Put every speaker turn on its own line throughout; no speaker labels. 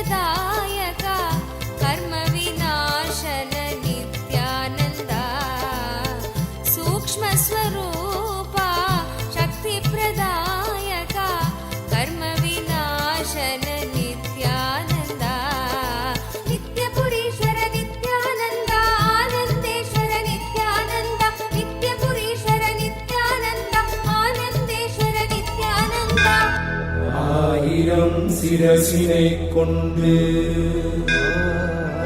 प्रदायका कर्म विनाशन नित्यानन्दा सूक्ष्म स्वरूपा शक्ति प्रदायका कर्म विनाशन नित्यानन्दा नित्यपुरीश्वर नित्यानन्दा आनन्देश्वर नित्यानन्दा नित्यपुरीश्वर नित्यानन्दा आनन्देश्वर नित्यानन्दा
ஆயிரம் சிரசினை கொண்டு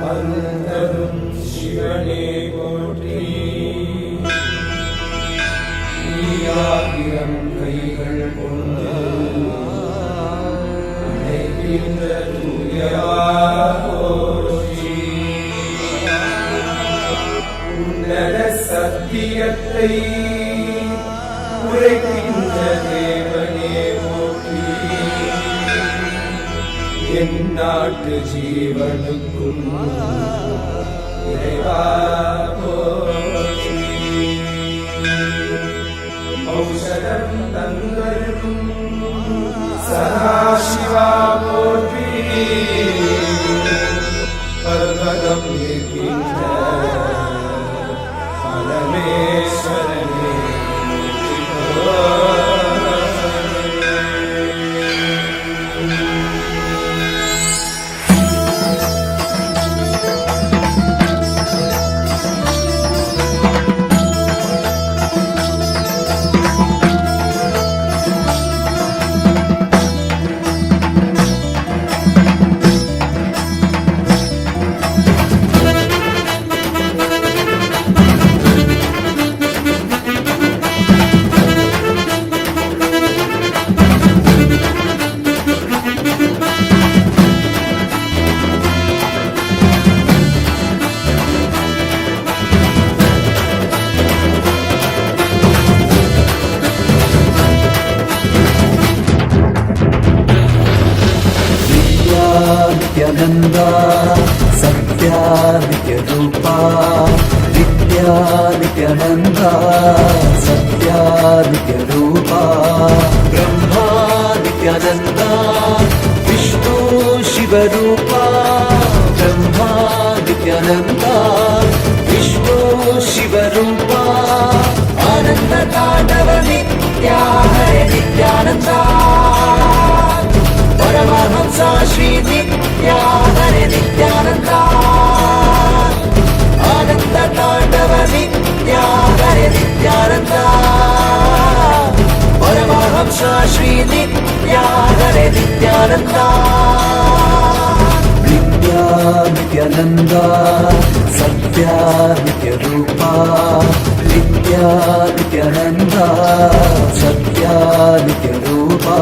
அருந்தரும் சிவனே போற்றி. ஆயிரம் கைகள் கொண்டு அழைக்கின்ற தூயவா போற்றி. உன்னத சத்தியத்தை உரைக்கின்ற தேவனே போற்றி. என் நாட்டு ஜீவனுக்கும் இறைவா போற்றி. ஔஷதம் தந்தருளும் சதாசிவா போற்றி. பர்வதம் இருக்கின்ற பரமேஸ்வரனே
नित्यानन्दा सत्या नित्यरूपा नित्या नित्यानन्दा सत्या नित्यरूपा ब्रह्मा नित्यानन्दा विष्णु शिवरूपा ब्रह्मा नित्यानन्दा विष्णु शिवरूपा आनन्द ताण्डव नित्या हरे नित्यानन्दा परमहंसा श्री नित्या हरे नित्यानन्दा आनन्द ताण्डव नित्या हरे नित्यानन्दा परमहंसा श्री नित्या हरे नित्यानन्दा नित्या नित्यानन्दा सत्या नित्यरूपा नित्या नित्यानन्दा सत्या नित्यरूपा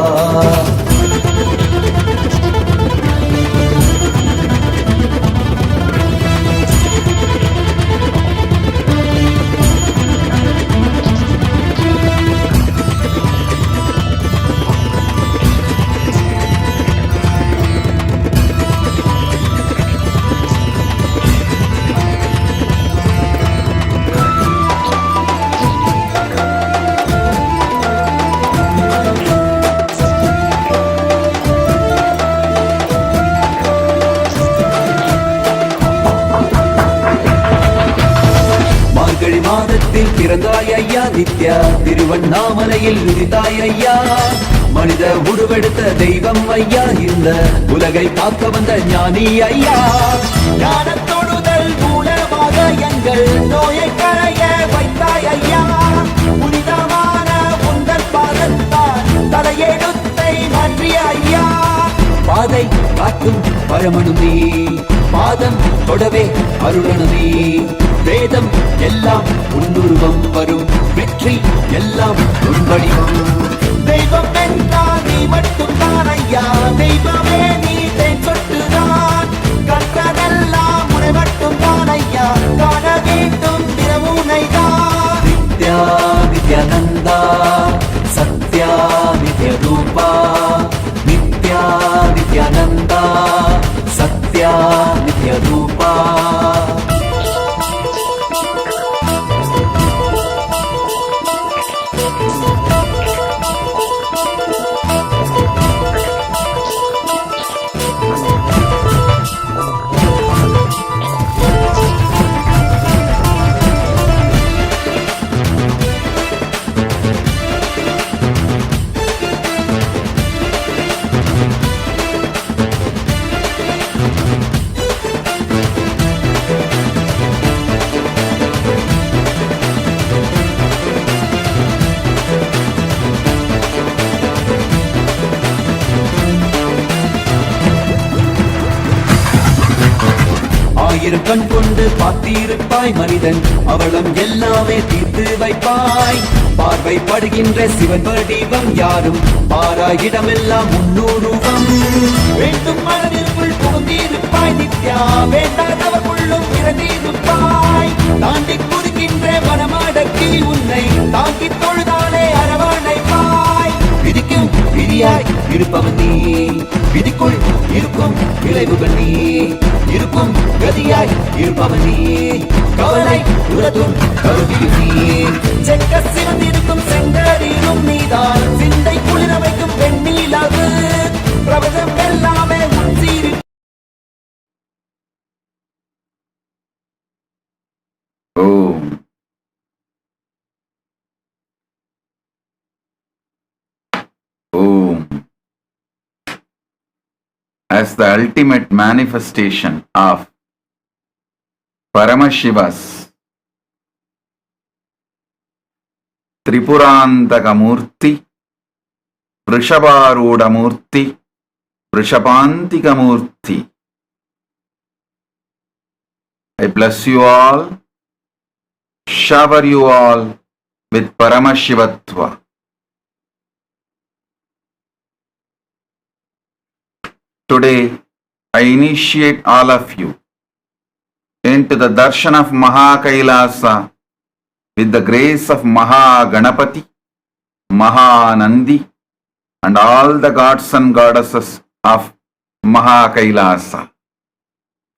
பிறந்தாய் ஐயா நித்யா திருவண்ணாமலையில் உதித்தாய் ஐயா மனித உருவெடுத்த தெய்வம் ஐயா இந்த உலகை காக்க வந்த ஞானி ஐயா ஞான தொடுதல் மூலமாக எங்கள் நோயை களைய வைத்தாய் ஐயா புனிதமான உந்தன் பாதத்தால் தலையெழுத்தை மாற்றிய ஐயா பாதை காட்டும் பரமனுமே பாதம் தொடவே அருளனுமே வேதம் எல்லாம் உன்னுருவம் வரும் வெற்றி எல்லாம் உன்வடிவம் தெய்வம் என்றால் நீ மட்டும் தான் ஐயா தெய்வமே நீ தேன் சொட்டுதான் கற்றதெல்லாம் உன்னை மட்டும் தான் ஐயா காண வேண்டும் தினமுனைதான் நித்யா நித்யானந்தா சத்யா நித்யரூபா நித்யா நித்யானந்தா சத்யா நித்யரூபா ஆயிரம் கண் கொண்டு பார்த்திருப்பாய் மனிதன் அவளம் எல்லாமே தீர்த்து வைப்பாய் பார்வை படுகின்ற சிவன் வடிவம் யாரும் பாராயிடமெல்லாம் முன்னூறுவம் வேண்டும் மனதிற்குள் புகுந்திருப்பாய் நித்யா வேண்டாதவர்களும் இறந்திருப்பாய் தாண்டி குறுகின்ற மனமடக்கி உன்னை தாங்கி தொழுதாலே அரவணைப்பாய் விதிக்கும் விதியாய் இருப்பவன் நீ விதிக்குள் இருக்கும் விளைவுகள் நீ இருக்கும் கதியாய் இருப்பவன் நீ கவலை உலதும் கருவியும் நீ செக்க சிறந்திருக்கும் செங்கரிலும் நீதான் சிந்தை குளிர வைக்கும் வெண்ணிலவு பிரபஞ்சம் எல்லாமே முன்சீரி
as the ultimate manifestation of Paramashiva's Tripurantaka Murthy, VrishabarudarMurthy, Vrishanbhantika Murthy. I bless you all, shower you all with Paramashivatva. Today, I initiate all of you into the darshan of Kailasa with the grace of Ganapati, Nandi, and all the gods and goddesses of Kailasa.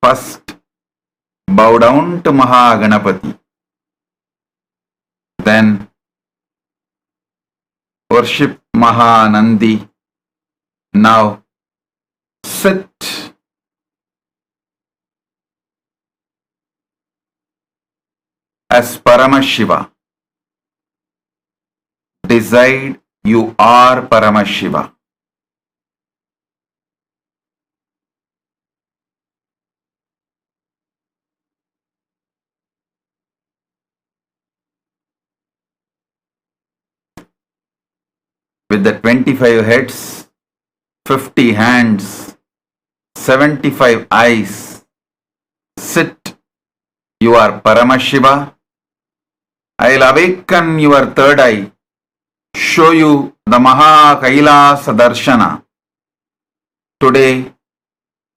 First, bow down to Ganapati. Then, worship Nandi. Now, sit. As Paramashiva. Decide you are Paramashiva. With the 25 heads, 50 hands, 75 eyes, sit, you are Paramashiva. I'll awaken your third eye, show you the Kailasa Darshana. Today,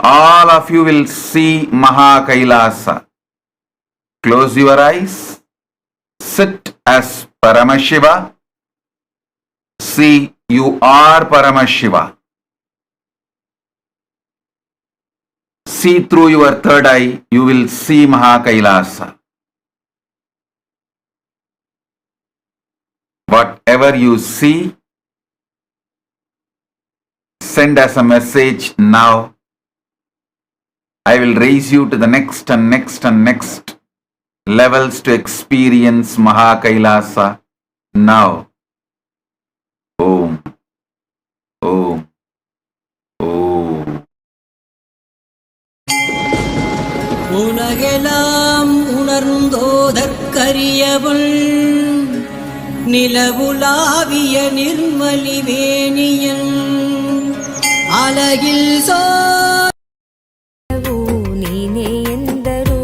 all of you will see Kailasa. Close your eyes, sit as Paramashiva. See, you are Paramashiva. See through your third eye, you will see Kailasa. Whatever you see, send us a message now. I will raise you to the next and next and next levels to experience Kailasa now. Om. Om. Om.
உலகெல்லாம் உணர்ந்தோதற்கரியவள் நிலவுலாவிய நிர்மலிவேணியன் அலகில்
ನೀನೇ ಎಂದರು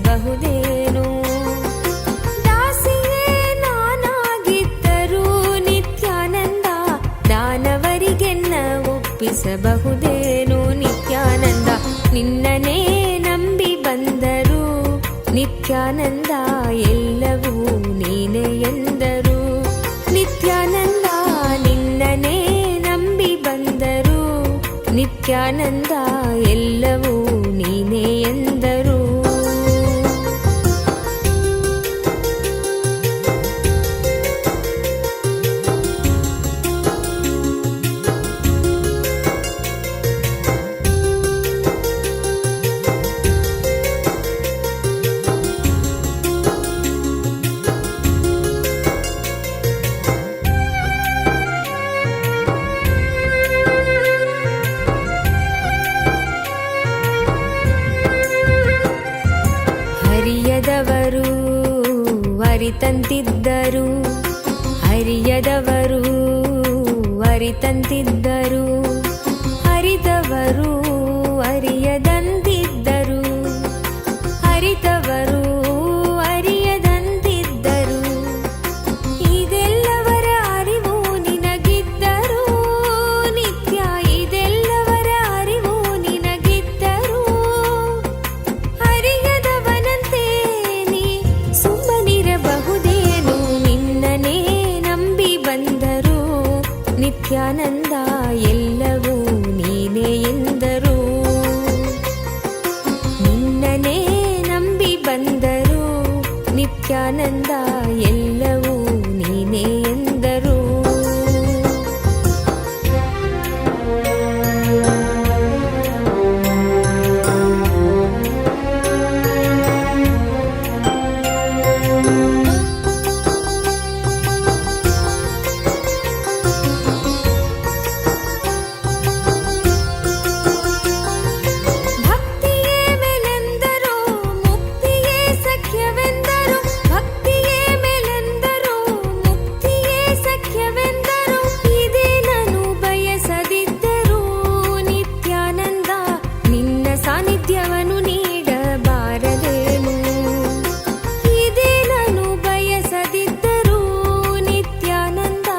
ಬಹುದೇನು ದಾಸಿಯೇ ನಾನಾಗಿದ್ದರೂ ನಿತ್ಯಾನಂದ ದಾನವರಿಗೆನ್ನ ಒಪ್ಪಿಸಬಹುದೇನು ನಿತ್ಯಾನಂದ ನಿನ್ನನೇ ನಂಬಿ ಬಂದರು ನಿತ್ಯಾನಂದ ಎಲ್ಲವೂ ನೀನೇ ಎಂದರು ನಿತ್ಯಾನಂದ ನಿನ್ನನೇ ನಿತ್ಯಾನಂದ ಎಲ್ಲವೂ ನೀನೇ ಎಂದರು. ಹರಿಯದವರು ಅರಿತಂತಿದ್ದರು, ಹರಿಯದವರು ಅರಿತಂತಿದ್ದರು, ಹರಿದವರು ಅರಿಯದಂತಿದ್ದರು, ಹರಿದವರು ಅರಿಯದಂತಿದ್ದರು. ಇದೆಲ್ಲವರ ಅರಿವು ನಿನಗಿದ್ದರು ನಿತ್ಯ, ಇದೆಲ್ಲವರ ಅರಿವು ನಿನಗಿದ್ದರು. ಹರಿಯದವನಂತೆ ನೀ ಸುಮ್ಮನಿರಬಹುದೇನು, ನಿನ್ನನೇ ನಂಬಿ ಬಂದರು ನಿತ್ಯಾನಂದ ಎಲ್ಲವೂ ನೀನೇ ಎಂದರು. ನಿನ್ನನೇ ನಂಬಿ ಬಂದರು ನಿತ್ಯಾನಂದ ಎಲ್ಲವೂ ನೀನೇ ಎಂದರು. ಭಕ್ತಿಯೇ ಮೇಲೆಂದರು ಮುಕ್ತಿಯೇ ಸಖ್ಯವೆಂದರು, ಭಕ್ತಿಯೇ ಮೇಲೆಂದರು ಮುಕ್ತಿಯೇ ಸಖ್ಯವೆಂದರು. ಇದೇ ನಾನು ಬಯಸದಿದ್ದರು ನಿತ್ಯಾನಂದ ನಿನ್ನ ಸಾನ್ನಿಧ್ಯವನ್ನು ನೀಡಬಾರದೇನು. ಇದೇ ನಾನು ಬಯಸದಿದ್ದರು ನಿತ್ಯಾನಂದ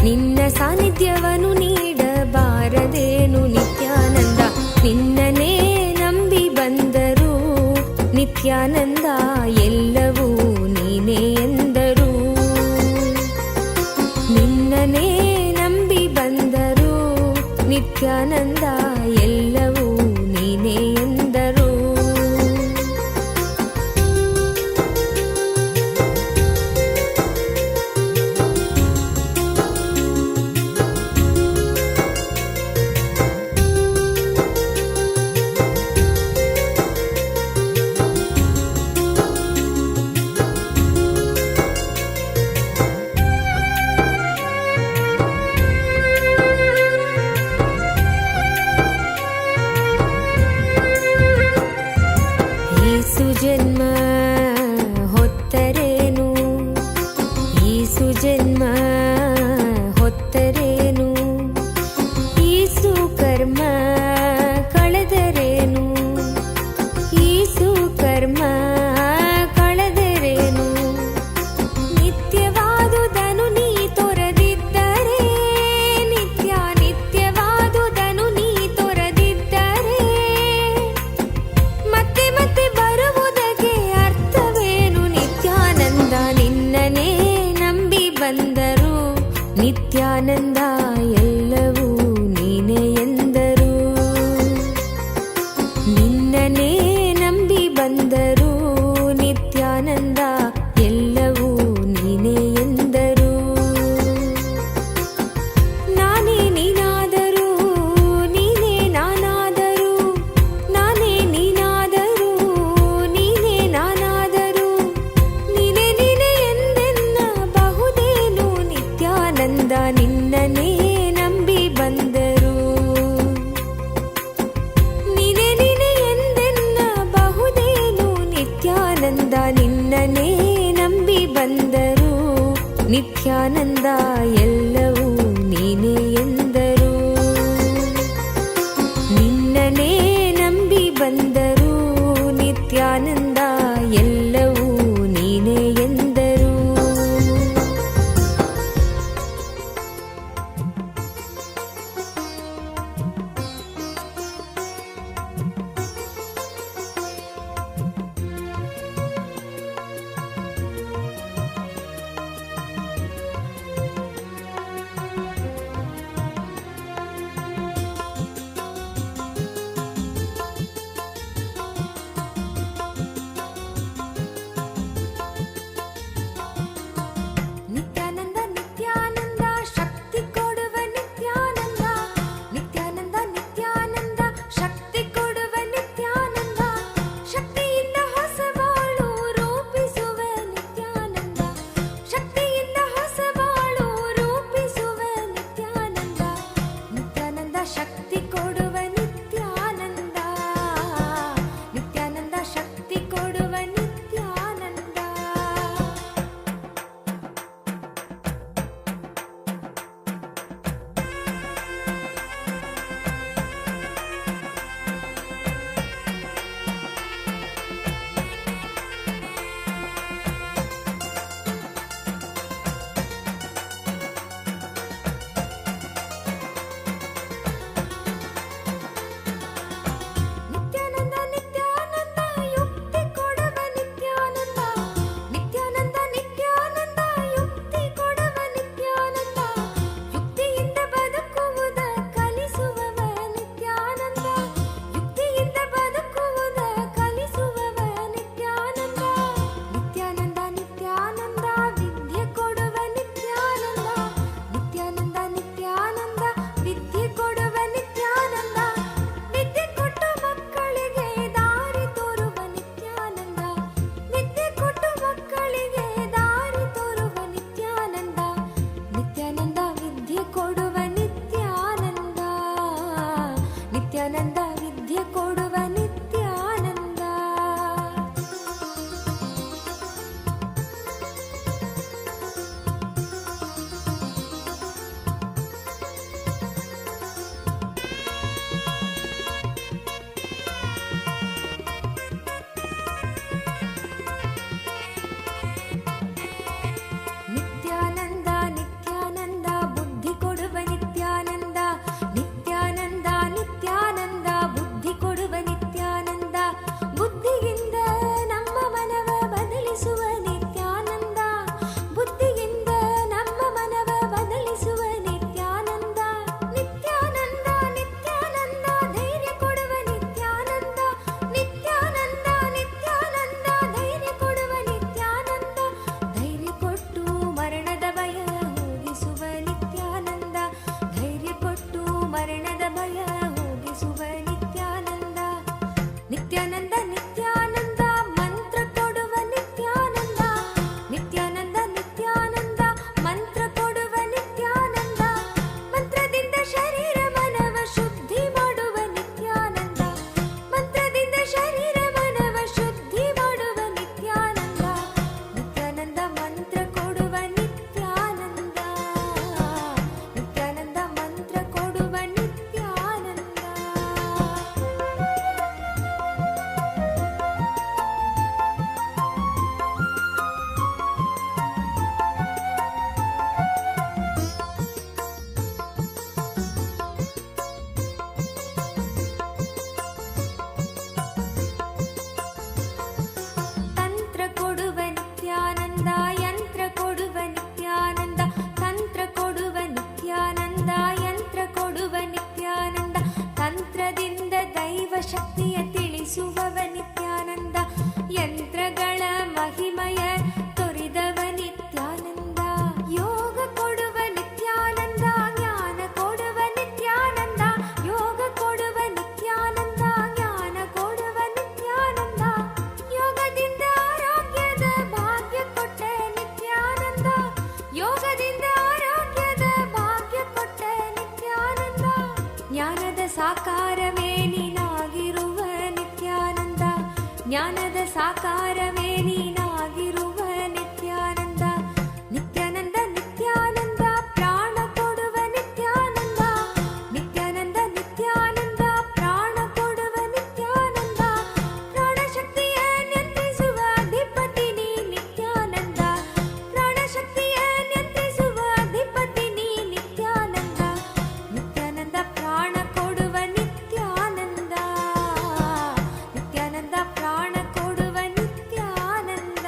ನಿನ್ನ ಸಾನ್ನಿಧ್ಯವನ್ನು ನೀಡಬಾರದೇನು. ನಿತ್ಯಾನಂದ ನಿನ್ನನೇ ನಂಬಿ ಬಂದರು ನಿತ್ಯಾನಂದ ಎಲ್ಲವೂ ನೀನೇ ಎಂದರು. ನಿನ್ನನೇ ನಂಬಿ ಬಂದರು ನಿತ್ಯಾನಂದ ಎಲ್ಲವೂ ನೀನೇ ಎಂದರು. ಈಸು ಜನ್ಮ ಹೊತ್ತರೇನು, ಈಸು ಜನ್ಮ ಹೊತ್ತರೇನು, ಈಸು ಕರ್ಮ ಕಳೆದರೇನು, ಈಸು ಕರ್ಮ ಕಳೆದರೇನು. ನಿತ್ಯವಾದುದನು ನೀ ತೊರೆದಿದ್ದರೆ, ನಿತ್ಯ ನಿತ್ಯವಾದುದನು ನೀ ತೊರೆದಿದ್ದರೆ, ಮತ್ತೆ ಮತ್ತೆ ಬರುವುದಕ್ಕೆ ಅರ್ಥವೇನು. ನಿತ್ಯಾನಂದ ನಿನ್ನನೇ ನಂಬಿ ಬಂದರು ನಿತ್ಯಾನಂದ ಎಲ್ಲವೂ ನೀನೇ ಎಂದರು. ನಿನ್ನನೇ ನಂಬಿ ಬಂದರು ನಿತ್ಯಾನಂದ ಎಲ್ಲವೂ ನೀನೇ ಎಂದರು. ನಾನೇ ನೀನಾದರೂ ನೀನೇ ನಾನಾದರೂ, ನಾನೇ ನೀನಾದರೂ ನೀನೇ ನಾನಾದರೂ, ನೀನೇ ನೀನೇ ಎಂದೆನ್ನಬಹುದೇನು. ನಿತ್ಯಾನಂದ ನಿನ್ನನೇ ನಂಬಿ ಬಂದರು, ನೀನೇ ನೀನೇ ಎಂದೆನ್ನಬಹುದೇನು. ನಿತ್ಯಾನಂದ ನಿನ್ನನೇ ನಂಬಿ ಬಂದರು ನಿತ್ಯಾನಂದ ಎಲ್ಲವೂ ನೀನೇ ಎಂದರು. ನಿನ್ನನೇ ನಂಬಿ ಬಂದರು ನಿತ್ಯಾನಂದ ಎಲ್ಲವೂ ನೀನೇ ಎಂದರು. ಜ್ಞಾನದ ಸಾಕಾರವೇ ನೀನಾಗಿರುವ ನಿತ್ಯಾನಂದ. ನಿತ್ಯಾನಂದ ನಿತ್ಯಾನಂದ ಪ್ರಾಣ ಕೊಡುವ ನಿತ್ಯಾನಂದ. ನಿತ್ಯಾನಂದ ನಿತ್ಯಾನಂದ ಪ್ರಾಣ ಕೊಡುವ ನಿತ್ಯಾನಂದ. ಪ್ರಾಣಶಕ್ತಿಯ ನಿಯಂತ್ರಿಸುವ ಅಧಿಪತಿ ನೀ ನಿತ್ಯಾನಂದ. ಪ್ರಾಣಶಕ್ತಿಯ ನಿಯಂತ್ರಿಸುವ ಅಧಿಪತಿ ನೀ ನಿತ್ಯಾನಂದ. ನಿತ್ಯಾನಂದ ಪ್ರಾಣ ಕೊಡುವ ನಿತ್ಯಾನಂದ. ನಿತ್ಯಾನಂದ ಪ್ರಾಣ ಕೊಡುವ ನಿತ್ಯಾನಂದ.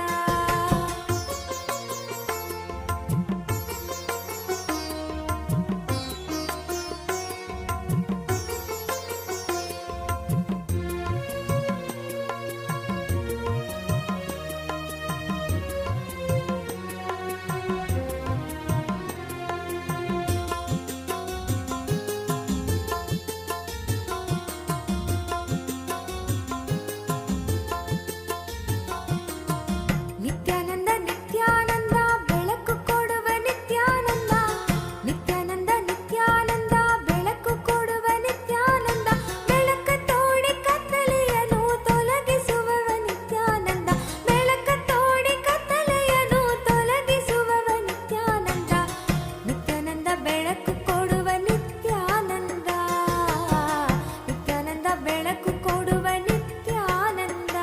ನಿತ್ಯಾನಂದ ನಿತ್ಯಾನಂದ ಬೆಳಕು ಕೊಡುವ ನಿತ್ಯಾನಂದ. ನಿತ್ಯಾನಂದ ನಿತ್ಯಾನಂದ ಬೆಳಕು ಕೊಡುವ ನಿತ್ಯಾನಂದ. ಬೆಳಕ ತೋಡಿ ಕತ್ತಲೆಯನ್ನು ತೊಲಗಿಸುವವ ನಿತ್ಯಾನಂದ. ಬೆಳಕ ತೋಡಿ ಕತ್ತಲೆಯನ್ನು ತೊಲಗಿಸುವವ ನಿತ್ಯಾನಂದ. ನಿತ್ಯಾನಂದ ಬೆಳಕು ಕೊಡುವ ನಿತ್ಯಾನಂದ. ನಿತ್ಯಾನಂದ ಬೆಳಕು ಕೊಡುವ ನಿತ್ಯಾನಂದ.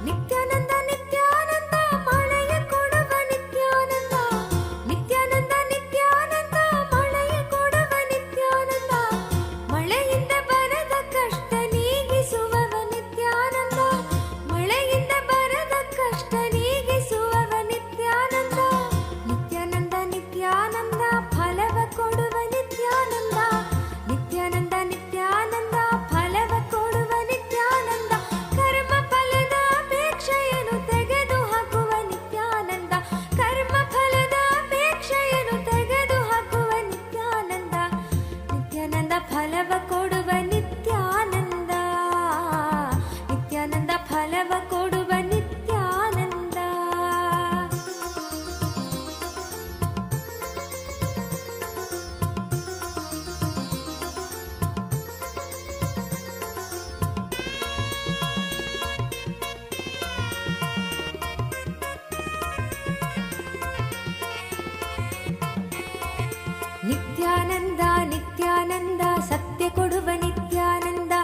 ನಿತ್ಯಾನಂದ ನಿತ್ಯಾನಂದ ಮಳೆಯ ಕೊಡುವ ನಿತ್ಯಾನಂದ. ನಿತ್ಯಾನಂದ ನಿತ್ಯಾನಂದ ಮಳೆಯ ಕೊಡುವ ನಿತ್ಯಾನಂದ. ಮಳೆಯಿಂದ ಬರದ ಕಷ್ಟ ನೀಗಿಸುವವ ನಿತ್ಯಾನಂದ. ಮಳೆಯಿಂದ ಬರದ ಕಷ್ಟ ನೀಗಿಸುವವ ನಿತ್ಯಾನಂದ. ನಿತ್ಯಾನಂದ ನಿತ್ಯಾನಂದ ಫಲವ ಕೊಡುವ ನಿತ್ಯಾನಂದ. ನಿತ್ಯಾನಂದ ನಿತ್ಯಾನಂದ ಫಲವ ಕೊಡುವ ನಿತ್ಯಾನಂದ. ಕರ್ಮ ಫಲದ ಅಪೇಕ್ಷೆಯನ್ನು ತೆಗೆದು ಹಾಕುವ ನಿತ್ಯಾನಂದ. ಕರ್ಮ ಫಲದ ಅಪೇಕ್ಷೆಯನ್ನು ತೆಗೆದು ಹಾಕುವ ನಿತ್ಯಾನಂದ. ನಿತ್ಯಾನಂದ ಫಲವ ಕೊಡುವ ನಿತ್ಯಾನಂದ. ನಿತ್ಯಾನಂದ ಫಲವ ಕೊಡುವ ನಿತ್ಯಾನಂದ. ನಿತ್ಯಾನಂದ ನಿತ್ಯಾನಂದ ಸತ್ಯ ಕೊಡುವ ನಿತ್ಯಾನಂದ.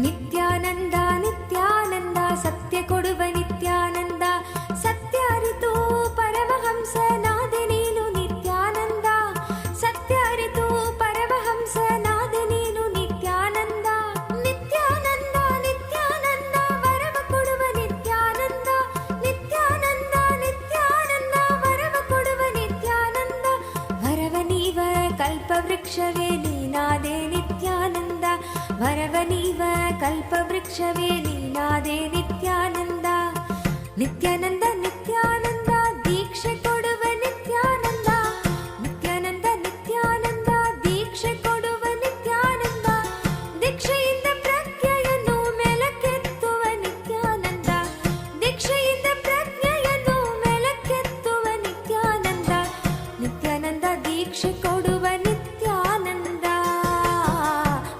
ನಿತ್ಯಾನಂದ ನಿತ್ಯಾನಂದ ಸತ್ಯ ಕೊಡುವ ನಿತ್ಯಾನಂದ. ಸತ್ಯ ಅರಿತು ಪರಮಹಂಸನಾದೆ ನೀನು ನಿತ್ಯಾನಂದ. ಸತ್ಯ ಅರಿತು ಪರಮಹಂಸನಾದೆ ನೀನು ನಿತ್ಯಾನಂದ. ನಿತ್ಯಾನಂದ ನಿತ್ಯಾನಂದ ವರವ ಕೊಡುವ ನಿತ್ಯಾನಂದ. ನಿತ್ಯಾನಂದ ನಿತ್ಯಾನಂದ ವರವ ಕೊಡುವ ನಿತ್ಯಾನಂದ. ವರವ ನೀವ ಕಲ್ಪವೃಕ್ಷವೇ ನೀನಾದೆ ನಿತ್ಯಾನಂದ. ವರವ ನೀವ ಕಲ್ಪವೃಕ್ಷವೇ ನೀನಾದೆ ನಿತ್ಯಾನಂದ. ನಿತ್ಯಾನಂದ ನಿತ್ಯಾನಂದ ದೀಕ್ಷೆ ಕೊಡುವ ನಿತ್ಯಾನಂದ. ನಿತ್ಯಾನಂದ ನಿತ್ಯಾನಂದ ದೀಕ್ಷೆ ಕೊಡುವ ನಿತ್ಯಾನಂದ. ದೀಕ್ಷೆಯಿಂದ ಪ್ರಜ್ಞೆಯನ್ನು ಮೆಲಕೆತ್ತುವ ನಿತ್ಯಾನಂದ. ದೀಕ್ಷೆಯಿಂದ ಪ್ರಜ್ಞೆಯನ್ನು ಮೆಲಕೆತ್ತುವ ನಿತ್ಯಾನಂದ. ನಿತ್ಯಾನಂದ ದೀಕ್ಷೆ ಕೊಡುವ ನಿತ್ಯಾನಂದ.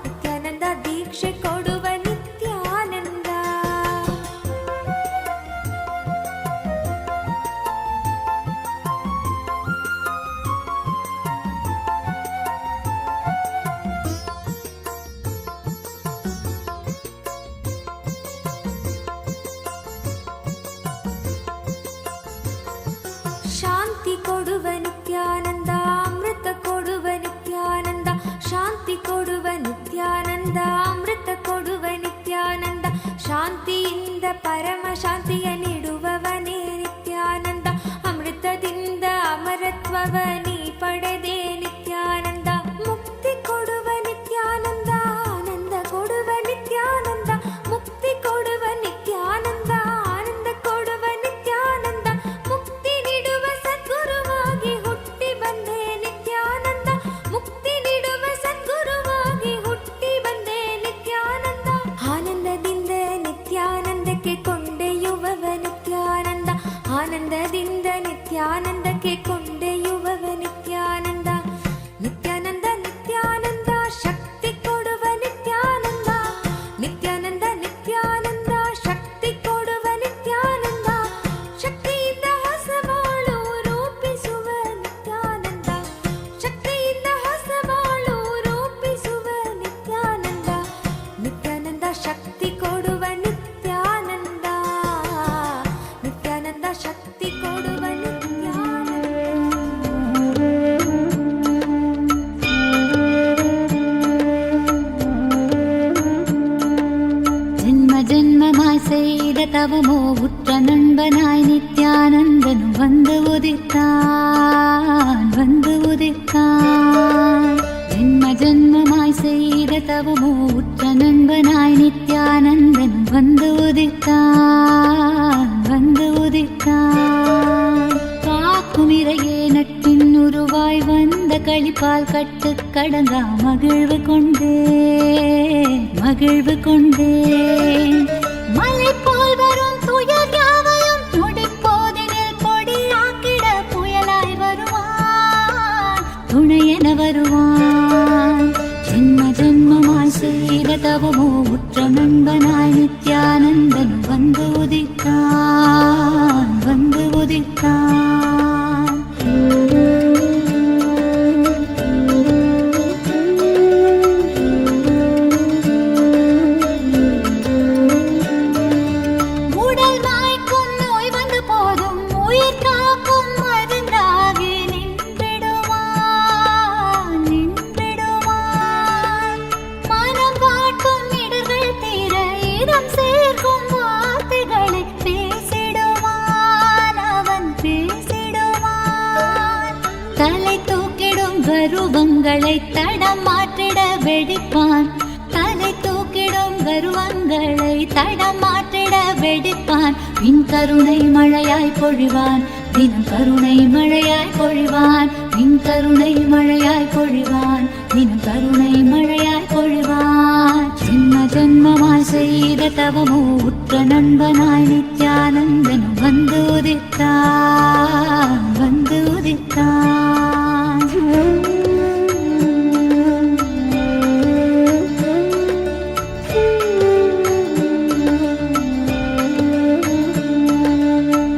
ನಿತ್ಯಾನಂದ ದೀಕ್ಷೆ ಕೊಡುವ ನಿತ್ಯಾನಂದ. ಶಾಂತಿ ಕೊಡುವ ನಿತ್ಯಾನಂದ. ಅಮೃತ ಕೊಡುವ ನಿತ್ಯಾನಂದ. ಶಾಂತಿ ಕೊಡುವ ನಿತ್ಯಾನಂದ. ಅಮೃತ ಕೊಡುವ ನಿತ್ಯಾನಂದ. ಶಾಂತಿಯಿಂದ ಪರಮ ಶಾಂತಿಯ ನೀಡುವವನೇ ನಿತ್ಯಾನಂದ. ಅಮೃತದಿಂದ ಅಮರತ್ವವ ನೀ ಪಡೆದೆ ನಿತ್ಯಾನಂದ. ಮುಕ್ತಿ ಕೊಡುವ ನಿತ್ಯಾನಂದ. ಆನಂದ ಕೊಡುವ ನಿತ್ಯಾನಂದ. ಮುಕ್ತಿ ಕೊಡುವ ನಿತ್ಯಾನಂದ. ಆನಂದ ಕೊಡುವ ನಿತ್ಯಾನಂದ. ಮುಕ್ತಿ ನೀಡುವ ಸದ್ಗುರುವಾಗಿ ಹುಟ್ಟ ಶಕ್ತಿ ಕೊಡುವ ನಿತ್ಯಾನಂದ, ನಿತ್ಯಾನಂದ ಶಕ್ತಿ ಕೊಡುವ ನಿತ್ಯಾನಂದ.
ஜென்ம ஜென்மமாய் செய்த தவமோ உற்ற நண்பனாய் நித்யானந்தன் வந்து உதித்தான், வந்து உதித்தான். ஜென்ம ஜென்மமாய் செய்த தவமோ உற்ற நண்பனாய் நித்யானந்தன் வந்து உதித்தான், வந்து உதித்தான். காக்கும் இறையே நட்பின் உருவாய் வந்த களிப்பால் கட்டு கடங்கா மகிழ்வு கொண்டே, மகிழ்வு கொண்டே. மலை போல் வரும் துயர் யாவையும் நொடிப்போதினில் பொடியாக்கிட புயலாய் வருவான், துணையென வருவான். ஜென்ம ஜென்மமாய் செய்த தவமோ உற்ற நண்பனாய் நித்யானந்தன் வந்து உதித்தான், வந்து உதித்தான். உடல் மாய்க்கும் நோய் வந்த போதும் உயிர் காக்கும் மருந்தாகி நின்றிடுவான், நின்றிடுவான். மனம் காட்டும் இடர்கள் தீர இதம் சேர்க்கும் வார்த்தைகளை பேசிடுவான், அவன் பேசிடுவான். தலை தூக்கிடும் கருவங்களை தடம் மாற்றிட வெடிப்பான், தலை தூக்கிடும் கருவங்களை தடம் மாற்றிட வெடிப்பான். பின் கருணை மழையாய் பொழிவான், தினம் கருணை மழையாய் பொழிவான். பின் கருணை மழையாய் பொழிவான், தினம் கருணை மழையாய் பொழிவான். ஜென்ம ஜென்மமாய் செய்த தவமோ உற்ற நண்பனாய் நித்யானந்தன் வந்து உதித்தான், வந்து உதித்தான்.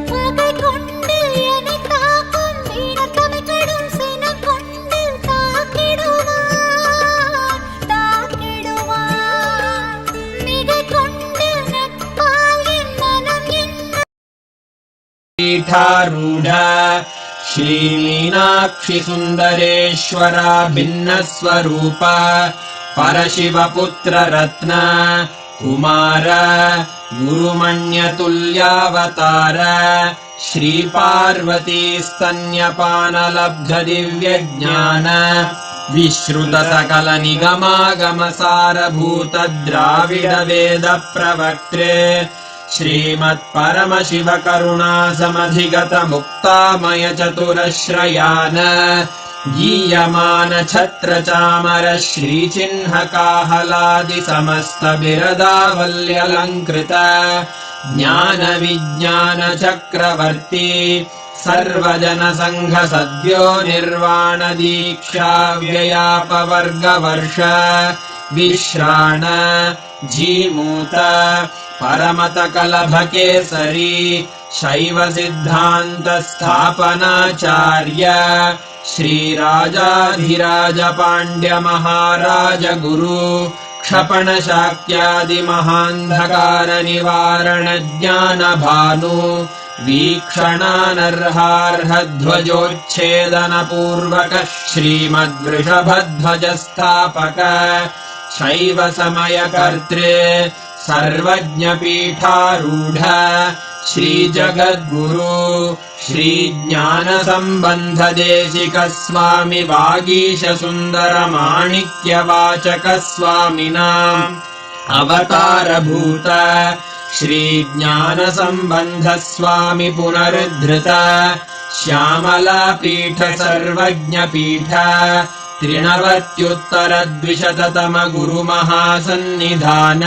பகை கொண்டு என்னை தாக்கும் வீணத்தமை கடும் சினம் கொண்டு தாக்கிடுவான், தாக்கிடுவான். மிகை கொண்டு நட்பால் என் மனம் என்ன
पीठारूढ श्रीमीनाक्षि सुन्दरेश्वर भिन्नस्वरूप परशिवपुत्र रत्न कुमार गुरुमण्यतुल्यावतार श्रीपार्वती स्तन्यपानलब्ध दिव्यज्ञान विश्रुत सकल निगमागम सारभूत द्राविड वेद प्रवक्त्रे श्रीमत्परमशिव करुणा समधिगत मुक्तामय चतुरश्रयान गीयमान छत्र चामर श्रीचिह्न काहलादि समस्त बिरदावल्यलङ्कृत ज्ञान विज्ञान चक्रवर्ती सर्वजन संघ सद्यो निर्वाण दीक्षा व्ययापवर्गवर्ष विश्राण जीमूत परमत कलभ केसरी शैव सिद्धांत स्थापनाचार्य श्री राजाधिराज पांड्य महाराज गुरु क्षपण शाक्यादि महांधकार निवारण ज्ञान भानु वीक्षणानर्हार्ह ध्वजोच्छेदन पूर्वक श्रीमद्वृषभध्वज स्थापक शैव समय कर्त्रे सर्वज्ञ पीठारूढ़ श्री जगद्गुरु श्री ज्ञान संबंध देशिक स्वामी वागीश सुंदर माणिक्य वाचक स्वामिनां अवतार भूत श्री ज्ञान संबंध स्वामी पुनरुद्धृत श्यामला पीठ सर्वज्ञ पीठ त्रिनवत्युत्तर द्विशततम गुरु महासन्निधान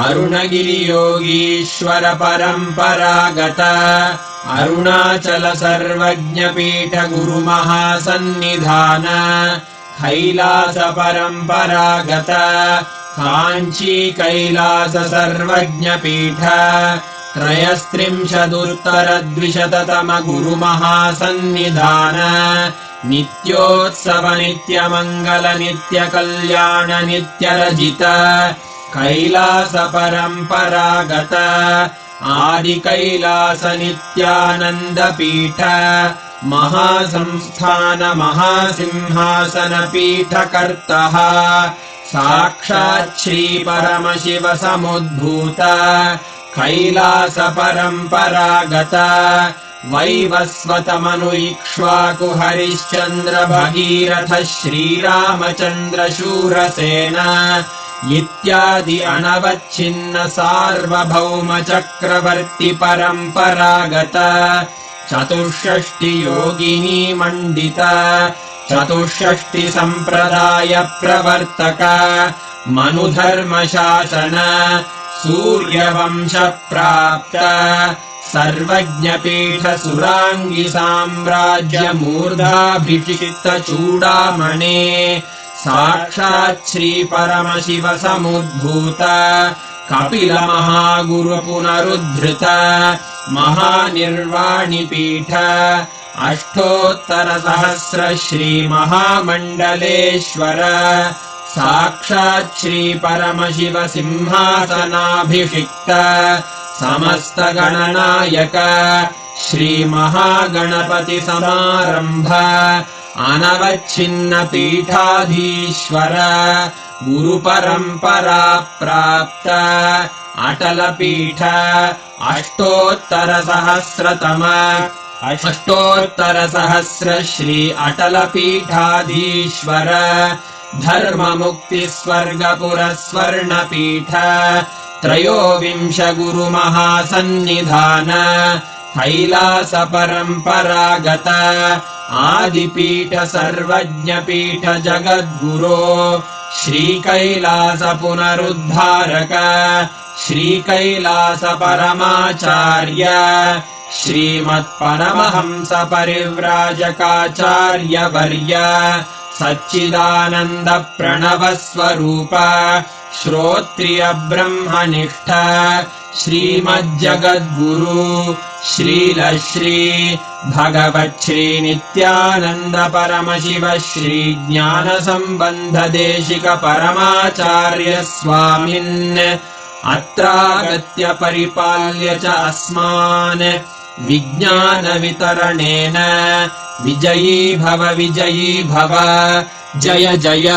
अरुणगिरि योगीश्वर परंपरागत अरुणाचल सर्वज्ञ पीठ गुरु महासन्निधान कैलास परंपरागत कांची कैलास सर्वज्ञ पीठ त्रयस्त्रिंशदुत्तर द्विशततम गुरु महासन्निधान नित्योत्सव नित्य मंगल नित्य कल्याण नित्य रजित कैलास परम्परागत आदि कैलास नित्यानन्द पीठ महासंस्थान महासिंहासन पीठकर्तः साक्षात् श्री परमशिव समुद्भूत कैलास परम्परागत वैवस्वतमनु इक्ष्वाकु हरिश्चन्द्र भगीरथ श्रीरामचन्द्र शूरसेन इत्यादि अनवच्छिन्न सार्वभौम चक्रवर्ति परम्परागत चतुष्षष्टि योगिनी मण्डित चतुष्षष्टि सम्प्रदाय प्रवर्तक मनुधर्मशासन सूर्यवंश प्राप्त सर्वज्ञपीठ सुराङ्गि साम्राज्य मूर्धाभिषिक्त चूडामणे साक्षात् श्री परमशिव समुद्भूत कपिल महागुरु पुनरुद्धृत महानिर्वाणिपीठ अष्टोत्तर सहस्र श्री महामण्डलेश्वर साक्षात् श्री परमशिव सिंहासनाभिषिक्त समस्त गणनायक श्री महागणपति समारंभ अनवच्छिन्न पीठाधीश्वर गुरु परंपरा प्राप्त अटल पीठ अष्टोत्तर सहस्र श्री अटल पीठाधीश्वर धर्म मुक्ति स्वर्गपुर स्वर्ण पीठ त्रयोविंश गुरु महासन्निधान कैलास परम्परागत आदिपीठ सर्वज्ञ पीठ जगद्गुरो श्री कैलास पुनरुद्धारक श्री कैलास परमाचार्य श्रीमत्परमहंस परिव्राजकाचार्य वर्य सच्चिदानन्द प्रणव स्वरूप श्रोत्रिय ब्रह्मनिष्ठ श्रीमज्जगद्गुरु श्रीलश्री भगवच्छ्री नित्यानन्द परमशिव श्री ज्ञान संबंध देशिक परमाचार्य स्वामिन् अत्रागत्य परिपाल्य च अस्मान् विज्ञान वितरणेन विजयी भव जय जय।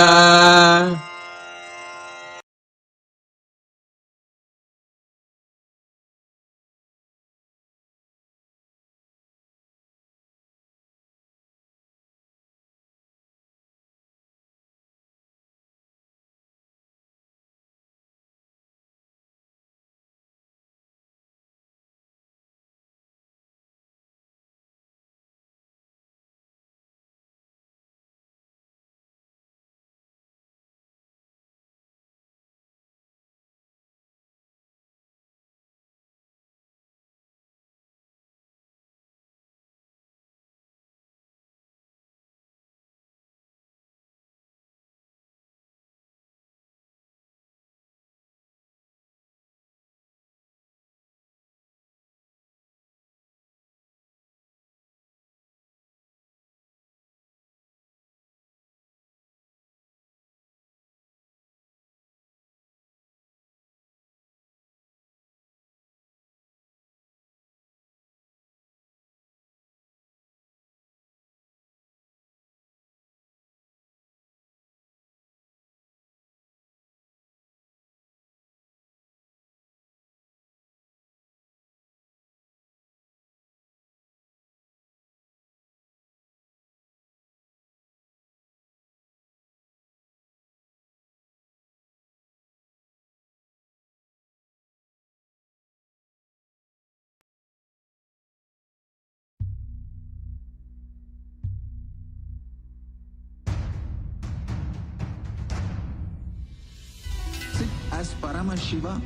As Paramashiva,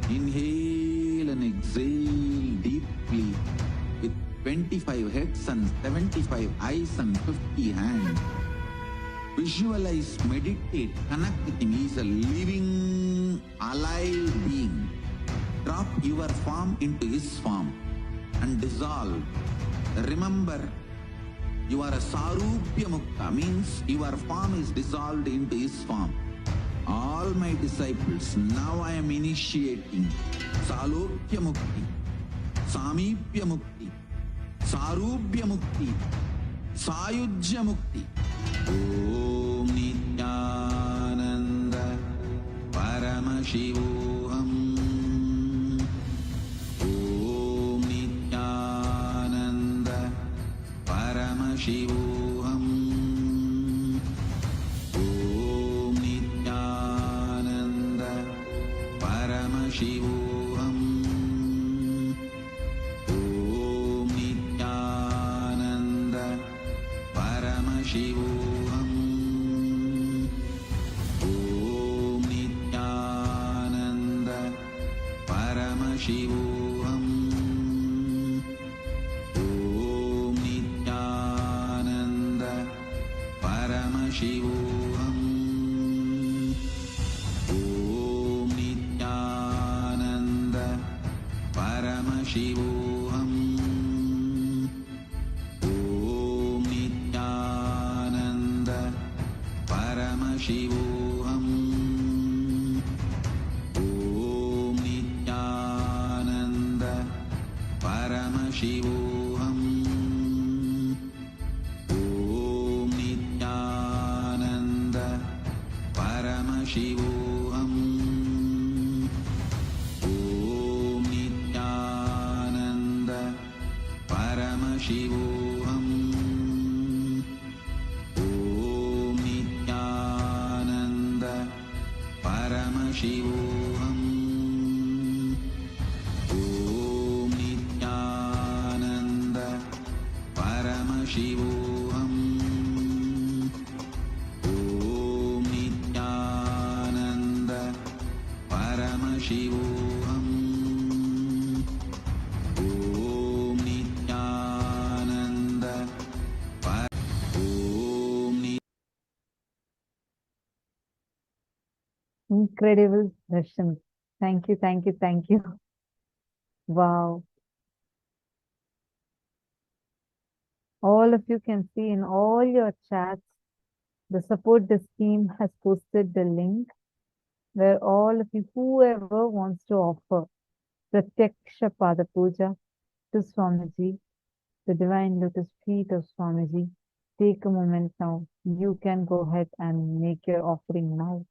inhale and exhale deeply with 25 heads and 75 eyes and 50 hands. Visualize, meditate, connect with him. He is a living, alive being. Drop your form into his form and dissolve. Remember, you are a Sarupya Mukta, means your form is dissolved into his form. all my disciples, now I am initiating Salokya Mukti, Samipya Mukti, Sarubhya Mukti, Sayujya Mukti. Om Nithyananda Paramashivoham. Om Nithyananda Paramashivoham. Om Nithyananda Paramashivoham. Om Nithyananda Paramashivoham. Om Nithyananda Paramashivoham. Om Nithyananda Paramashivoham. Om Nithyananda Paramashivoham. Om Nithyananda Paramashivoham. Om Nithyananda Paramashivoham. Om Nithyananda Paramashivoham. Om Nithyananda Paramashivoham. Om Nithyananda Paramashivoham. Om Nithyananda Paramashivoham. Om Nithyananda Paramashivoham. Om Nithyananda Om
Incredible darshan. Thank you, thank you, thank you. Wow. All of you can see in all your chats, the support this team has posted the link where all of you, whoever wants to offer Pratyaksha Pada Puja to Swamiji, the divine lotus feet of Swamiji, take a moment now. You can go ahead and make your offering now.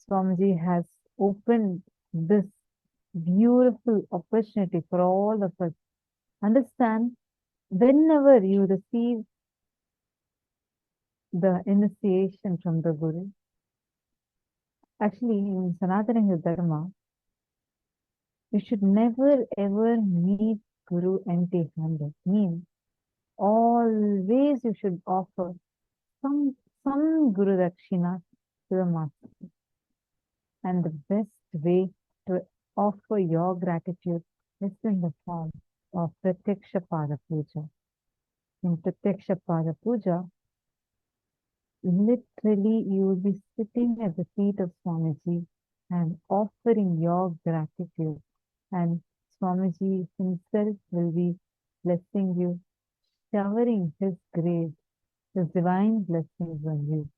Swamiji has opened this beautiful opportunity for all of us. Understand, whenever you receive the initiation from the Guru, actually in Sanatana Dharma, you should never ever meet Guru empty-handed. Means always you should offer some Guru Dakshina to the Master. And the best way to offer your gratitude is in the form of Pratyaksha Pada Puja. In Pratyaksha Pada Puja, literally you will be sitting at the feet of Swamiji and offering your gratitude. And Swamiji himself will be blessing you, showering his grace, his divine blessings on you.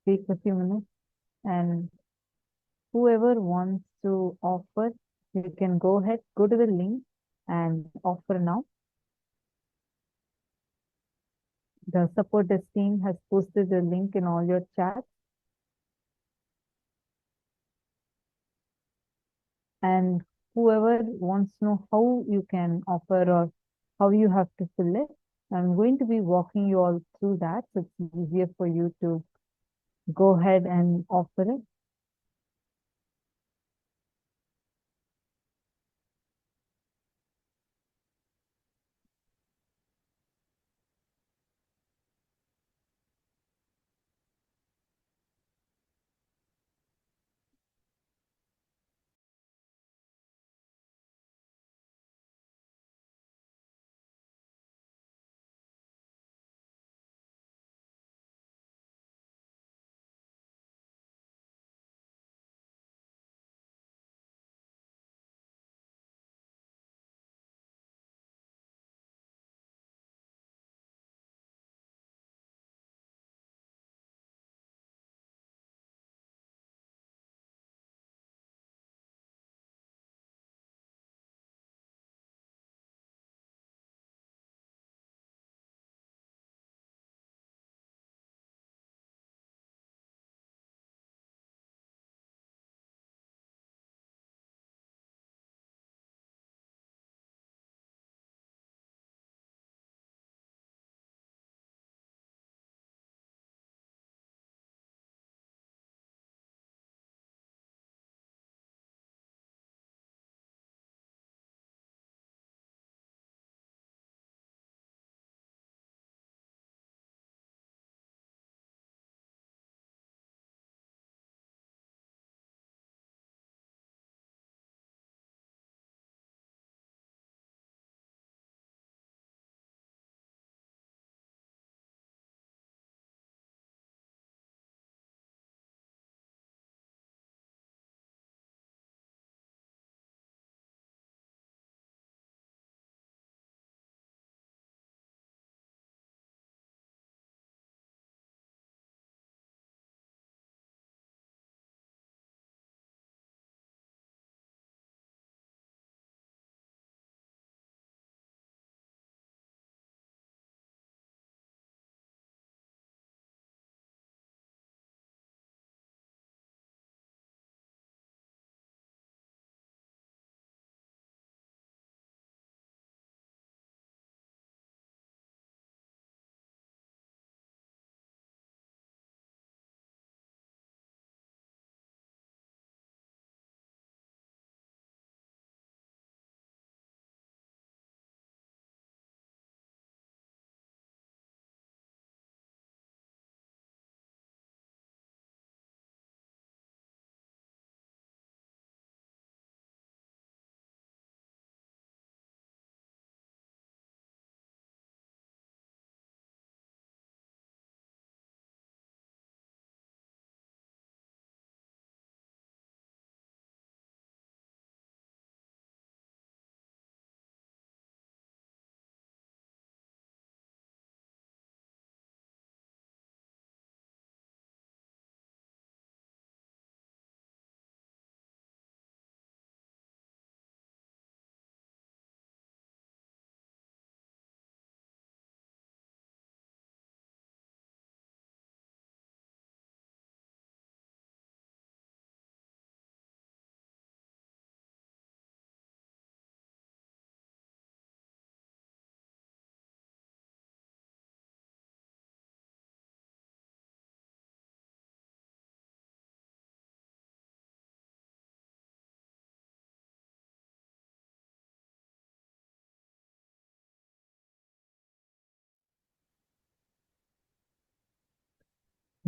Take a few minutes, and whoever wants to offer, you can go ahead, go to the link and offer now. The support desk team has posted the link in all your chats. And whoever wants to know how you can offer or how you have to fill it, I'm going to be walking you all through that, so it's easier for you to go ahead and offer it.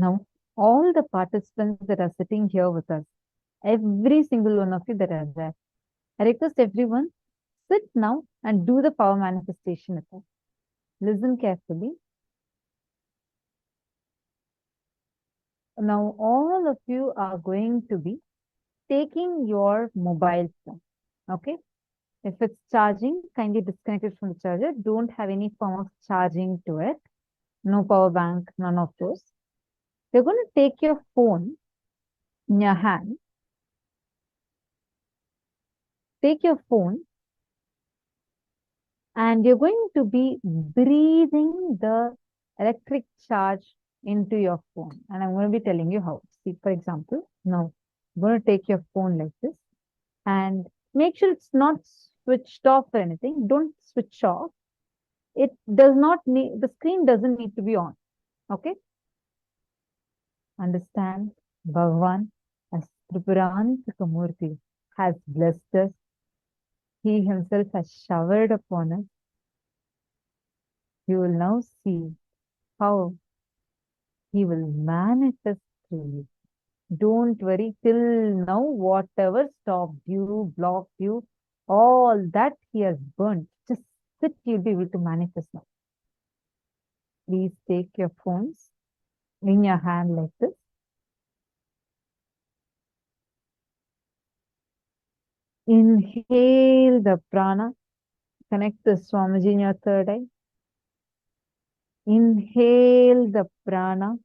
Now, all the participants that are sitting here with us, every single one of you that are there, I request everyone, sit now and do the power manifestation with us. Listen carefully. Now, all of you are going to be taking your mobile phone. Okay? If it's charging, kindly disconnect it from the charger. Don't have any form of charging to it. No power bank, none of those. You're going to take your phone in your hand. Take your phone and you're going to be breathing the electric charge into your phone. And I'm going to be telling you how. See, for example, now I'm going to take your phone like this and make sure it's not switched off or anything. Don't switch off. It does not need, the screen doesn't need to be on. Okay? Understand, Bhagavan as Tripurantaka Murthy has blessed us. He himself has showered upon us. You will now see how he will manifest through you. Don't worry, till now, whatever stopped you, blocked you, all that he has burnt, just sit, you'll be able to manifest now. Please take your phones in your hand like this. Inhale the prana. Connect the Swamiji in your third eye. Inhale the prana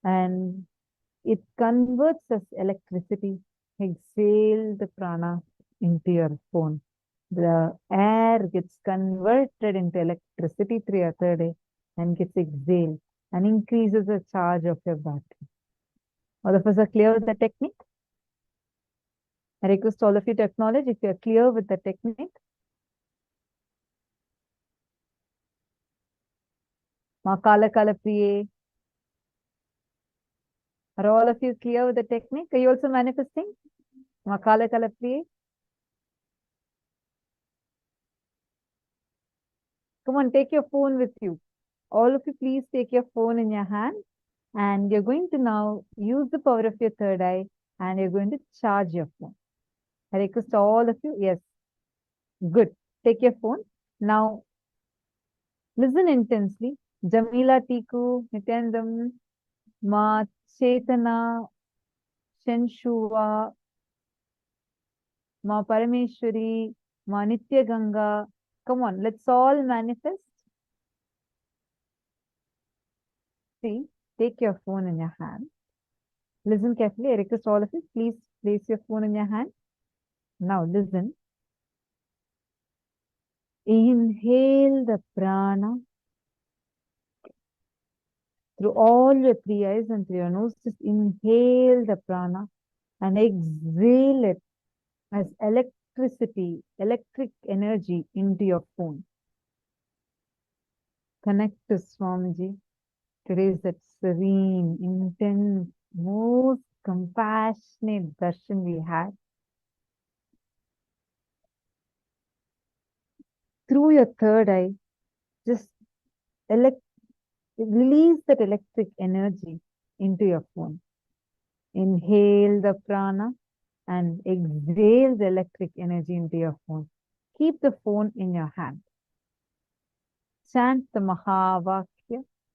and it converts as electricity. Exhale the prana into your phone. The air gets converted into electricity through your third eye and gets exhaled and increases the charge of your battery. All of us are clear with the technique? I request all of you to acknowledge if you are clear with the technique. Makala Kala Priye. Are all of you clear with the technique? Are you also manifesting? Makala Kala Priye. Come on, take your phone with you. All of you, please take your phone in your hand and you're going to now use the power of your third eye and you're going to charge your phone. I request all of you, yes, good. Take your phone. Now, listen intensely. Jamila Tiku, Nityanandam, Ma Chetana, Shenshuva, Ma Parameshwari, Ma Nitya Ganga. Come on, let's all manifest. See, take your phone in your hand. Listen carefully. I request all of you, please place your phone in your hand. Now listen. Inhale the prana through all your three eyes and through your nose. Just inhale the prana and exhale it as electricity, electric energy into your phone. Connect to Swamiji. Today is that serene, intense, most compassionate darshan we had. Through your third eye, just release that electric energy into your phone. Inhale the prana and exhale the electric energy into your phone. Keep the phone in your hand. Chant the Mahavakya.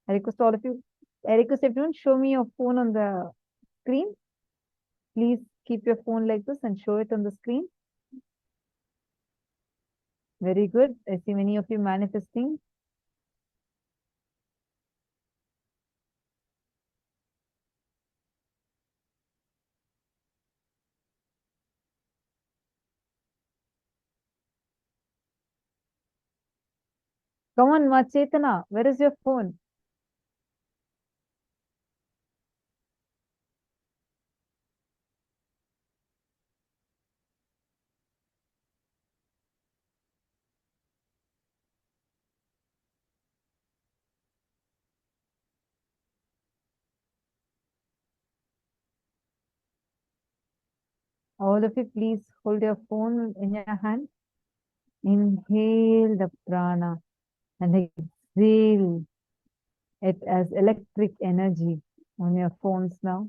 I request all of you, I request everyone, show me your phone on the screen. Please keep your phone like this and show it on the screen. Very good. I see many of you manifesting. Come on, Ma Chetana, where is your phone? All of you, please hold your phone in your hand. Inhale the prana and exhale it as electric energy on your phones now.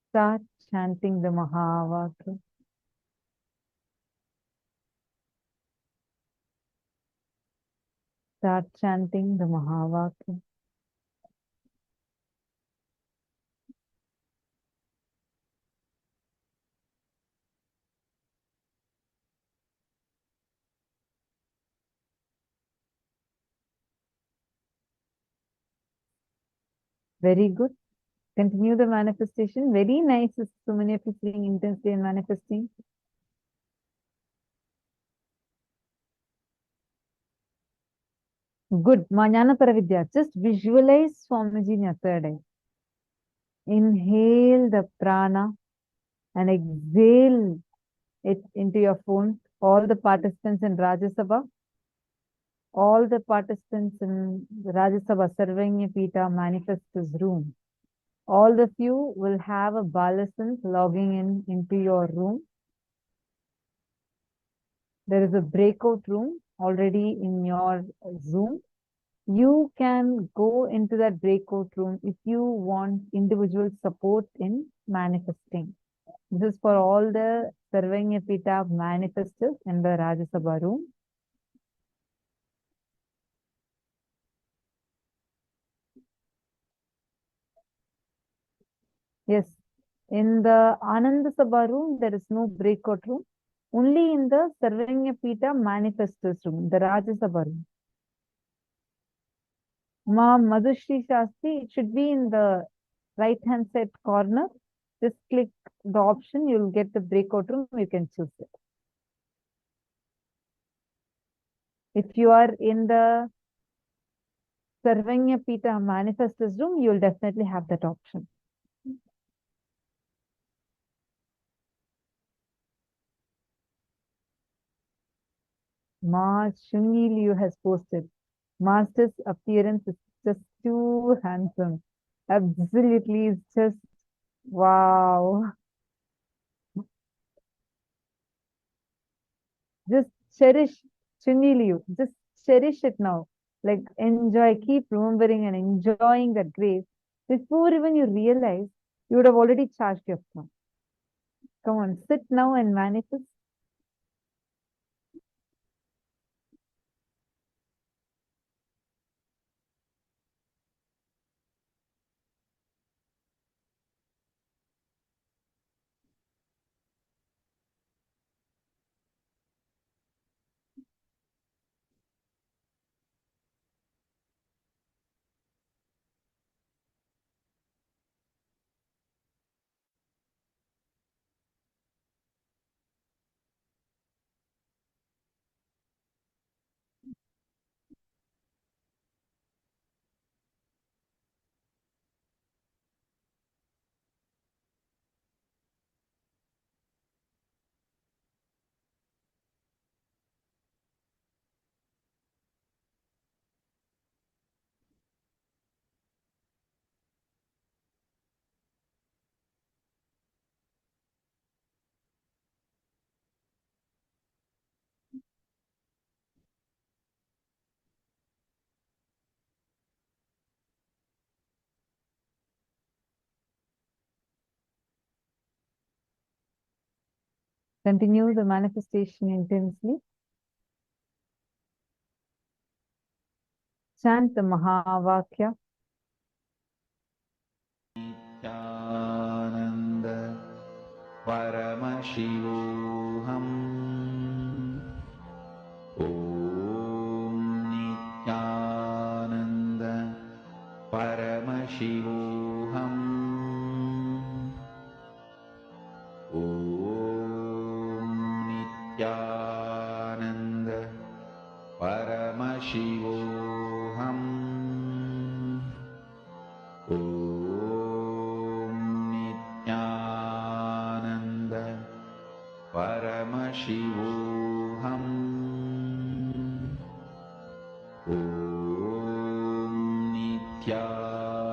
Start chanting the Mahavakya. Start chanting the Mahavakya. Very good. Continue the manifestation. Very nice. So many of you feeling intensely and manifesting. Good. Jnana Paravidya. Just visualize Swamiji in your third eye. Inhale the prana and exhale it into your phone. All the participants in Rajya Sabha, all the participants in Rajya Sabha Sarvanya Pita manifest this room. All of you will have a balance logging into your room. There is a breakout room already in your Zoom. You can go into that breakout room if you want individual support in manifesting. This is for all the Sarvanya Pita manifestors in the Rajya Sabha room. Yes, in the Ananda Sabha room, there is no breakout room. Only in the Sarvanya Pita manifestors room, the Rajya Sabha room. Ma Madhushri Shastri, it should be in the right hand side corner. Just click the option, you'll get the breakout room, you can choose it. If you are in the Sarvanya Pita manifestors room, you'll definitely have that option. Ma Shungi Liu has posted. Master's appearance is just too handsome. Absolutely, it's just wow. Just cherish Shungi Liu. Just cherish it now. Like enjoy, keep remembering and enjoying that grace. Before even you realize, you would have already charged your phone. Come on, sit now and manifest. Continue the manifestation intensely. Chant the Mahavakya.
Nityananda Paramashivoham. Om Nityananda Paramashivoham. Om Nityananda Paramashivoham. Om Nityananda Paramashivoham. Om Nityananda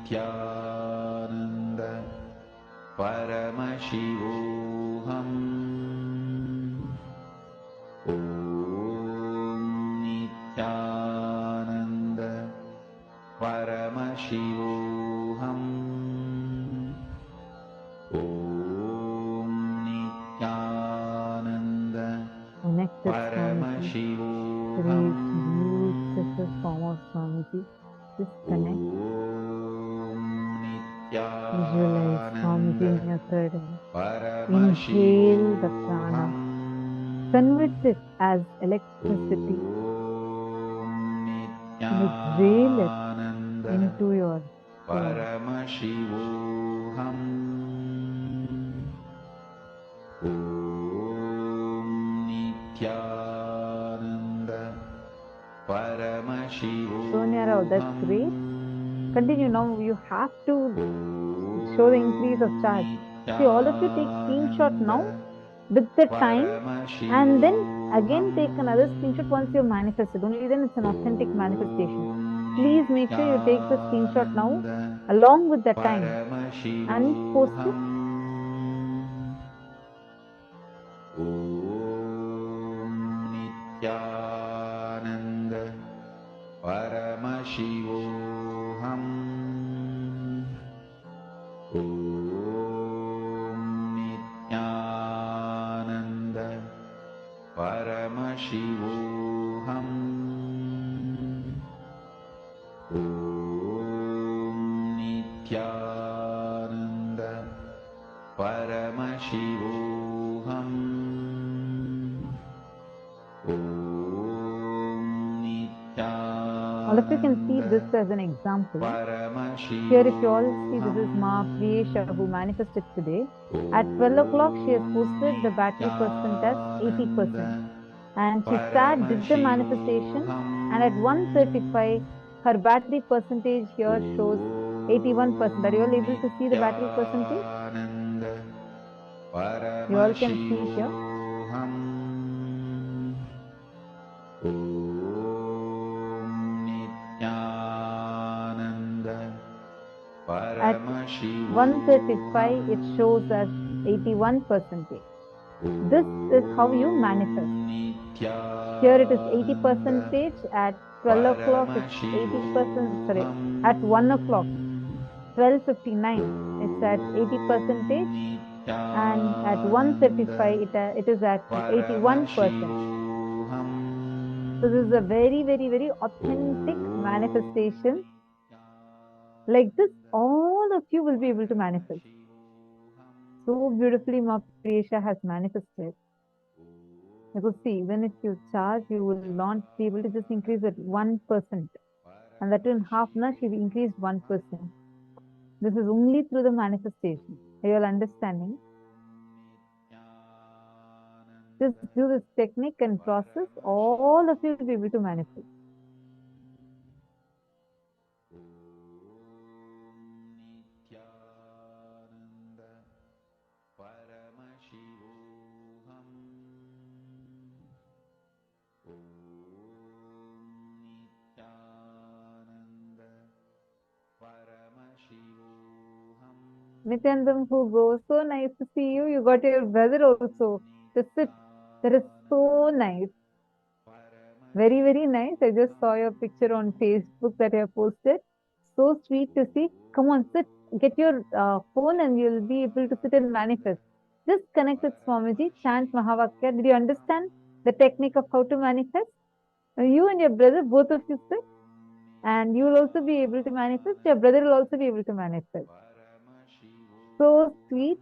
Nithyananda Paramashivoham. Om Nithyananda Paramashivoham. Om Nithyananda
Connected Swamiji.
Paramashivoham.
Beautiful form of Swamiji. Just connect. Visualize Swamiji in your third eye. Inhale the prana. Convert it as electricity. And exhale it into your soul.
Paramashivoham. Om Nithyananda Paramashivoham.
Sonia Rao, that's great. Continue now. You have to show the increase of charge. See, all of you take screenshot now with the time, and then again take another screenshot once you manifested. Only then it's an authentic manifestation. Please make sure you take the screenshot now along with the time and post it.
Om Nithyananda Paramashivoham. Om Nithyananda Paramashivoham. Om Nithyananda Paramashivoham.
All of you can see this as an example. Here, if you all see, this is Ma Priyesha who manifested today. At 12 o'clock, she has posted the battery percent as 80%. And she sat, did the manifestation, and at 1:35, her battery percentage here shows 81%. Are you all able to see the battery percentage? You all can see here. At 1:35, it shows as 81%. This is how you manifest. Here it is 80%. At 12 o'clock, it's 80%. Sorry, at 1 o'clock, 12:59, it's at 80%. And at 1:35, it is at 81%. So this is a very, very, very authentic manifestation. Like this, all of you will be able to manifest. So beautifully, Ma Priyesha has manifested. Because see, even if you charge, you will not be able to just increase it 1%. And that in half an hour, she increased 1%. This is only through the manifestation. Are you all understanding? Just do this technique and process, all of you will be able to manifest. Nityanandam, who goes, so nice to see you. You got your brother also. Just sit. That is so nice. Very, very nice. I just saw your picture on Facebook that you have posted. So sweet to see. Come on, sit. Get your phone and you'll be able to sit and manifest. Just connect with Swamiji. Chant Mahavakya. Did you understand the technique of how to manifest? You and your brother, both of you sit. And you will also be able to manifest. Your brother will also be able to manifest. So sweet.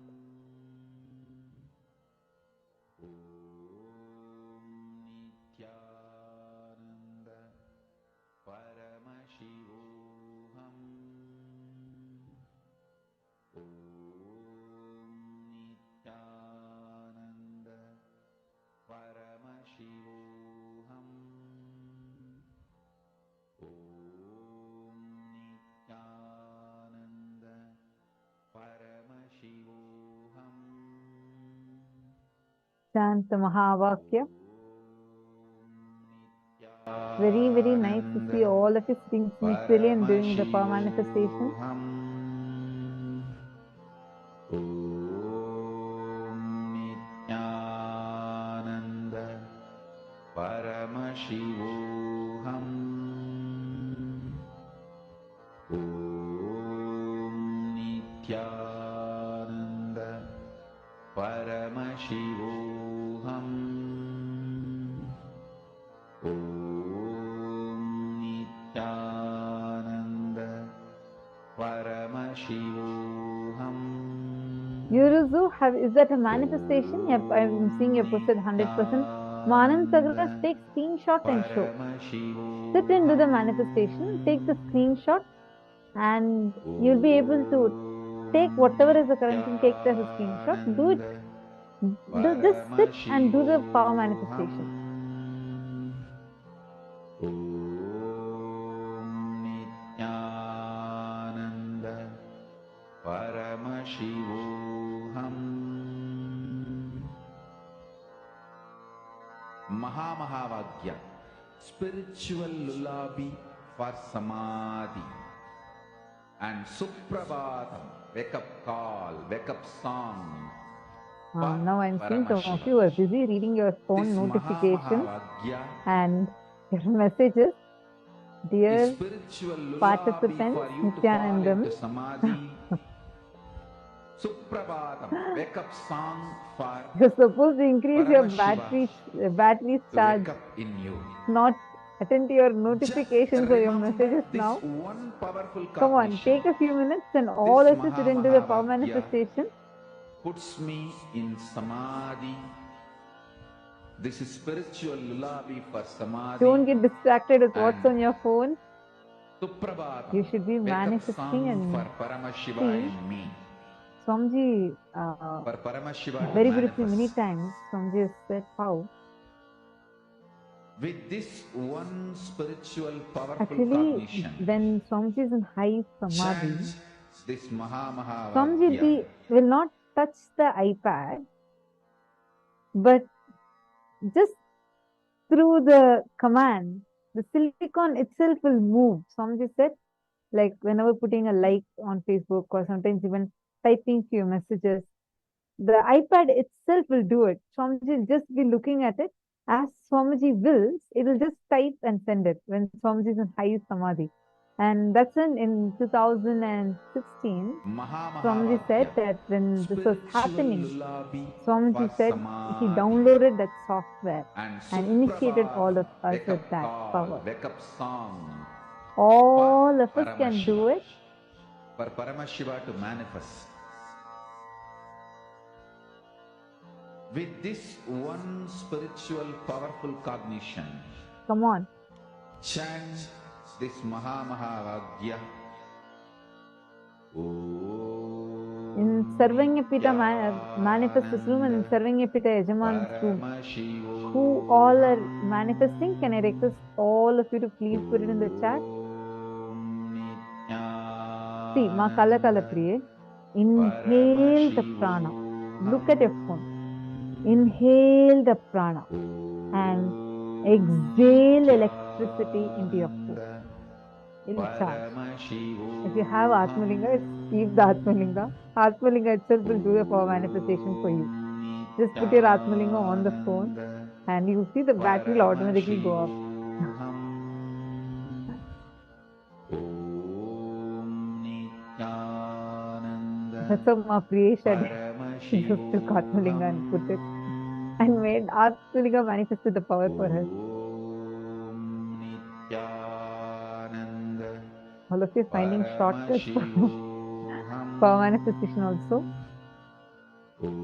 Chant Mahavakya. Very, very nice to see all of you sitting peacefully and doing the power manifestation.
Om Nithyananda Paramashivoham. Om Nithyananda Paramashivoham.
Yuruzu, is that a manifestation? Yep, I'm seeing you posted 100%. Manan Sagras, take screenshot and show. Sit and do the manifestation, take the screenshot, and you'll be able to take whatever is the current thing, take it as a screenshot, do it, just sit and do the power manifestation.
Om Nithyananda Paramashivoham. Mahamahavaagya, spiritual lullaby for samadhi. And Suprabhatam, wake up call, wake up song.
Now I'm seeing some of you are busy reading your phone notifications and your messages. Dear participants, Nithyanandam,
Suprabhatam, wake up song for
you're supposed to increase your
Paramashiva
battery charge,
wake up in you.
not attend to your notifications or your messages now.
One powerful
Come on, take a few minutes and all of us sit into the power manifestation.
Puts me in samadhi. This is spiritual lullaby for samadhi.
Don't get distracted with what's on your phone.
Suprabhatam,
You should be
wake up
manifesting
song
and
for Paramashiva
see.
in me.
Swamiji,
For Paramashiva to
very briefly, many
manifest.
times, Swamiji has said how.
With this one spiritual powerful
Actually,
cognition,
when Swamiji is in high samadhi,
chant this Mahamahavaagya.
Swamiji will not touch the iPad, but just through the command, the silicon itself will move. Swamiji said, like whenever putting a like on Facebook or sometimes even typing few messages, the iPad itself will do it. Swamiji will just be looking at it. As Swamiji wills, it will just type and send it when Swamiji is in high samadhi. And that's when in 2016, Swamiji said that when this was happening, Swamiji said he downloaded that software and initiated all of us with that power. All of us can do it.
For Paramashiva to manifest. With this one spiritual powerful cognition,
Come on.
chant this Mahamahavaagya.
In Sarvanyapita manifest room and in Sarvanyapita Yajaman's room, who all are manifesting, can I request all of you to please put it in the chat? See, Ma Kala Kala Priye, inhale the prana. Look at your phone. Inhale the prana and exhale electricity into your phone. It will charge. If you have Atmalinga, keep the Atmalinga. Atmalinga itself will do the power manifestation for you. Just put your Atmalinga on the phone and you will see the battery will automatically go up. That's how Ma Priyesh she just took Atmalinga and put it and made Atmalinga manifested the power for her. All of you finding shortcuts for power manifestation also.
Om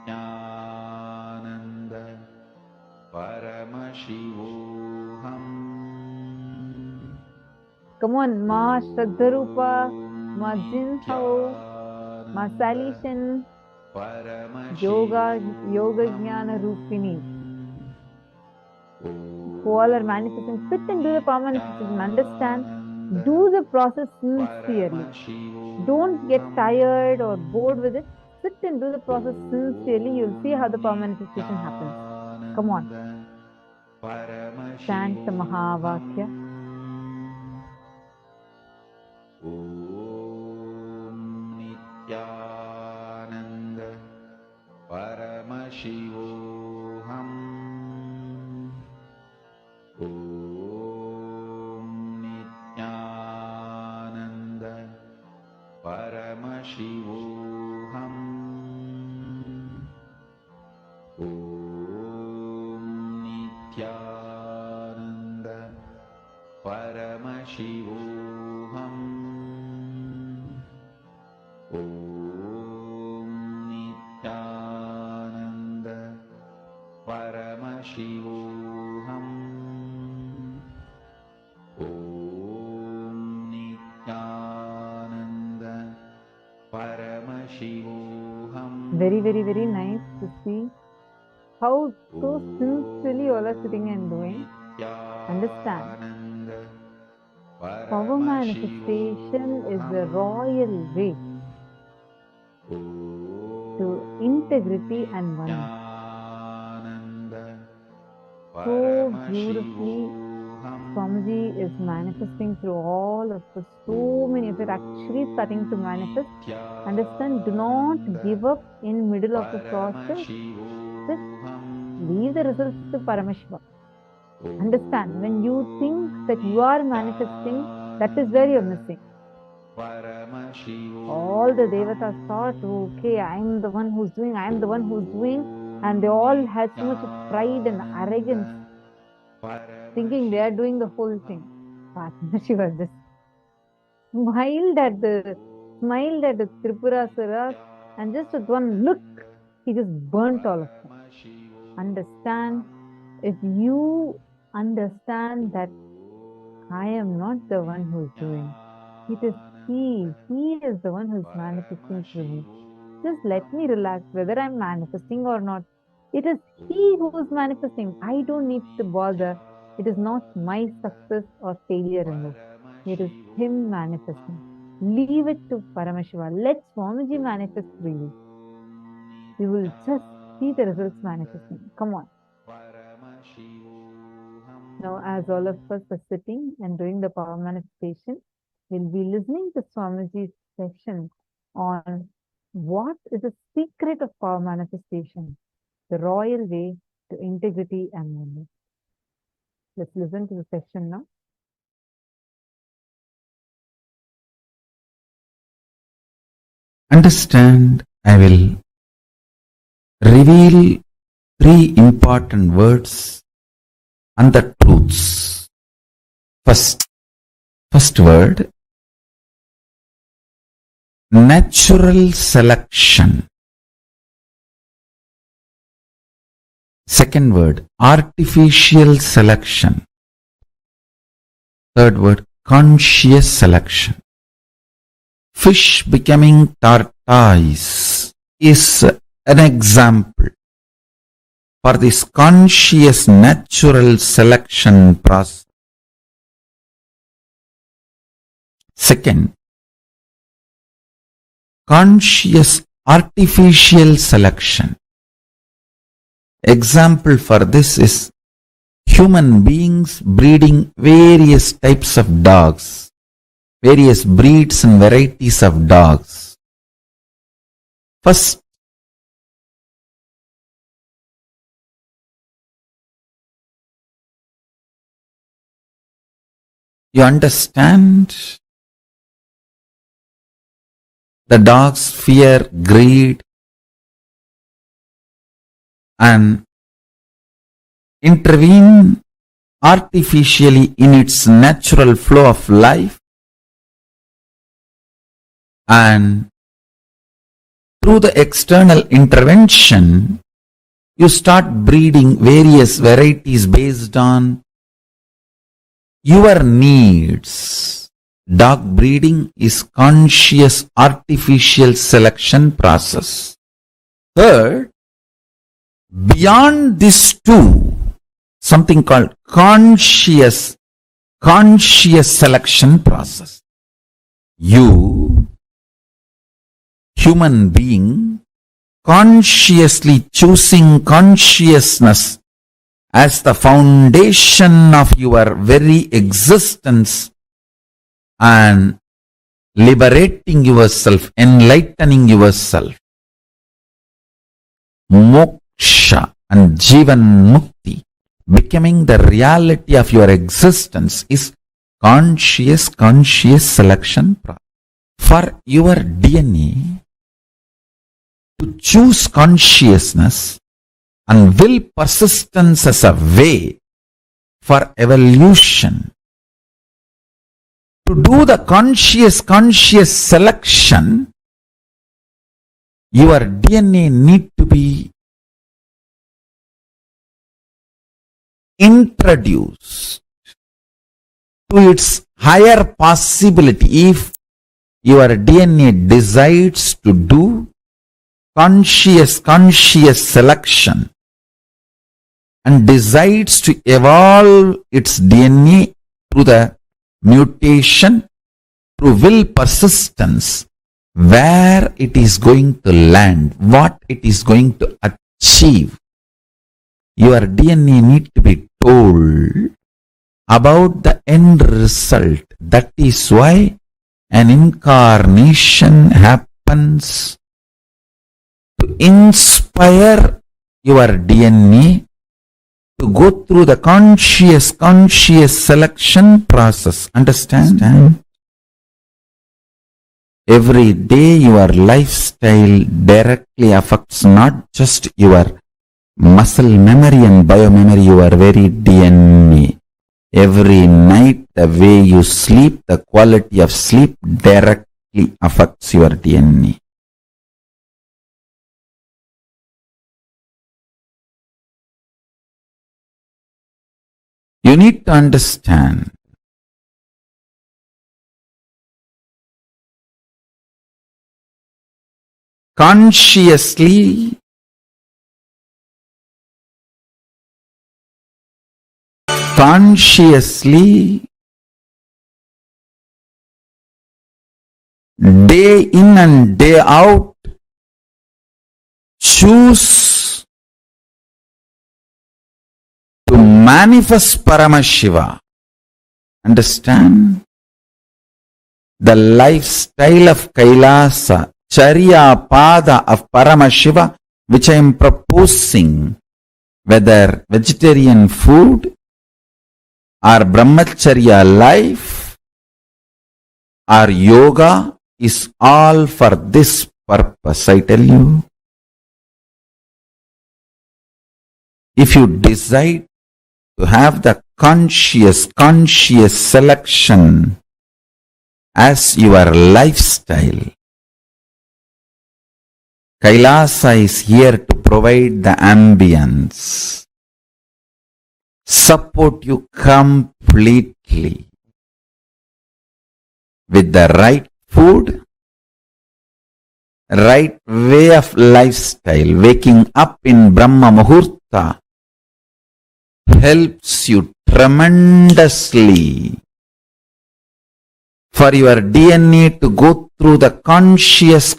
Nithyananda Paramashivoham.
Come on, Ma Shraddharupa, Ma Jinhao, Ma Salishan, Yoga Jnana Rupini. Who all are manifesting, sit and do the power manifestation. Understand, do the process sincerely. Don't get tired or bored with it. Sit and do the process sincerely. You'll see how the power manifestation happens. Come on. Chant the Mahavakya.
Om Nithyananda Paramashivoham. Om
Paramashivoham. Om Nithyananda Paramashivoham. Om Nithyananda Paramashivoham. Om Nithyananda Paramashivoham.
Very, very, very nice to see how so sincerely all are sitting and doing. Understand, power manifestation is the royal way to integrity and oneness. So beautifully, Swamiji is manifesting through all of us. So many of it actually starting to manifest. Understand, do not give up in middle of the process. Just leave the results to Paramashiva. Understand, when you think that you are manifesting, that is where you are missing. All the devatas thought, okay, I am the one who's doing, I am the one who's doing, and they all had so much of pride and arrogance, thinking they are doing the whole thing. Paramashiva just smiled at the Tripurantakar, and just with one look, he just burnt all of them. Understand, if you understand that I am not the one who is doing, it is He is the one who is manifesting through me. Just let me relax, whether I am manifesting or not. It is He who is manifesting. I don't need to bother. It is not my success or failure in this. It is Him manifesting. Leave it to Paramashiva. Let Swamiji manifest through you. You will just see the results manifesting. Come on. Now, as all of us are sitting and doing the power manifestation, we'll be listening to Swamiji's session on what is the secret of power manifestation, the royal way to integrity and oneness. Let's listen to the session now.
Understand, I will reveal 3 important words and the truths. First word, natural selection. Second word, artificial selection. Third word, conscious selection. Fish becoming tortoise is an example for this conscious natural selection process. Second, conscious artificial selection. Example for this is human beings breeding various types of dogs, various breeds and varieties of dogs. First, you understand the dogs fear greed and intervene artificially in its natural flow of life, and through the external intervention you start breeding various varieties based on your needs. Dog breeding is conscious artificial selection process. Third, beyond these two, something called conscious selection process. You, human being, consciously choosing consciousness as the foundation of your very existence and liberating yourself, enlightening yourself. Moksha and Jivan Mukti, becoming the reality of your existence, is conscious selection process. for your DNA to choose consciousness and will persistence as a way for evolution. To do the conscious selection, your DNA need to be introduced to its higher possibility. If your DNA decides to do conscious selection and decides to evolve its DNA through the mutation, through will persistence, where it is going to land, what it is going to achieve, your DNA need to be told about the end result. That is why an incarnation happens to inspire your DNA to go through the conscious selection process. Understand? Every day your lifestyle directly affects not just your muscle memory and biomemory, your very DNA. Every night the way you sleep, the quality of sleep directly affects your DNA. You need to understand consciously day in and day out choose to manifest Paramashiva. Understand? The lifestyle of Kailasa, Charya Pada of Paramashiva, which I am proposing, whether vegetarian food or brahmacharya life or yoga, is all for this purpose, I tell you. If you decide to have the conscious selection as your lifestyle, Kailasa is here to provide the ambience, support you completely with the right food, right way of lifestyle. Waking up in Brahma Muhurta helps you tremendously for your DNA to go through the conscious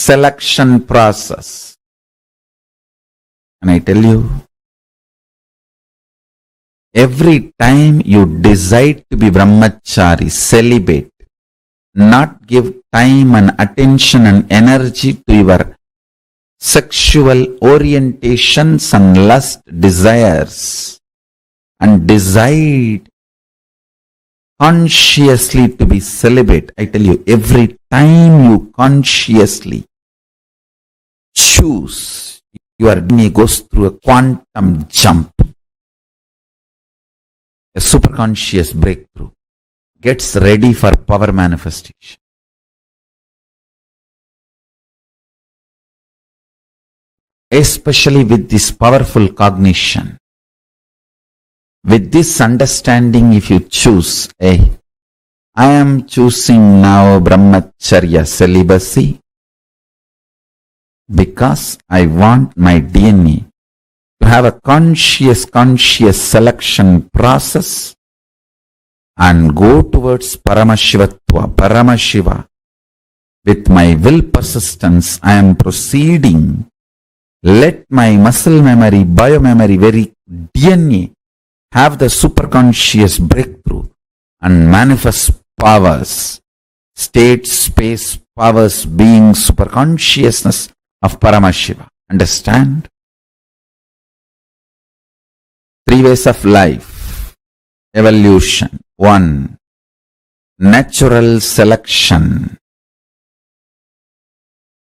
selection process. And I tell you, every time you decide to be brahmachari, celibate, not give time and attention and energy to your sexual orientations and lust desires, and decide consciously to be celibate, I tell you, every time you consciously choose, your DNA goes through a quantum jump, a superconscious breakthrough, gets ready for power manifestation. Especially with this powerful cognition, with this understanding, if you choose, I am choosing now brahmacharya, celibacy, because I want my DNA to have a conscious selection process and go towards Paramashivatva, Paramashiva. With my will persistence, I am proceeding. Let my muscle memory, biomemory, very DNA have the superconscious breakthrough and manifest powers, state, space, powers, being, superconsciousness of Paramashiva. Understand? 3 ways of life, evolution. 1. natural selection.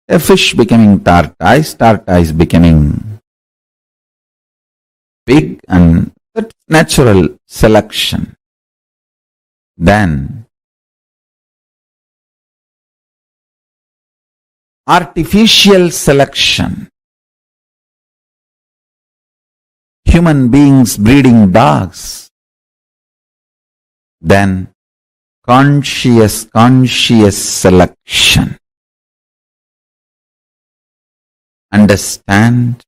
A fish becoming tortoise becoming pig, and that's natural selection. Then artificial selection. Human beings breeding dogs. Then conscious selection. Understand?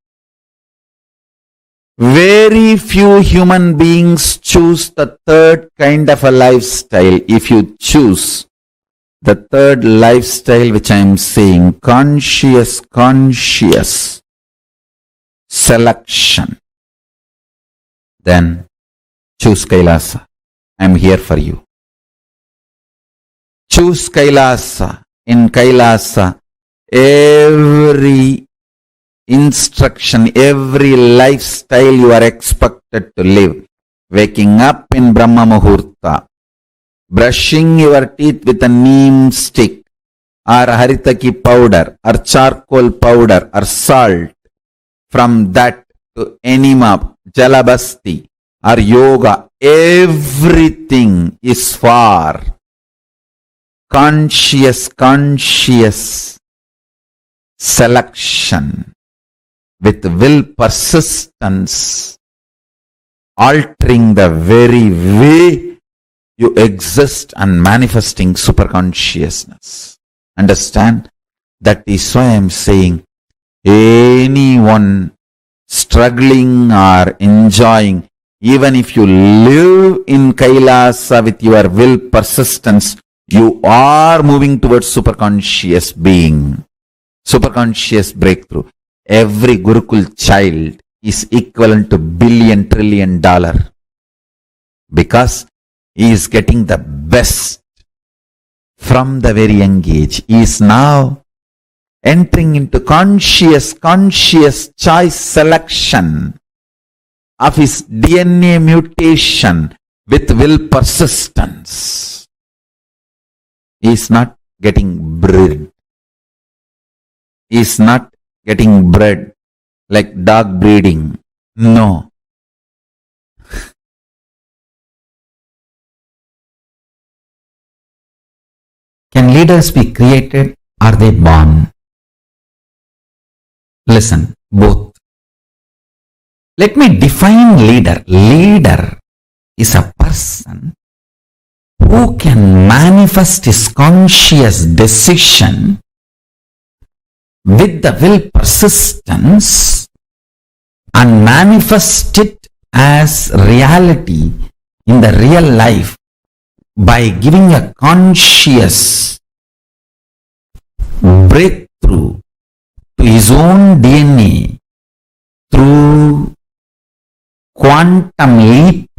Very few human beings choose the third kind of a lifestyle. If you choose the third lifestyle which I am saying, conscious selection, then choose Kailasa. I am here for you. Choose Kailasa. In Kailasa, every instruction, every lifestyle you are expected to live. Waking up in Brahma Muhurta, brushing your teeth with a neem stick, or haritaki powder, or charcoal powder, or salt. From that to enema, jalabasti, or yoga, everything is for conscious selection with will persistence, altering the very way you exist and manifesting superconsciousness. Understand? That is why I am saying anyone struggling or enjoying, even if you live in Kailasa with your will persistence, you are moving towards superconscious being, superconscious breakthrough. Every Gurukul child is equivalent to $1 trillion because he is getting the best from the very young age. He is now entering into conscious choice selection of his DNA mutation with will persistence. He is not getting bred. He is not getting bred like dog breeding. No. Can leaders be created? Are they born? Listen, both. Let me define leader. Leader is a person who can manifest his conscious decision with the will persistence and manifest it as reality in the real life by giving a conscious breakthrough to his own DNA through quantum leap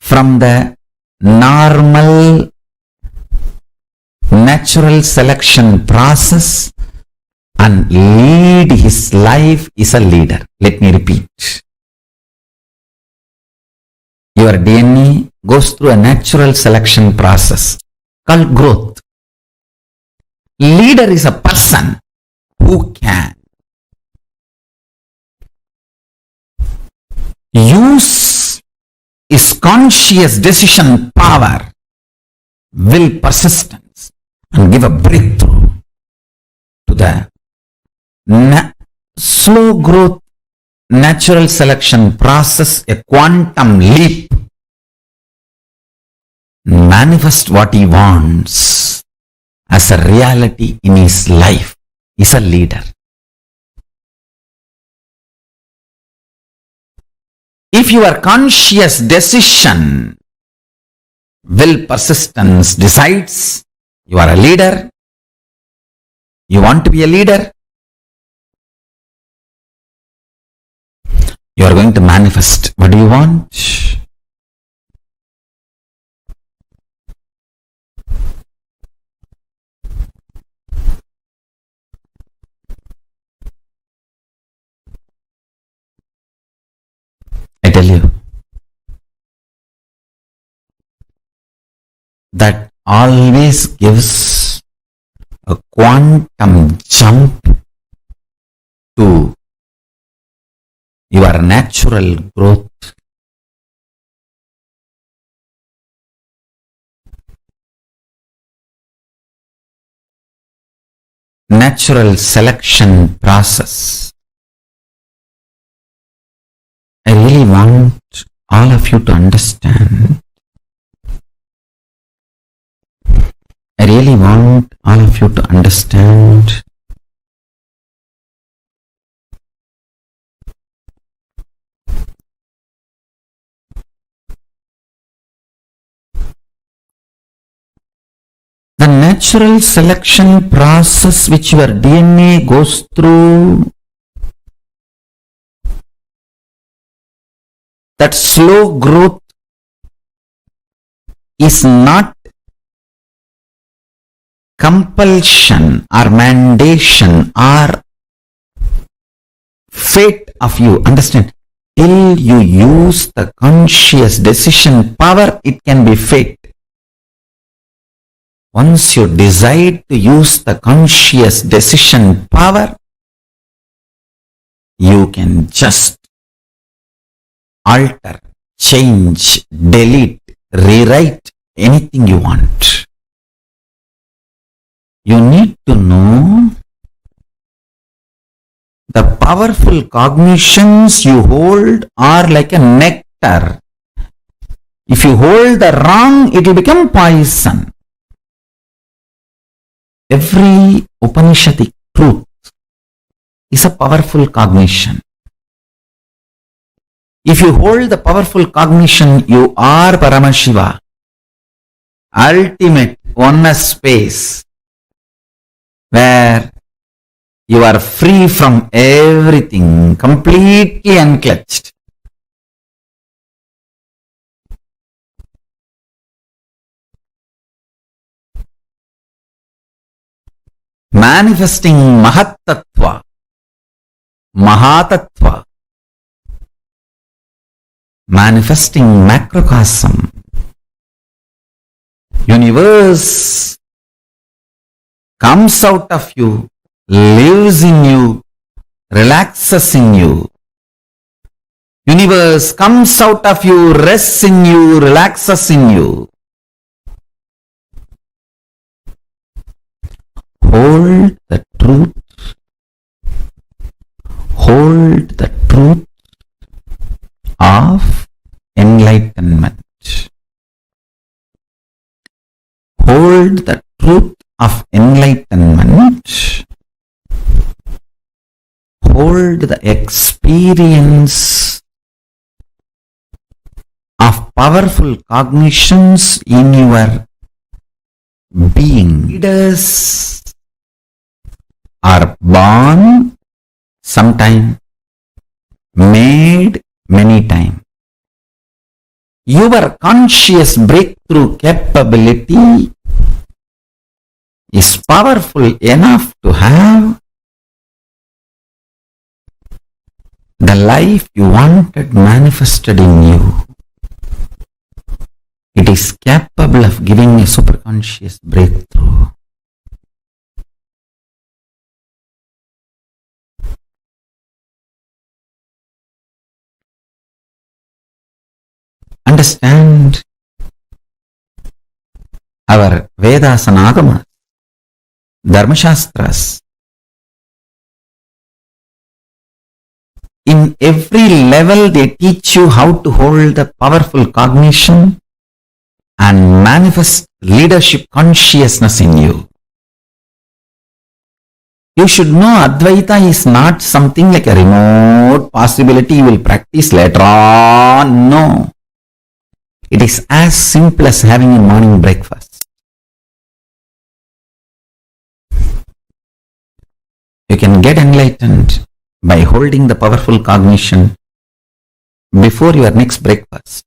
from the normal natural selection process and lead his life is a leader. Let me repeat. Your DNA goes through a natural selection process called growth. Leader is a person who can use his conscious decision power, will persistence, and give a breakthrough to the slow growth natural selection process, a quantum leap, manifest what he wants as a reality in his life, is a leader. If your conscious decision, will persistence decides you are a leader, you want to be a leader, you are going to manifest. What do you want? I tell you, that always gives a quantum jump to your natural growth. Natural selection process. I really want all of you to understand. I really want all of you to understand the natural selection process which your DNA goes through. That slow growth is not compulsion or mandation or fate of you. Understand? Till you use the conscious decision power, it can be fate. Once you decide to use the conscious decision power, you can just alter, change, delete, rewrite anything you want. You need to know the powerful cognitions you hold are like a nectar. If you hold the wrong, it will become poison. Every Upanishadic truth is a powerful cognition. If you hold the powerful cognition, you are Paramashiva, ultimate oneness space, where you are free from everything, completely unclutched. Manifesting Mahatattva, Mahatattva, manifesting macrocosm, universe comes out of you, lives in you, relaxes in you. Universe comes out of you, rests in you, relaxes in you. Hold the truth. Hold the truth of enlightenment. Hold the truth of enlightenment. Hold the experience of powerful cognitions in your being. Leaders are born sometime, made many times. Your conscious breakthrough capability is powerful enough to have the life you wanted manifested in you. It is capable of giving a superconscious breakthrough. Understand our Vedas and Agamas, Dharmashastras. In every level they teach you how to hold the powerful cognition and manifest leadership consciousness in you. You should know Advaita is not something like a remote possibility you will practice later on. No. It is as simple as having a morning breakfast. You can get enlightened by holding the powerful cognition before your next breakfast.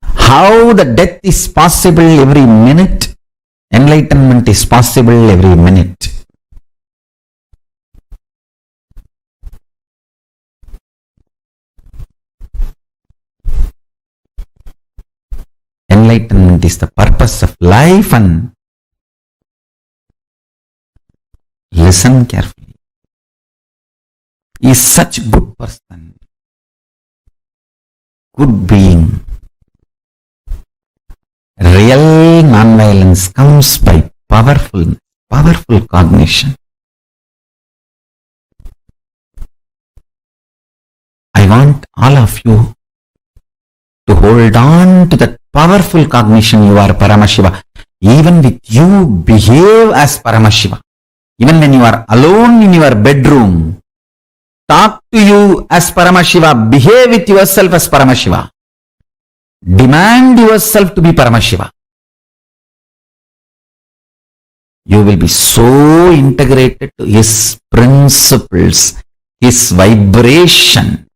How the death is possible every minute, enlightenment is possible every minute. enlightenment is the purpose of life, and listen carefully. He is such a good person, good being. Real non-violence comes by powerful cognition. I want all of you to hold on to that powerful cognition. You are Paramashiva. Even with you, behave as Paramashiva. Even when you are alone in your bedroom, talk to you as Paramashiva. Behave with yourself as Paramashiva. Demand yourself to be Paramashiva. You will be so integrated to his principles, his vibration.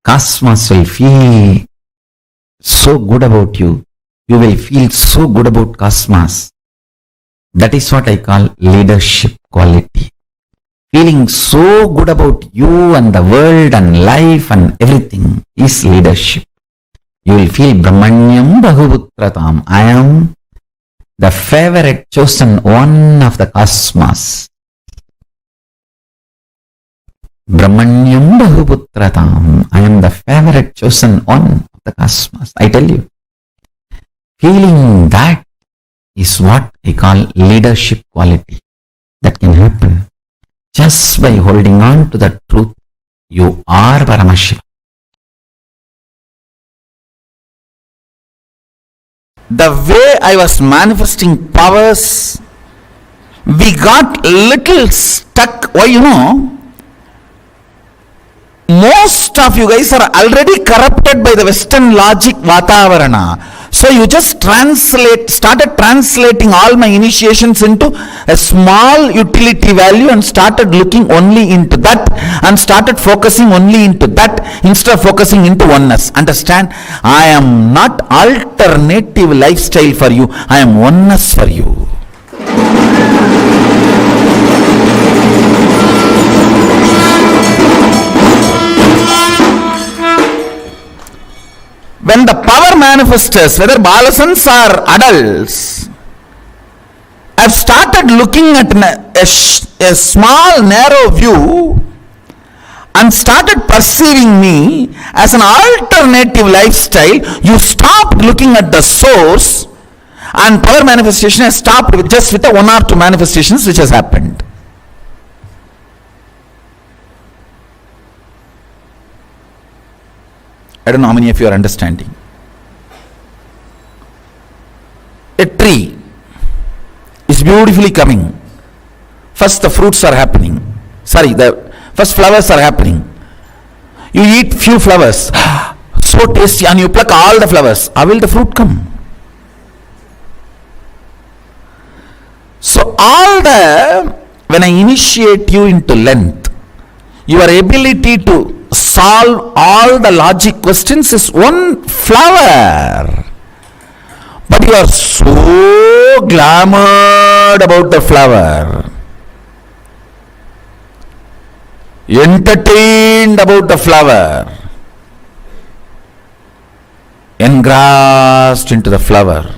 Cosmos will feel so good about you. You will feel so good about cosmos. That is what I call leadership quality. Feeling so good about you and the world and life and everything is leadership. You will feel Brahmanyam Bahuputratam. I am the favorite chosen one of the cosmos. Brahmanyam Bahuputratam. I am the favorite chosen one of the cosmos. I tell you. Feeling that is what I call leadership quality. That can happen just by holding on to the truth. You are Paramashiva. The way I was manifesting powers, we got little stuck. Why, most of you guys are already corrupted by the Western logic Vatavarana. So you just started translating all my initiations into a small utility value and started looking only into that and started focusing only into that instead of focusing into oneness. Understand? I am not alternative lifestyle for you. I am oneness for you. When the power manifestors, whether balasans or adults, have started looking at a small narrow view and started perceiving me as an alternative lifestyle, you stopped looking at the source, and power manifestation has stopped just with the one or two manifestations which has happened. I don't know how many of you are understanding. A tree is beautifully coming. First the fruits are happening. The first flowers are happening. You eat few flowers, so tasty, and you pluck all the flowers. How will the fruit come? So when I initiate you into length, your ability to solve all the logic questions is one flower. But you are so glamored about the flower, entertained about the flower, engrossed into the flower.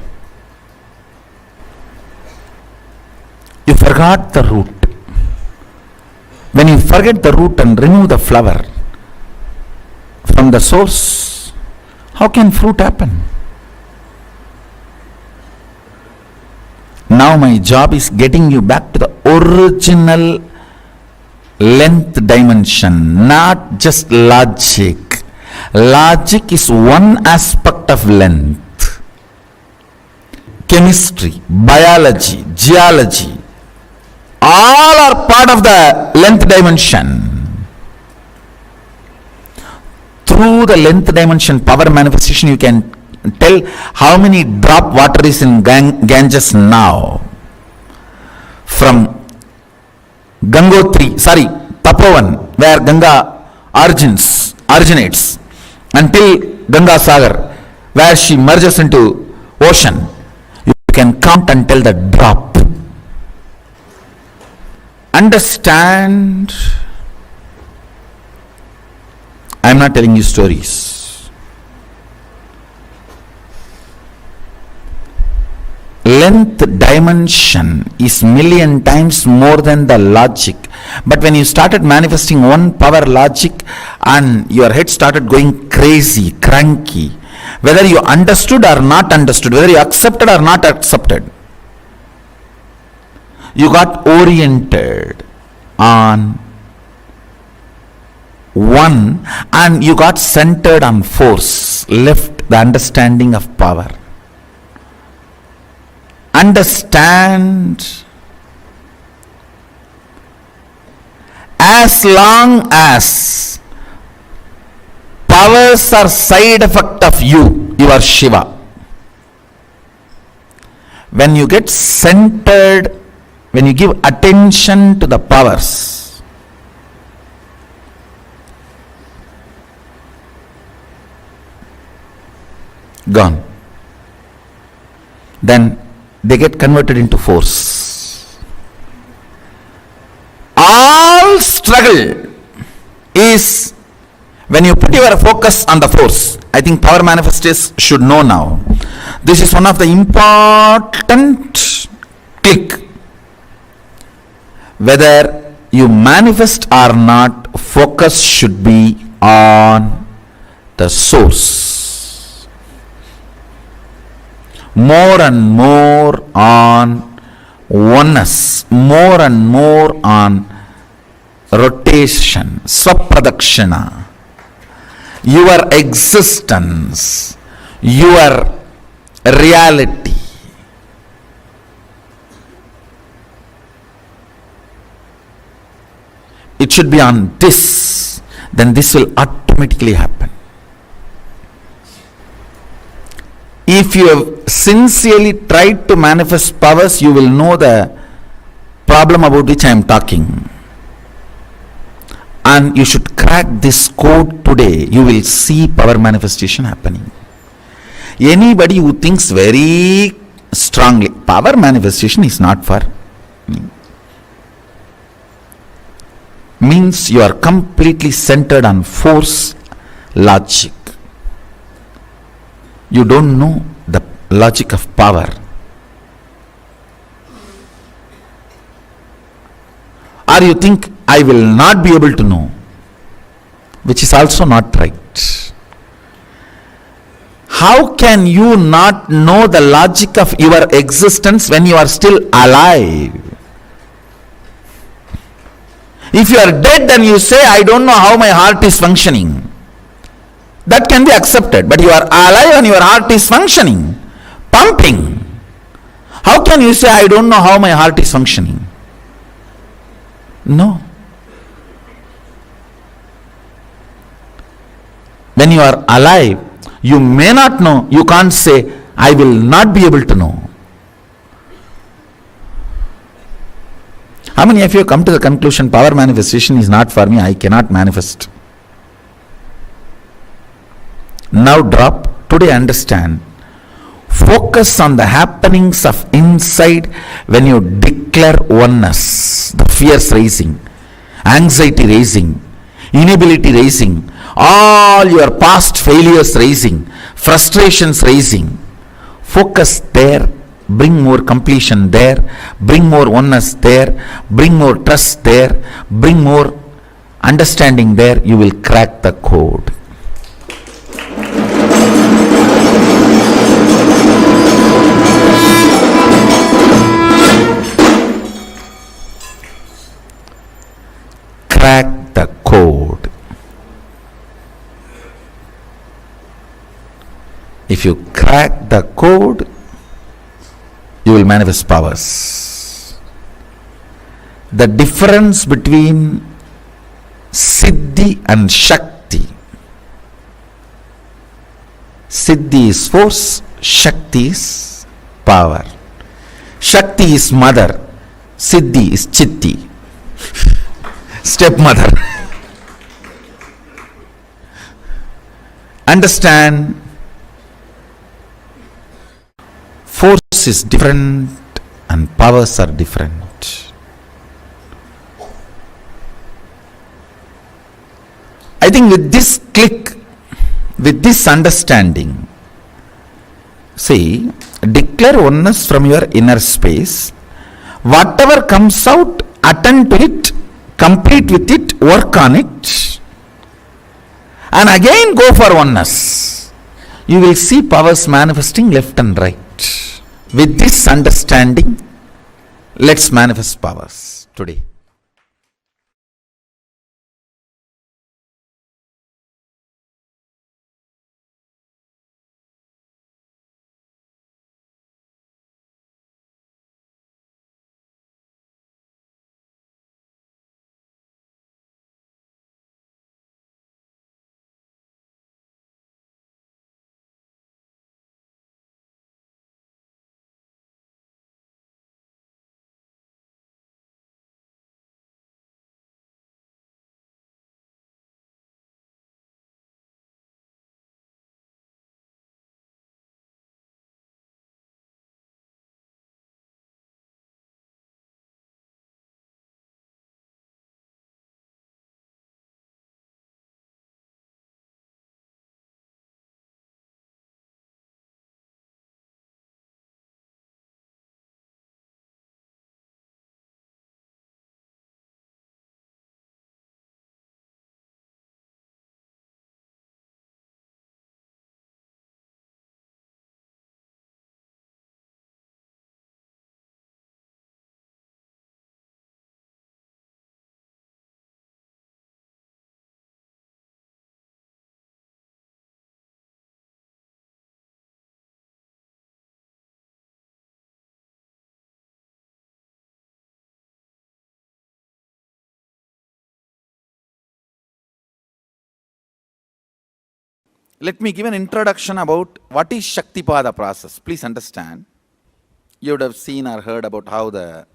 You forgot the root. When you forget the root and remove the flower from the source, how can fruit happen? Now my job is getting you back to the original length dimension, not just logic. Logic is one aspect of length. Chemistry, biology, geology, all are part of the length dimension. Through the length dimension power manifestation, you can tell how many drop water is in Ganges now. From Tapovan, where Ganga originates, until Ganga Sagar, where she merges into ocean. You can count until the drop. Understand? I am not telling you stories. Length dimension is million times more than the logic. But when you started manifesting one power logic and your head started going crazy, cranky, whether you understood or not understood, whether you accepted or not accepted, you got oriented on one and you got centered on force, left the understanding of power. Understand, as long as powers are side effect of you, you are Shiva. When you get centered, when you give attention to the powers, gone, then they get converted into force. All struggle is when you put your focus on the force. I think power manifestors should know now. This is one of the important click. Whether you manifest or not, focus should be on the source. More and more on oneness, more and more on rotation, swapradakshina, your existence, your reality. It should be on this, then this will automatically happen. If you have sincerely tried to manifest powers, you will know the problem about which I am talking. And you should crack this code today. You will see power manifestation happening. Anybody who thinks very strongly, power manifestation is not for me, means you are completely centered on force, logic. You don't know the logic of power. Or you think, I will not be able to know, which is also not right. How can you not know the logic of your existence when you are still alive? If you are dead and you say, I don't know how my heart is functioning, that can be accepted. But you are alive and your heart is functioning, pumping. How can you say, I don't know how my heart is functioning? No. When you are alive, you may not know. You can't say, I will not be able to know. How many of you come to the conclusion, power manifestation is not for me, I cannot manifest? Now drop. Today understand. Focus on the happenings of inside when you declare oneness. The fears raising, anxiety raising, inability raising, all your past failures raising, frustrations raising. Focus there. Bring more completion there. Bring more oneness there. Bring more trust there. Bring more understanding there. You will crack the code. Crack the code. If you crack the code, you will manifest powers. The difference between Siddhi and Shakti. Siddhi is force, Shakti is power. Shakti is mother, Siddhi is Chitti, stepmother. Understand, force is different and powers are different. I think with this click, with this understanding, see, declare oneness from your inner space. Whatever comes out, attend to it, complete with it, work on it, and again go for oneness. You will see powers manifesting left and right. With this understanding, let's manifest powers today. Let me give an introduction about what is Shaktipada process. Please understand. You would have seen or heard about how the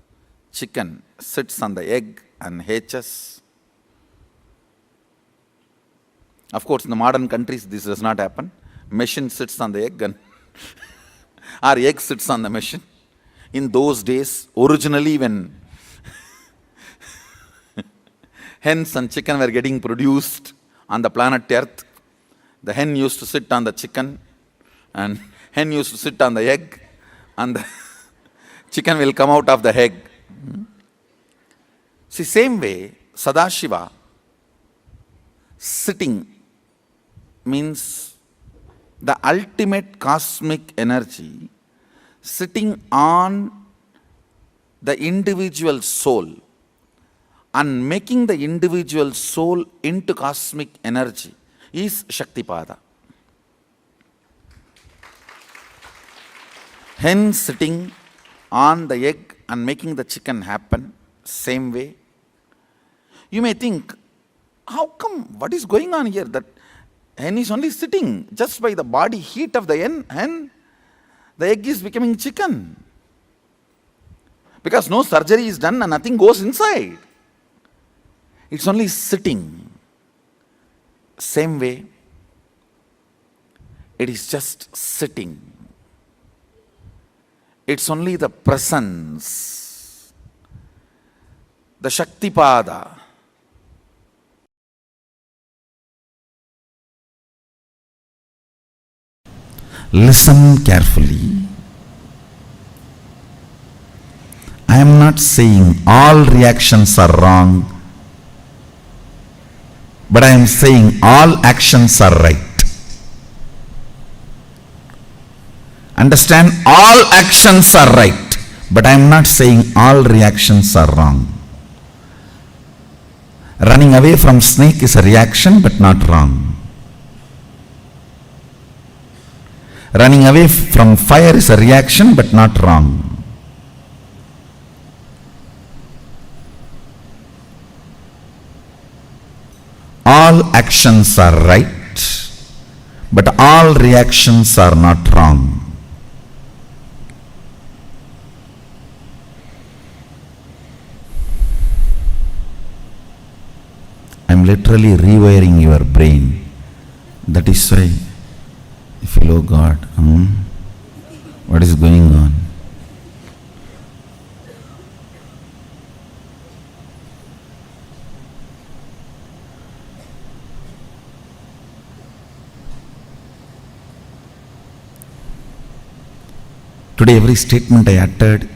chicken sits on the egg and hatches. Of course, in the modern countries, this does not happen. Machine sits on the egg and our egg sits on the machine. In those days, originally when hens and chicken were getting produced on the planet Earth, the hen used to sit on the chicken and hen used to sit on the egg and the chicken will come out of the egg. See, same way, Sadashiva sitting means the ultimate cosmic energy sitting on the individual soul and making the individual soul into cosmic energy is Shaktipada. Hen sitting on the egg and making the chicken happen, same way. You may think, how come, what is going on here? That hen is only sitting just by the body heat of the hen, the egg is becoming chicken. Because no surgery is done and nothing goes inside. It's only sitting. Same way, it is just sitting. It's only the presence, the Shaktipada. Listen carefully. I am not saying all reactions are wrong, but I am saying all actions are right. Understand, all actions are right, but I am not saying all reactions are wrong. Running away from snake is a reaction but not wrong. Running away from fire is a reaction but not wrong. All actions are right, but all reactions are not wrong. I am literally rewiring your brain. That is why you feel, oh God, what is going on? Today every statement I uttered,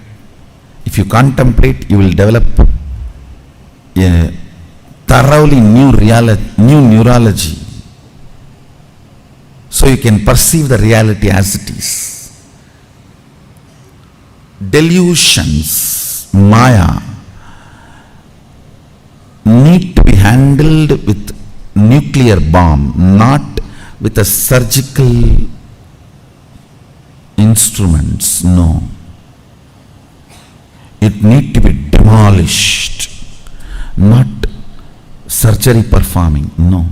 if you contemplate, you will develop a thoroughly new neurology. So you can perceive the reality as it is. Delusions, Maya, need to be handled with nuclear bomb, not with a surgical instruments. No. It need to be demolished, not surgery performing. No.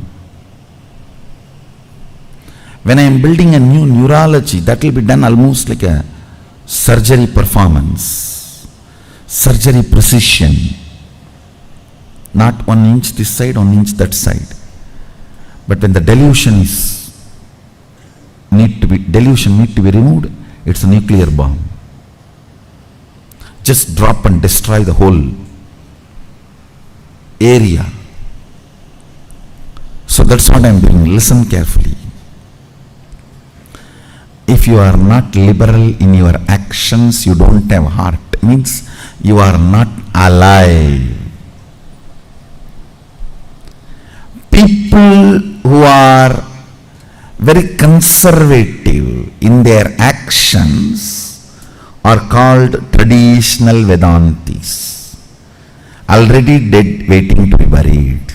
When I am building a new neurology, that will be done almost like a surgery performance, surgery precision. Not 1 inch this side, 1 inch that side. But when the delusion need to be removed, it's a nuclear bomb. Just drop and destroy the whole area. So that's what I am doing. Listen carefully. If you are not liberal in your actions, you don't have heart. Means you are not alive. People who are very conservative in their actions are called traditional Vedantis, already dead, waiting to be buried.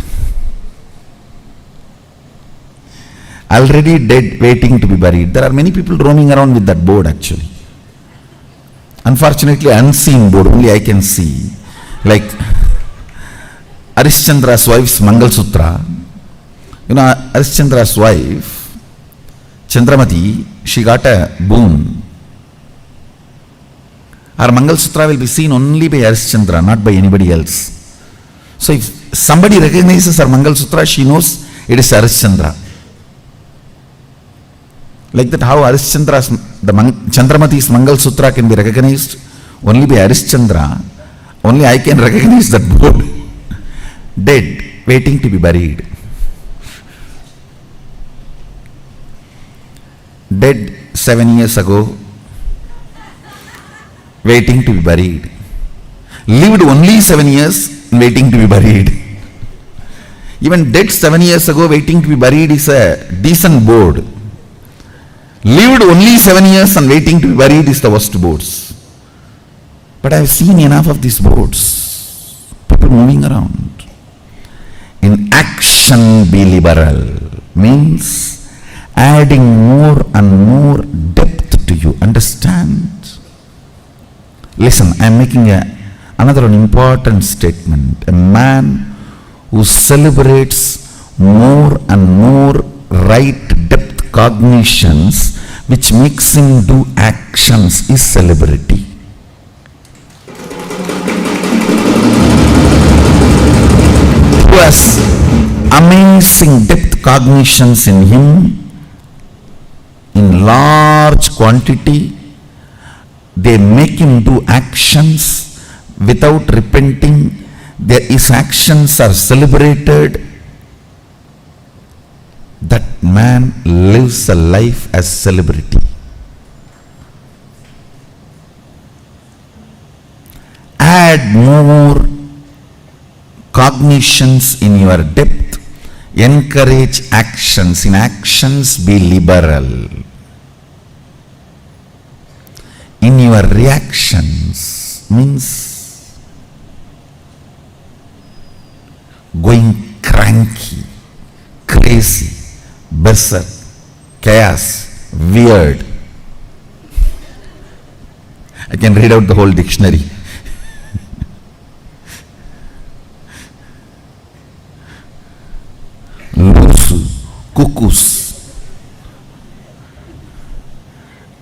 Already dead, waiting to be buried. There are many people roaming around with that board actually. Unfortunately, unseen board, only I can see. Like Harishchandra's wife's Mangal Sutra. You know, Harishchandra's wife, Chandramati, she got a boon. Her Mangal Sutra will be seen only by Harishchandra, not by anybody else. So if somebody recognizes her Mangal Sutra, she knows it is Harishchandra. Like that, how Chandramati's Mangal Sutra can be recognized only by Harishchandra, only I can recognize that board. Dead, waiting to be buried. Dead 7 years ago, waiting to be buried. Lived only 7 years, waiting to be buried. Even dead 7 years ago, waiting to be buried is a decent board. Lived only 7 years and waiting to be buried is the worst boards. But I have seen enough of these boards. People moving around. In action, be liberal. Means adding more and more depth to you. Understand? Listen, I am making another important statement. A man who celebrates more and more right depth cognitions which makes him do actions is celebrity. Who has amazing depth cognitions in him, in large quantity, they make him do actions without repenting. His actions are celebrated. That man lives a life as celebrity. Add more cognitions in your depth. Encourage actions. In actions, be liberal. In your reactions, means going cranky, crazy, berserk, chaos, weird. I can read out the whole dictionary. Lusu, cuckoos,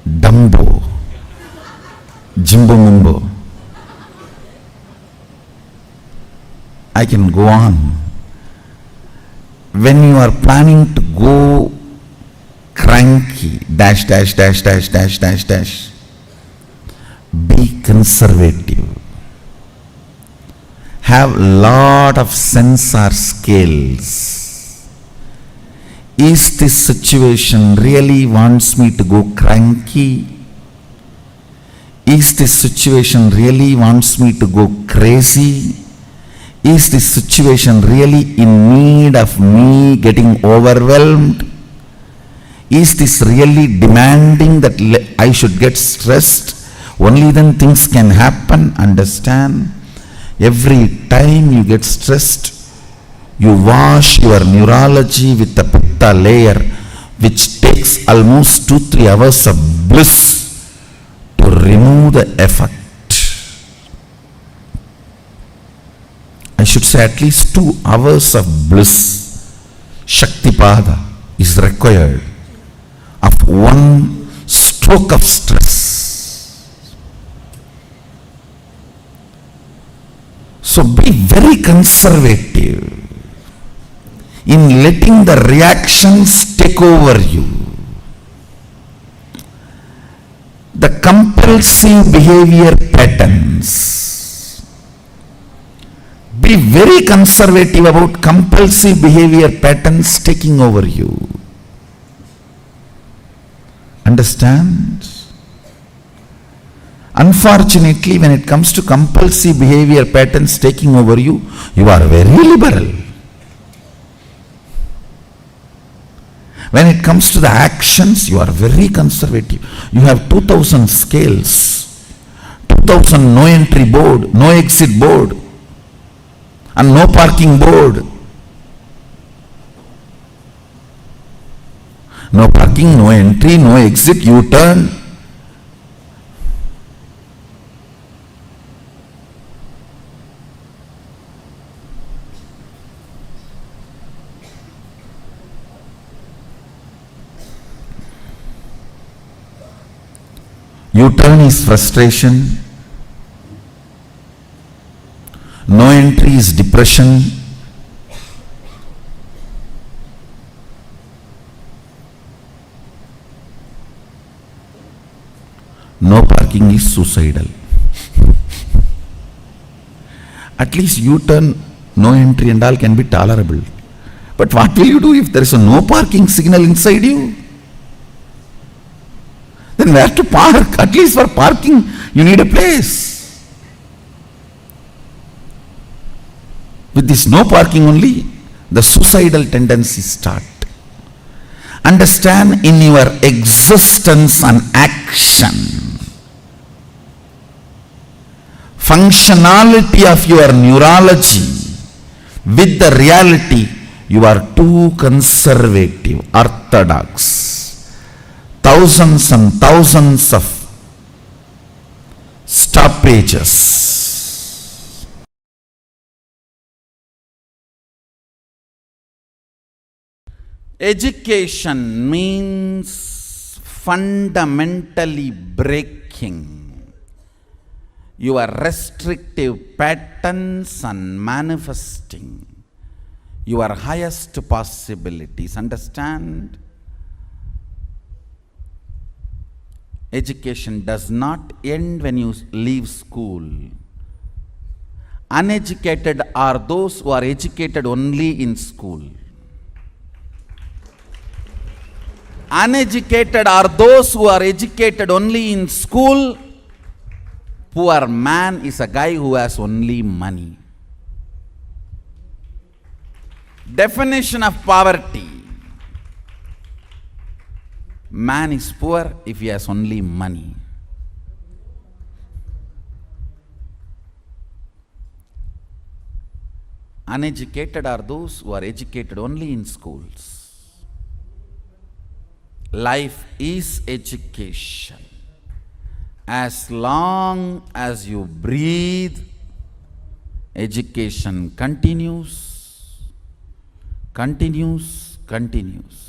Dumbo, Jimbo Mumbo. I can go on. When you are planning to go cranky, dash, dash, dash, dash, dash, dash, dash, be conservative. Have lot of sensor scales. Is this situation really wants me to go cranky? Is this situation really wants me to go crazy? Is this situation really in need of me getting overwhelmed? Is this really demanding that I should get stressed? Only then things can happen. Understand? Every time you get stressed, you wash your neurology with the pitta layer, which takes almost 2-3 hours of bliss to remove the effect. I should say at least 2 hours of bliss, Shaktipada, is required of one stroke of stress. So be very conservative in letting the reactions take over you. The compulsive behavior patterns. Be very conservative about compulsive behavior patterns taking over you. Understand? Unfortunately, when it comes to compulsive behavior patterns taking over you, you are very liberal. When it comes to the actions, you are very conservative. You have 2000 scales, 2000 no entry board, no exit board, and no parking board. No parking, no entry, no exit, U-turn. U-turn is frustration. No entry is depression. No parking is suicidal. At least U-turn, no entry and all can be tolerable. But what will you do if there is a no parking signal inside you? Then where to park? At least for parking, you need a place. With this no parking only, the suicidal tendencies start. Understand, in your existence and action, functionality of your neurology with the reality, you are too conservative, orthodox. Thousands and thousands of stoppages. Education means fundamentally breaking your restrictive patterns and manifesting your highest possibilities. Understand? Education does not end when you leave school. Uneducated are those who are educated only in school. Uneducated are those who are educated only in school. Poor man is a guy who has only money. Definition of poverty. Man is poor if he has only money. Uneducated are those who are educated only in schools. Life is education. As long as you breathe, education continues, continues, continues.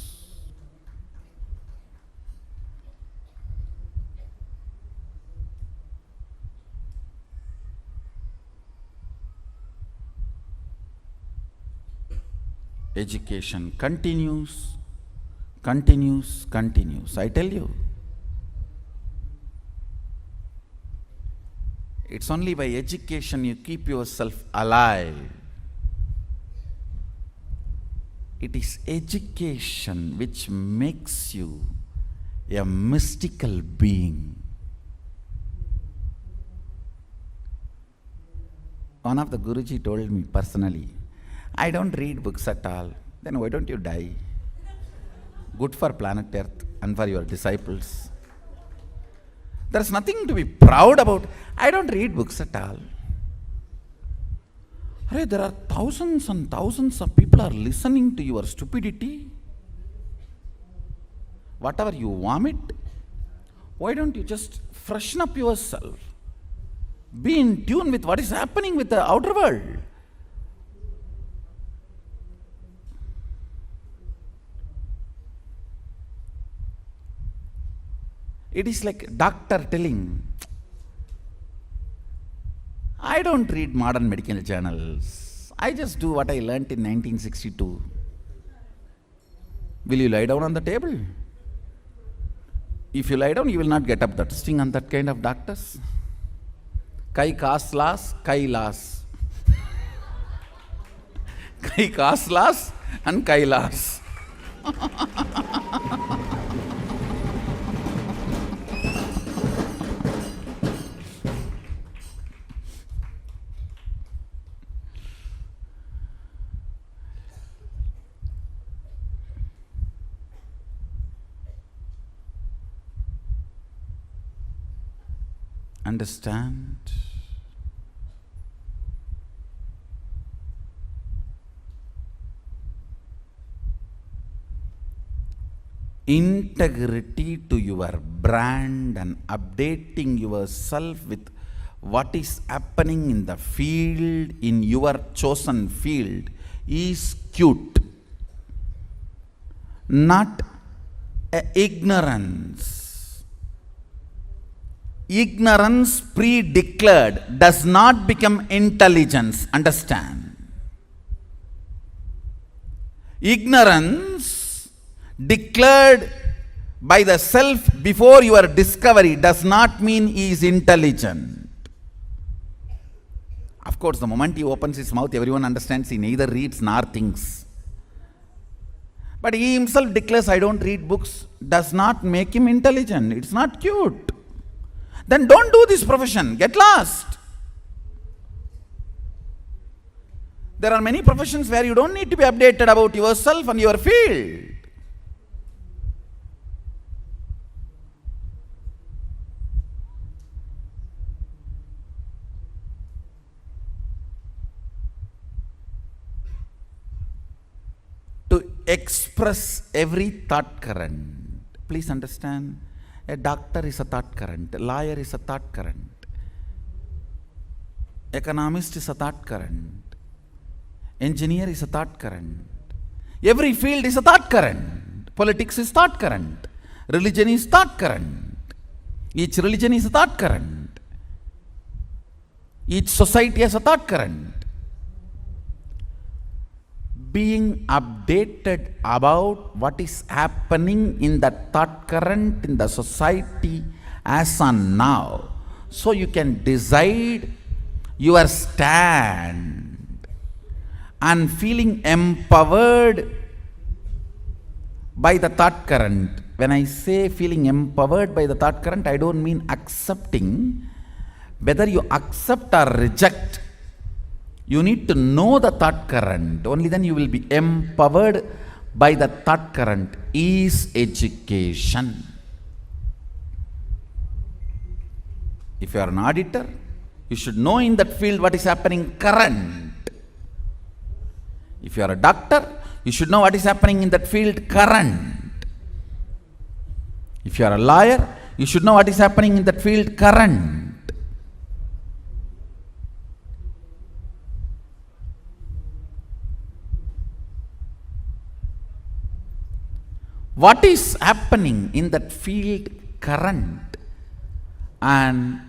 Education continues, continues, continues. I tell you, it's only by education you keep yourself alive. It is education which makes you a mystical being. One of the Guruji told me personally, I don't read books at all. Then why don't you die? Good for planet Earth and for your disciples. There's nothing to be proud about. I don't read books at all. Hey, there are thousands and thousands of people are listening to your stupidity. Whatever you vomit, why don't you just freshen up yourself? Be in tune with what is happening with the outer world. It is like doctor telling, I don't read modern medical journals. I just do what I learnt in 1962. Will you lie down on the table? If you lie down, you will not get up. That sting on that kind of doctors. Kai Kaslas, Kailas. Kai Kaslas and Kailas. Understand? Integrity to your brand and updating yourself with what is happening in the field, in your chosen field, is cute. Not ignorance. Ignorance pre-declared does not become intelligence. Understand? Ignorance declared by the self before your discovery does not mean he is intelligent. Of course, the moment he opens his mouth, everyone understands he neither reads nor thinks. But he himself declares, I don't read books, does not make him intelligent. It's not cute. Then don't do this profession. Get lost. There are many professions where you don't need to be updated about yourself and your field. To express every thought current. Please understand. A doctor is a thought current, a lawyer is a thought current, economist is a thought current, engineer is a thought current. Every field is a thought current. Politics is thought current. Religion is thought current. Each religion is a thought current. Each society has a thought current. Being updated about what is happening in the thought current in the society as on now, so you can decide your stand and feeling empowered by the thought current. When I say feeling empowered by the thought current, I don't mean accepting. Whether you accept or reject, you need to know the thought current. Only then you will be empowered by the thought current. Is education. If you are an auditor, you should know in that field what is happening current. If you are a doctor, you should know what is happening in that field current. If you are a lawyer, you should know what is happening in that field current. What is happening in that field current and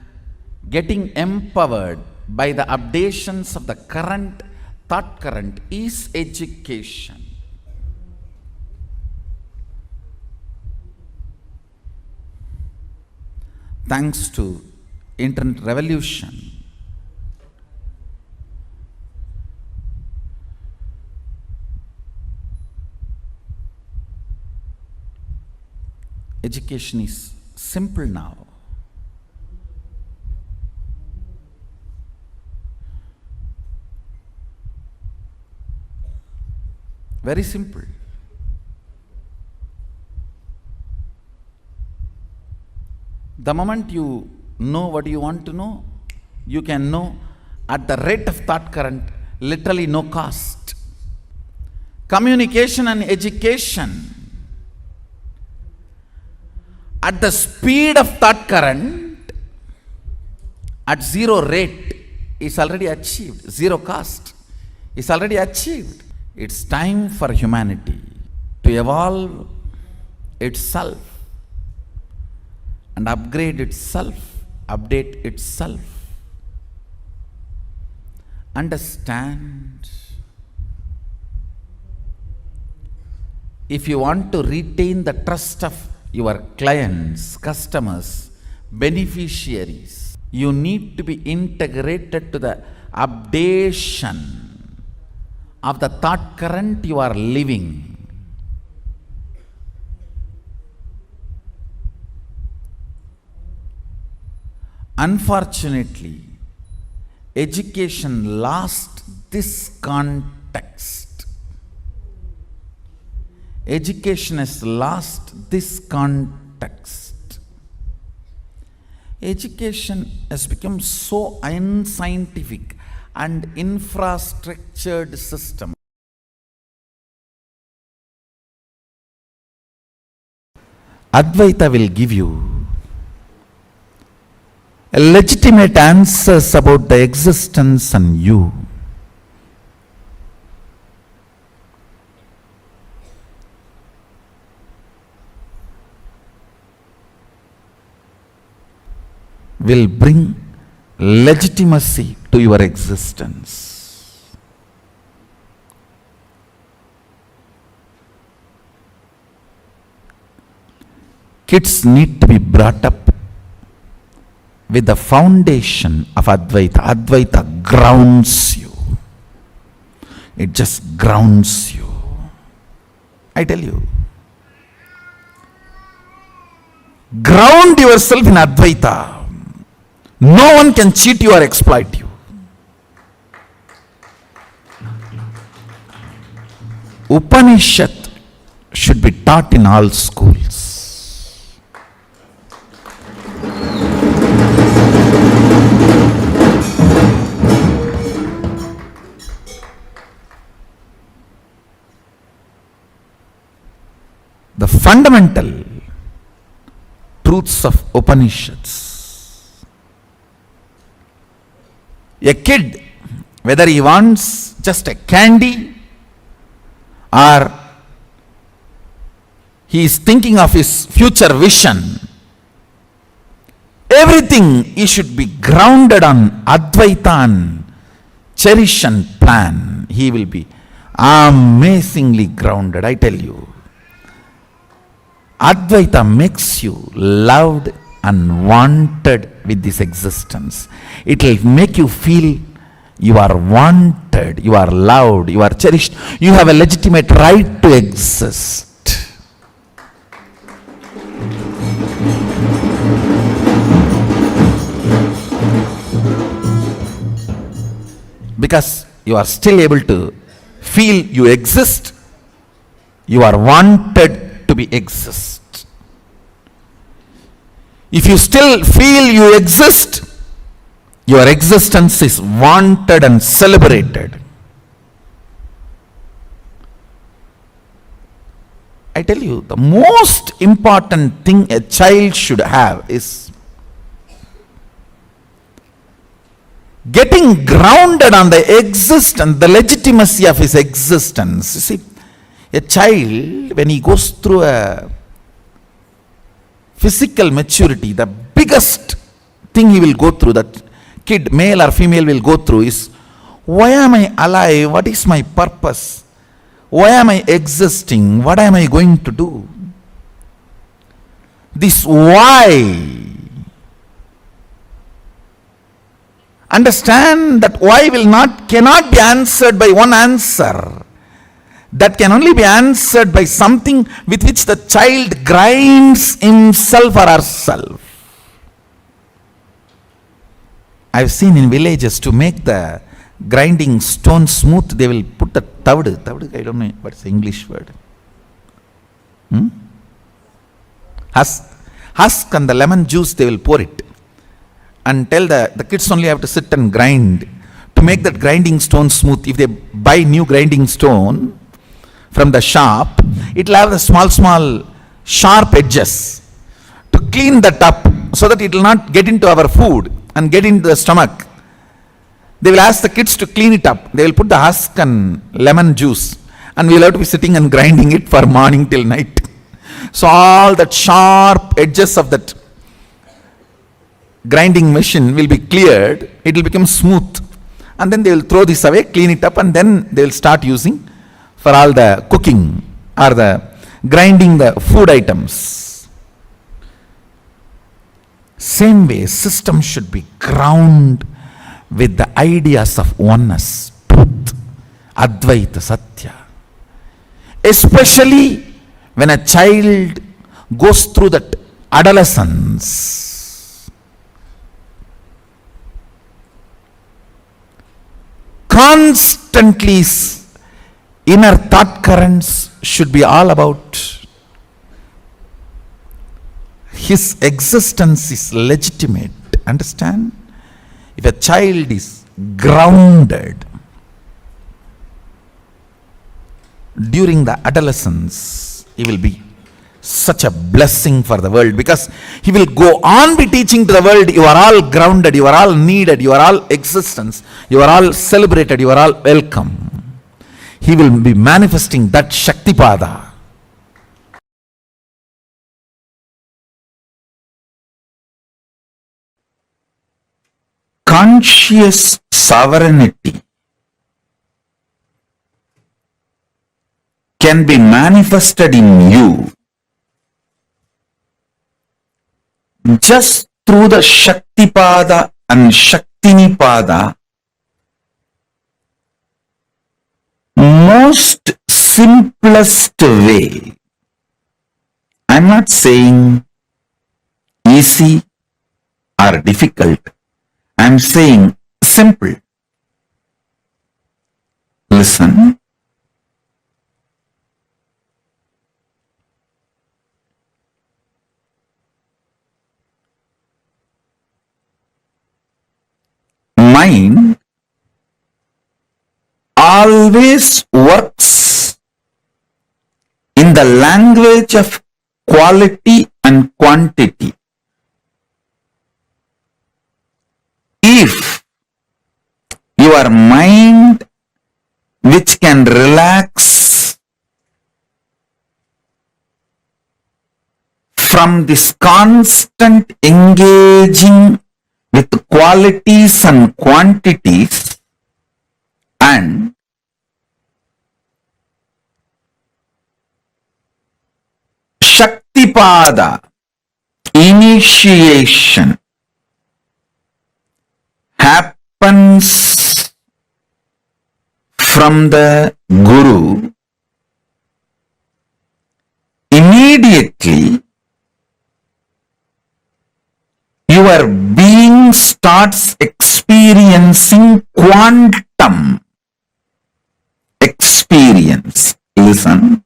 getting empowered by the updations of the current thought current is education. Thanks to internet revolution, education is simple now. Very simple. The moment you know what you want to know, you can know at the rate of thought current, literally no cost. Communication and education at the speed of thought current, at zero rate, is already achieved. Zero cost is already achieved. It's time for humanity to evolve itself and upgrade itself, update itself. Understand. If you want to retain the trust of your clients, customers, beneficiaries, you need to be integrated to the updation of the thought current you are living. Unfortunately, education lost this context. Education has lost this context. Education has become so unscientific and infrastructured system. Advaita will give you legitimate answers about the existence and you. Will bring legitimacy to your existence. Kids need to be brought up with the foundation of Advaita. Advaita grounds you. It just grounds you. I tell you. Ground yourself in Advaita. No one can cheat you or exploit you. Upanishad should be taught in all schools. The fundamental truths of Upanishads. A kid, whether he wants just a candy or he is thinking of his future vision, everything he should be grounded on Advaita and cherish and plan. He will be amazingly grounded, I tell you. Advaita makes you loved and wanted with this existence. It will make you feel you are wanted, you are loved, you are cherished, you have a legitimate right to exist. Because you are still able to feel you exist, you are wanted to be exist. If you still feel you exist, your existence is wanted and celebrated. I tell you, the most important thing a child should have is getting grounded on the existence, the legitimacy of his existence. You see, a child, when he goes through a physical maturity, the biggest thing he will go through, that kid, male or female, will go through is, why am I alive? What is my purpose? Why am I existing? What am I going to do? This why. Understand that why cannot be answered by one answer. That can only be answered by something with which the child grinds himself or herself. I've seen in villages, to make the grinding stone smooth, they will put a Tavdu, I don't know what's the English word. Husk and the lemon juice, they will pour it. And tell the kids only have to sit and grind. To make that grinding stone smooth, if they buy new grinding stone from the shop, it will have the small sharp edges. To clean that up so that it will not get into our food and get into the stomach, they will ask the kids to clean it up. They will put the husk and lemon juice, and we will have to be sitting and grinding it for morning till night. So all that sharp edges of that grinding machine will be cleared. It will become smooth, and then they will throw this away, clean it up, and then they will start using for all the cooking or the grinding the food items. Same way, system should be ground with the ideas of oneness, truth, Advaita, Satya. Especially when a child goes through that adolescence, constantly inner thought currents should be all about his existence is legitimate. Understand? If a child is grounded during the adolescence, he will be such a blessing for the world, because he will go on be teaching to the world, you are all grounded, you are all needed, you are all existence, you are all celebrated, you are all welcome. He will be manifesting that Shaktipada. Conscious sovereignty can be manifested in you just through the Shaktipada and Shaktinipada, most simplest way. I'm not saying easy or difficult. I'm saying simple. Listen. Mind always works in the language of quality and quantity. If your mind, which can relax from this constant engaging with qualities and quantities, and Shaktipada, initiation, happens from the Guru, immediately your being starts experiencing quantum experience. Listen.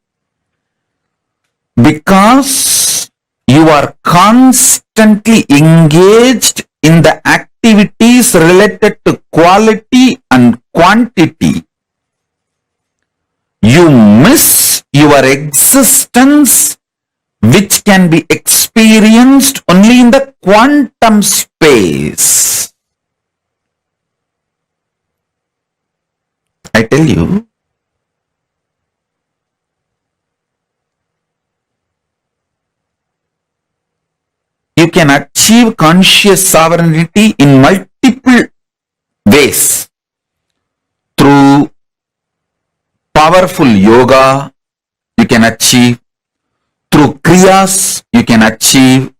Because you are constantly engaged in the activities related to quality and quantity, you miss your existence, which can be experienced only in the quantum space. I tell you, you can achieve conscious sovereignty in multiple ways. Through powerful yoga, you can achieve. Through kriyas, you can achieve.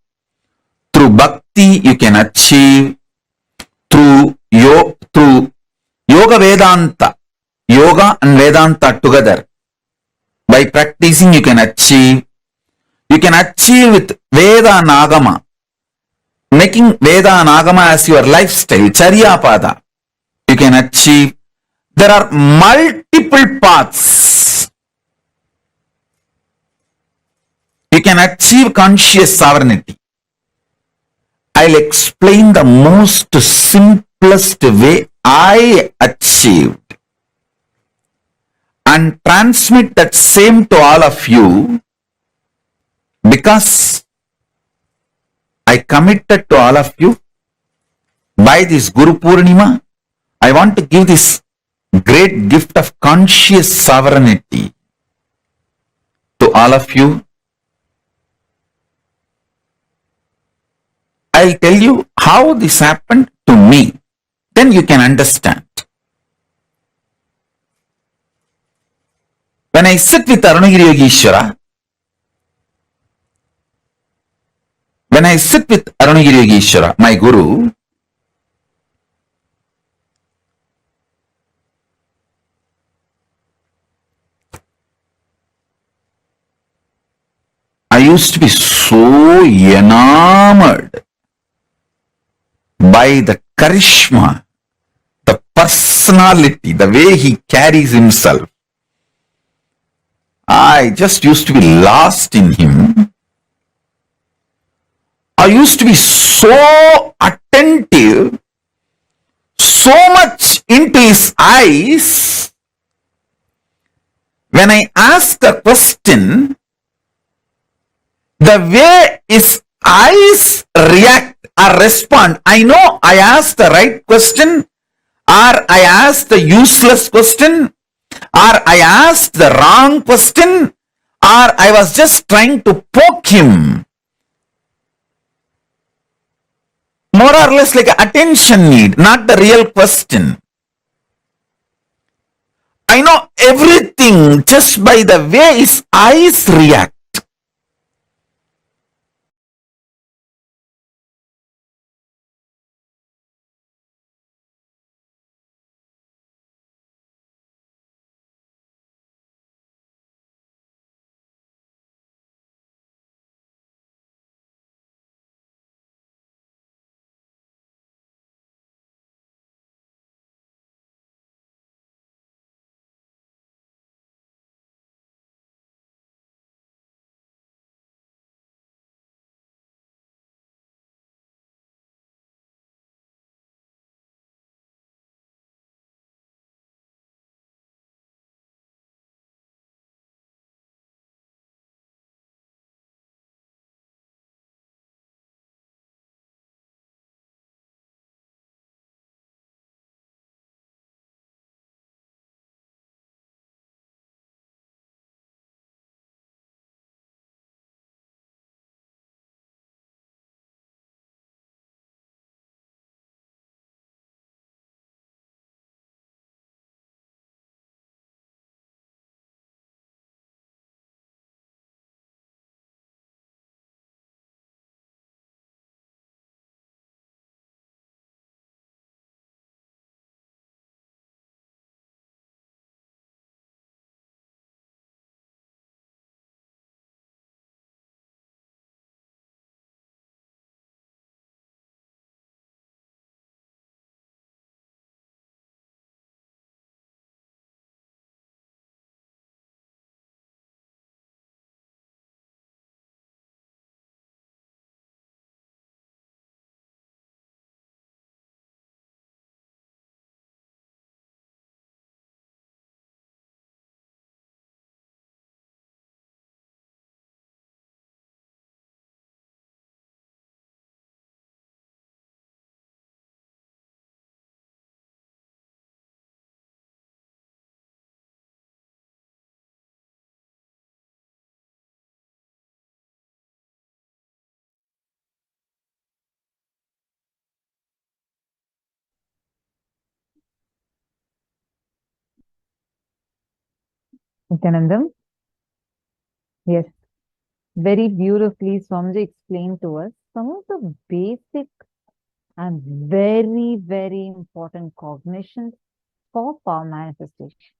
Through bhakti, you can achieve. Through yoga Vedanta, yoga and Vedanta together. By practicing, you can achieve. You can achieve with Veda and Agama, making Veda and Agama as your lifestyle, Charyapada. You can achieve There are multiple paths. You can achieve conscious sovereignty. I'll explain the most simplest way I achieved and transmit that same to all of you, because I committed to all of you by this Guru Purnima. I want to give this great gift of conscious sovereignty to all of you. I'll tell you how this happened to me. Then you can understand. When I sit with Arunagiri Yogeshwara, my Guru, I used to be so enamored by the charisma, the personality, the way he carries himself. I just used to be lost in him. I used to be so attentive, so much into his eyes. When I ask a question, the way his eyes react or respond, I know I asked the right question, or I asked the useless question, or I asked the wrong question, or I was just trying to poke him. More or less like an attention need, not the real question. I know everything just by the way his eyes react.
Nityanandam? Yes. Very beautifully, Swamiji explained to us some of the basic and very, very important cognitions for power manifestation.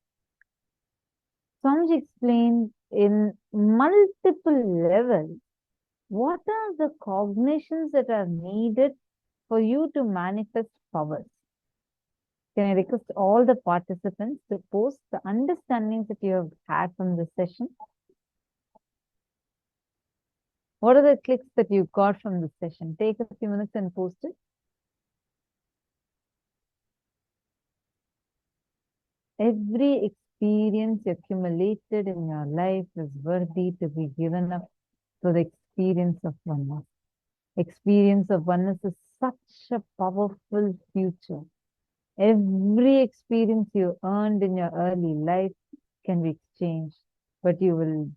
Swamiji explained in multiple levels what are the cognitions that are needed for you to manifest powers. Can I request all the participants to post the understandings that you have had from this session? What are the clicks that you got from this session? Take a few minutes and post it. Every experience accumulated in your life is worthy to be given up to the experience of oneness. Experience of oneness is such a powerful future. Every experience you earned in your early life can be exchanged, but you will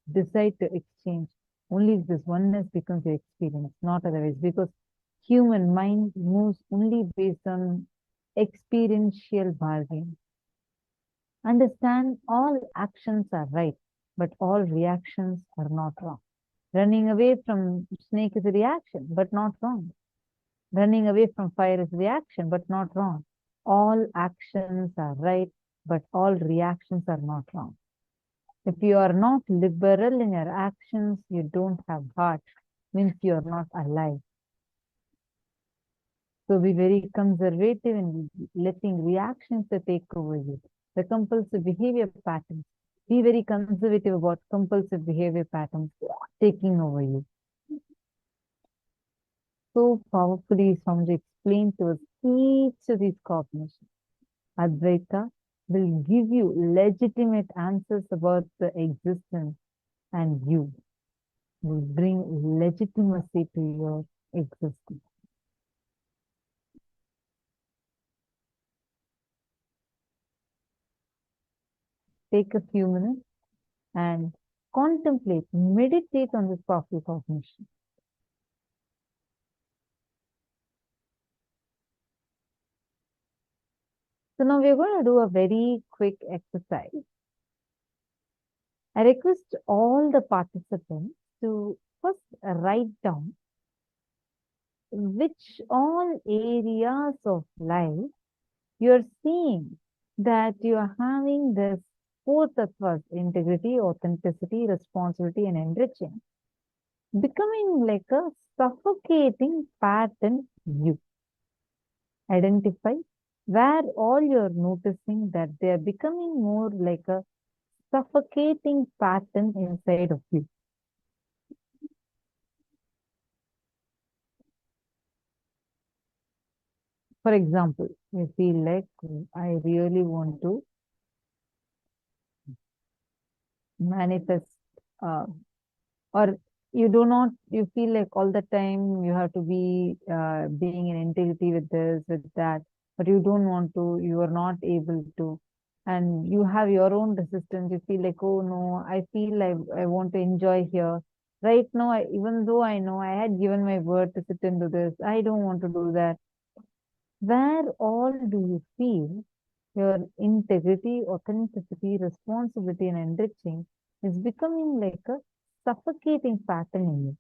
decide to exchange only if this oneness becomes your experience, not otherwise, because human mind moves only based on experiential bargaining. Understand all actions are right, but all reactions are not wrong. Running away from snake is a reaction, but not wrong. Running away from fire is a reaction, but not wrong. All actions are right, but all reactions are not wrong. If you are not liberal in your actions, you don't have heart, means you are not alive. So be very conservative in letting reactions to take over you. The compulsive behavior patterns. Be very conservative about compulsive behavior patterns taking over you. So powerfully Swamiji explained to us each of these cognitions. Advaita will give you legitimate answers about the existence, and you will bring legitimacy to your existence. Take a few minutes and contemplate, meditate on this powerful cognition. So now we're going to do a very quick exercise. I request all the participants to first write down which all areas of life you're seeing that you are having this four tattvas: integrity, authenticity, responsibility, and enriching, becoming like a suffocating pattern you. Identify where all you're noticing that they are becoming more like a suffocating pattern inside of you. For example, you feel like I really want to manifest, or you do not, you feel like all the time you have to be being in integrity with this, with that, but you don't want to, you are not able to, and you have your own resistance. You feel like, oh no, I feel like I want to enjoy here. Right now, even though I know I had given my word to sit into this, I don't want to do that. Where all do you feel your integrity, authenticity, responsibility, and enriching is becoming like a suffocating pattern in you?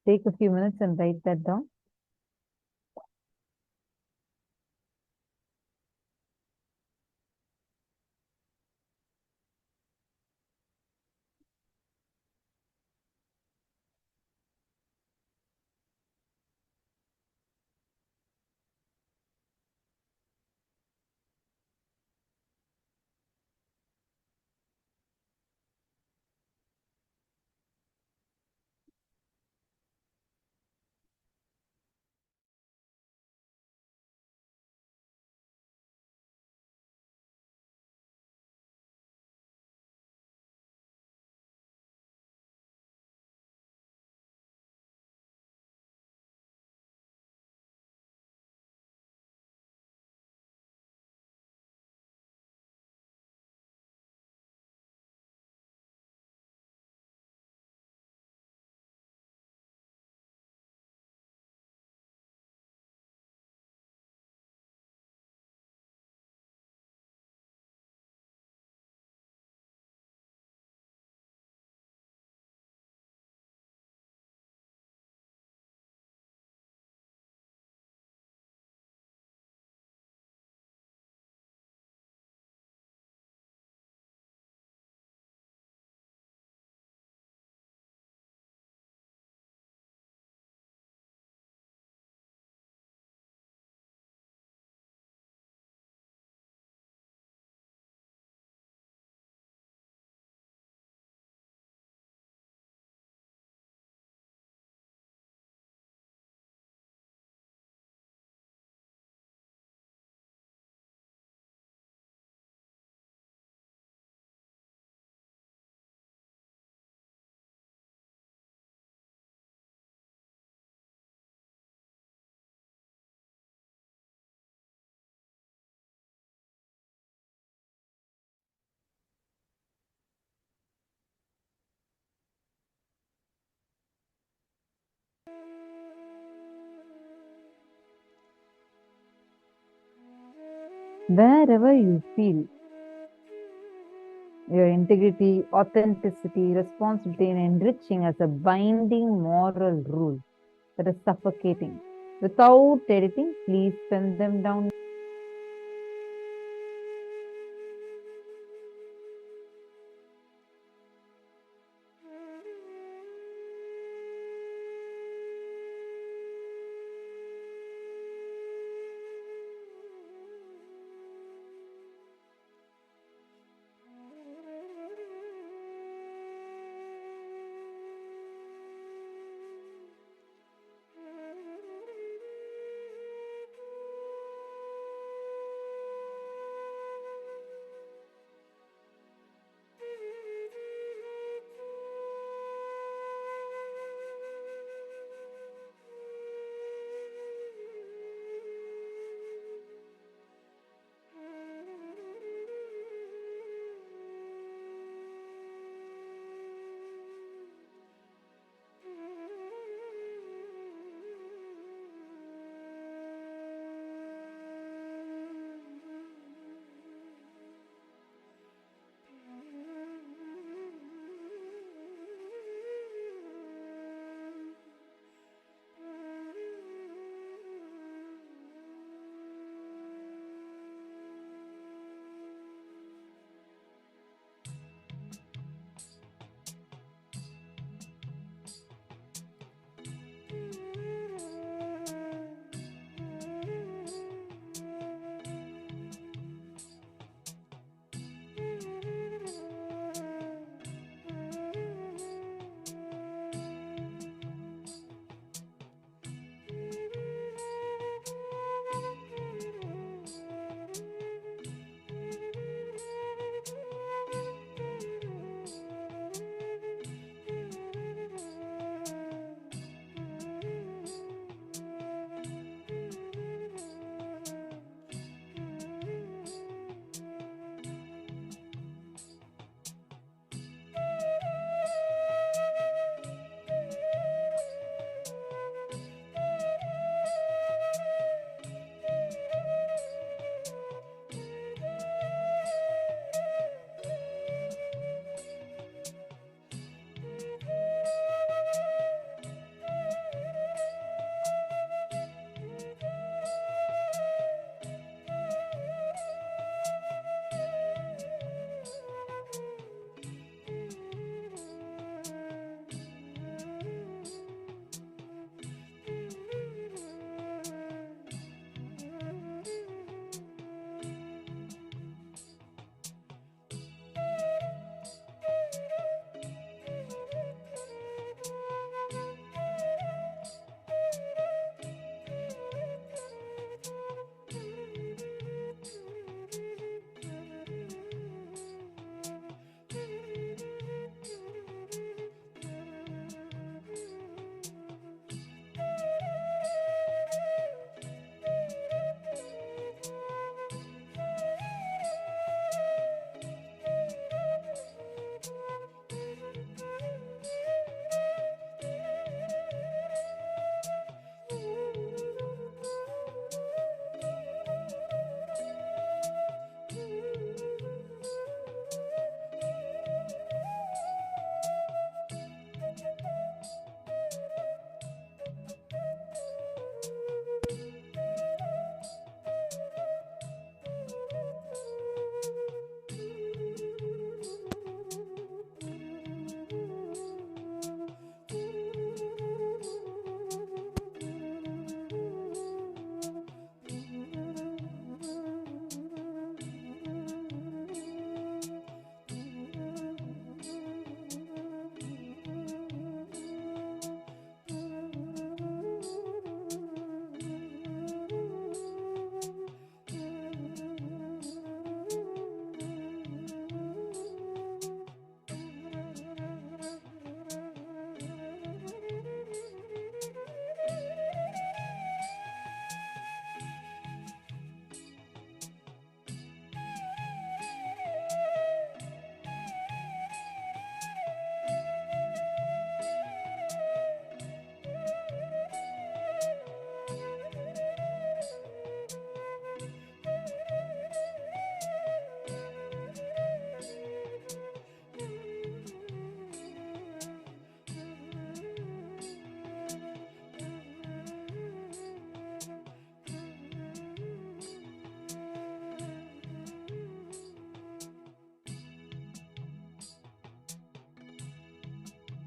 Take a few minutes and write that down. Wherever you feel your integrity, authenticity, responsibility, and enriching as a binding moral rule that is suffocating. Without editing, please pen them down.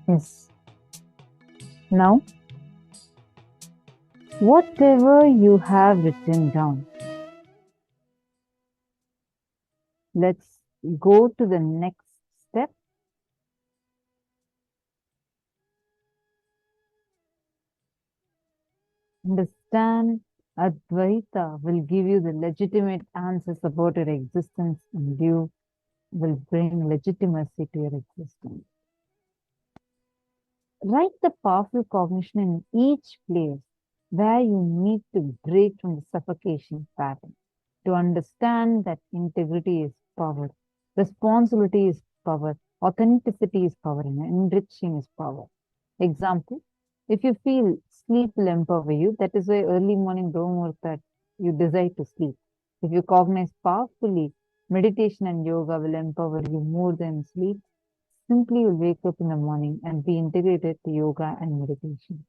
Yes. Now, whatever you have written down, let's go to the next step. Understand Advaita will give you the legitimate answers about your existence, and you will bring legitimacy to your existence. Write the powerful cognition in each place where you need to break from the suffocation pattern. To understand that integrity is power, responsibility is power, authenticity is power, and enriching is power. Example, if you feel sleep will empower you, that is why early morning don't work that you desire to sleep. If you cognize powerfully, meditation and yoga will empower you more than sleep. Simply you'll wake up in the morning and be integrated to yoga and meditation.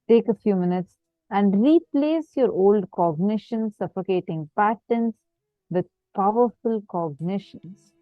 Take a few minutes and replace your old cognition suffocating patterns with powerful cognitions.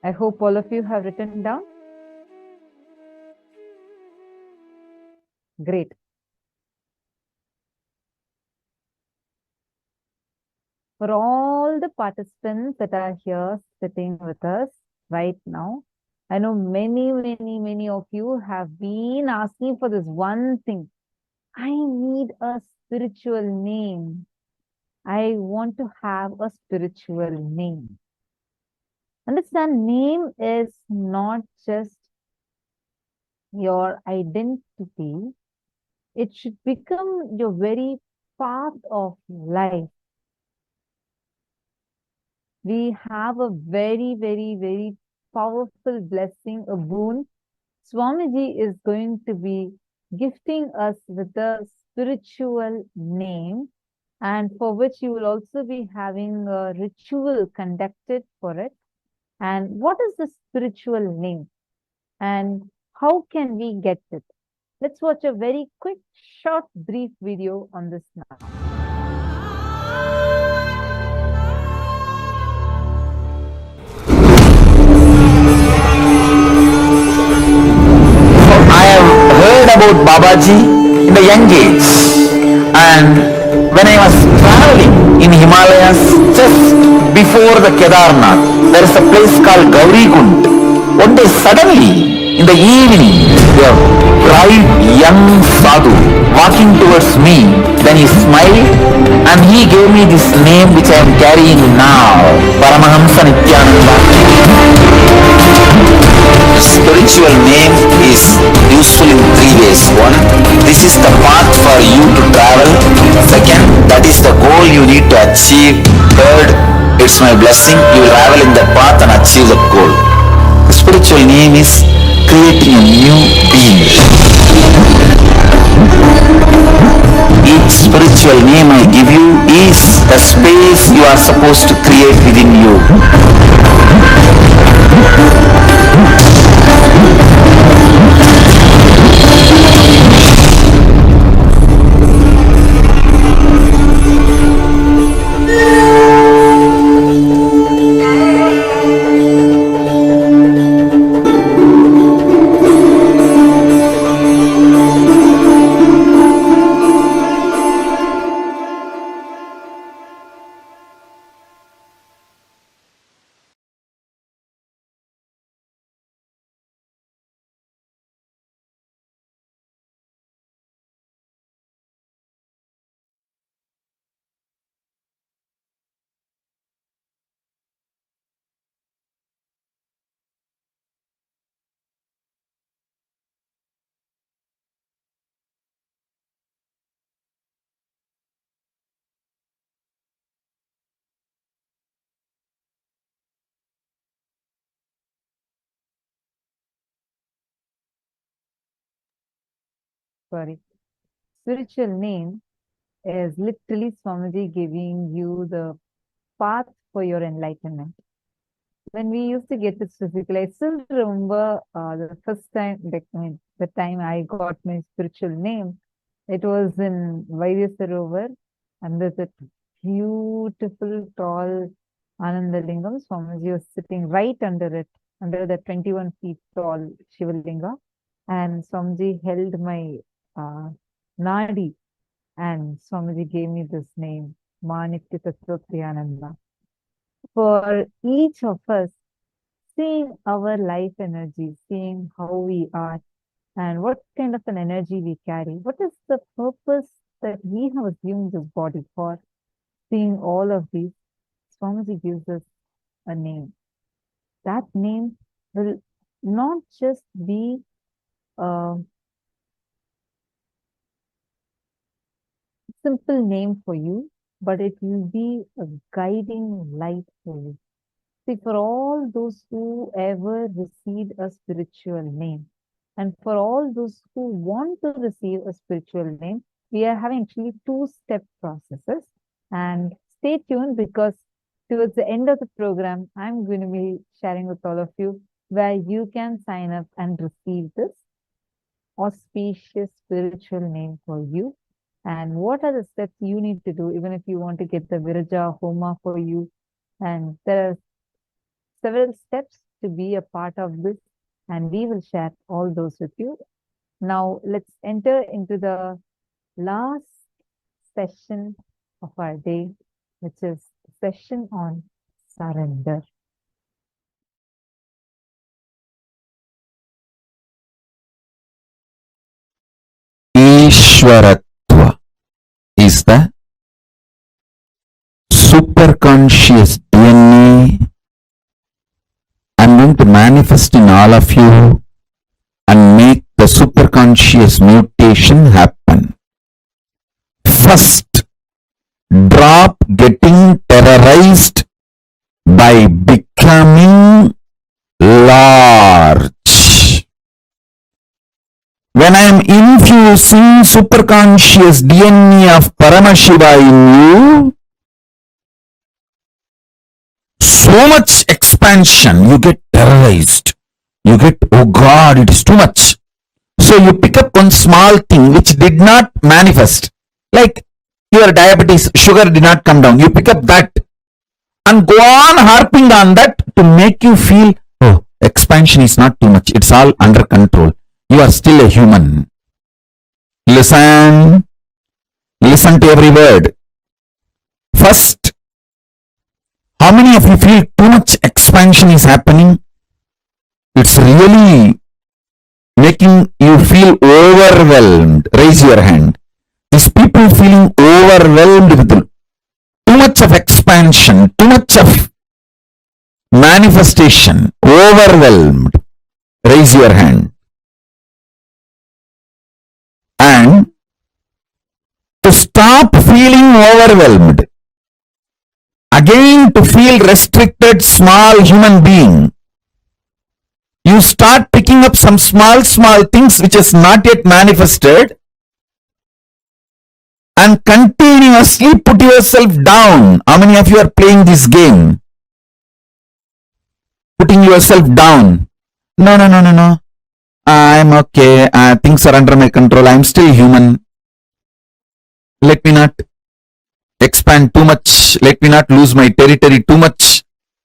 I hope all of you have written down. Great. For all the participants that are here sitting with us right now, I know many of you have been asking for this one thing. I need a spiritual name. I want to have a spiritual name. Understand, name is not just your identity. It should become your very path of life. We have a very powerful blessing, a boon. Swamiji is going to be gifting us with a spiritual name, and for which you will also be having a ritual conducted for it. And what is the spiritual name? And how can we get it? Let's watch a very quick, short, brief video on this now.
I have heard about Babaji in the young age, and when I was traveling in Himalayas just before the Kedarnath, there is a place called Gauri Kund. One day suddenly in the evening, a bright young sadhu walking towards me. Then he smiled and he gave me this name which I am carrying now, Paramahamsa Nithyananda. Spiritual name is useful in three ways. One, this is the path for you to travel. Second, that is the goal you need to achieve. Third, it's my blessing. You will travel in that path and achieve that goal. The spiritual name is creating a new being. Each spiritual name I give you is the space you are supposed to create within you.
Sorry. Spiritual name is literally Swamiji giving you the path for your enlightenment. When we used to get this physical, I still remember the first time, the time I got my spiritual name. It was in Vaidyasarovar, under that beautiful, tall Anandalingam. Swamiji was sitting right under it, under the 21 feet tall Shivalinga. And Swamiji held my nadi, and Swamiji gave me this name, Manitya Tattvatriyananda. For each of us, seeing our life energy, seeing how we are, and what kind of an energy we carry, what is the purpose that we have assumed this body for, seeing all of these, Swamiji gives us a name. That name will not just be a simple name for you, but it will be a guiding light for you. See, for all those who ever received a spiritual name, and for all those who want to receive a spiritual name, we are having actually two-step processes. And stay tuned, because towards the end of the program, I'm going to be sharing with all of you where you can sign up and receive this auspicious spiritual name for you. And what are the steps you need to do, even if you want to get the Viraja Homa for you. And there are several steps to be a part of this, and we will share all those with you. Now, let's enter into the last session of our day, which is the session on surrender.
Ishwaratva is the superconscious DNA. I'm going to manifest in all of you and make the superconscious mutation happen. First, drop getting terrorized by becoming large. When I am infusing superconscious DNA of Paramashiva in you, so much expansion, you get terrorized. You get, oh God, it is too much. So you pick up one small thing which did not manifest. Like your diabetes, sugar did not come down. You pick up that and go on harping on that to make you feel, oh, expansion is not too much. It's all under control. You are still a human. Listen to every word. First, how many of you feel too much expansion is happening? It's really making you feel overwhelmed. Raise your hand. These people feeling overwhelmed with too much of expansion, too much of manifestation, overwhelmed. Raise your hand. And to stop feeling overwhelmed, again to feel restricted, small human being, you start picking up some small things which is not yet manifested and continuously put yourself down. How many of you are playing this game? Putting yourself down. No. I'm okay. Things are under my control. I'm still human. Let me not expand too much. Let me not lose my territory too much.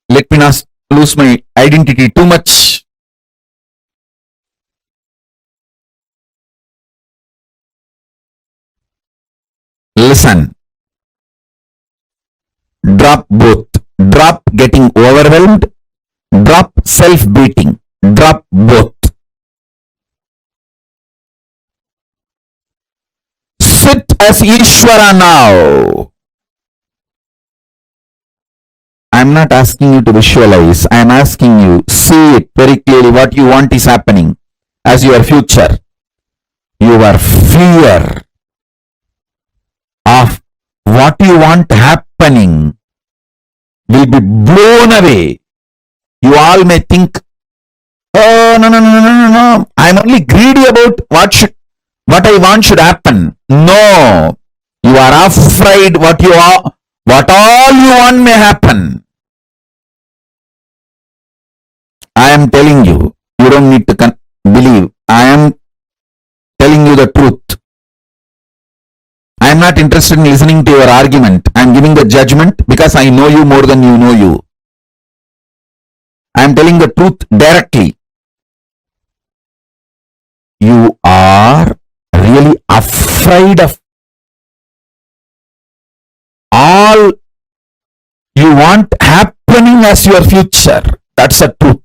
Let me not lose my identity too much. Listen. Drop both. Drop getting overwhelmed. Drop self-beating. Drop both. Sit as Ishvara now. I am not asking you to visualize. I am asking you, see it very clearly. What you want is happening as your future. Your fear of what you want happening will be blown away. You all may think, oh, no. I am only greedy about what I want should happen. No. You are afraid what all you want may happen. I am telling you, you don't need to believe. I am telling you the truth. I am not interested in listening to your argument. I am giving the judgment because I know you more than you know you. I am telling the truth directly. You are really afraid of all you want happening as your future. That's the truth.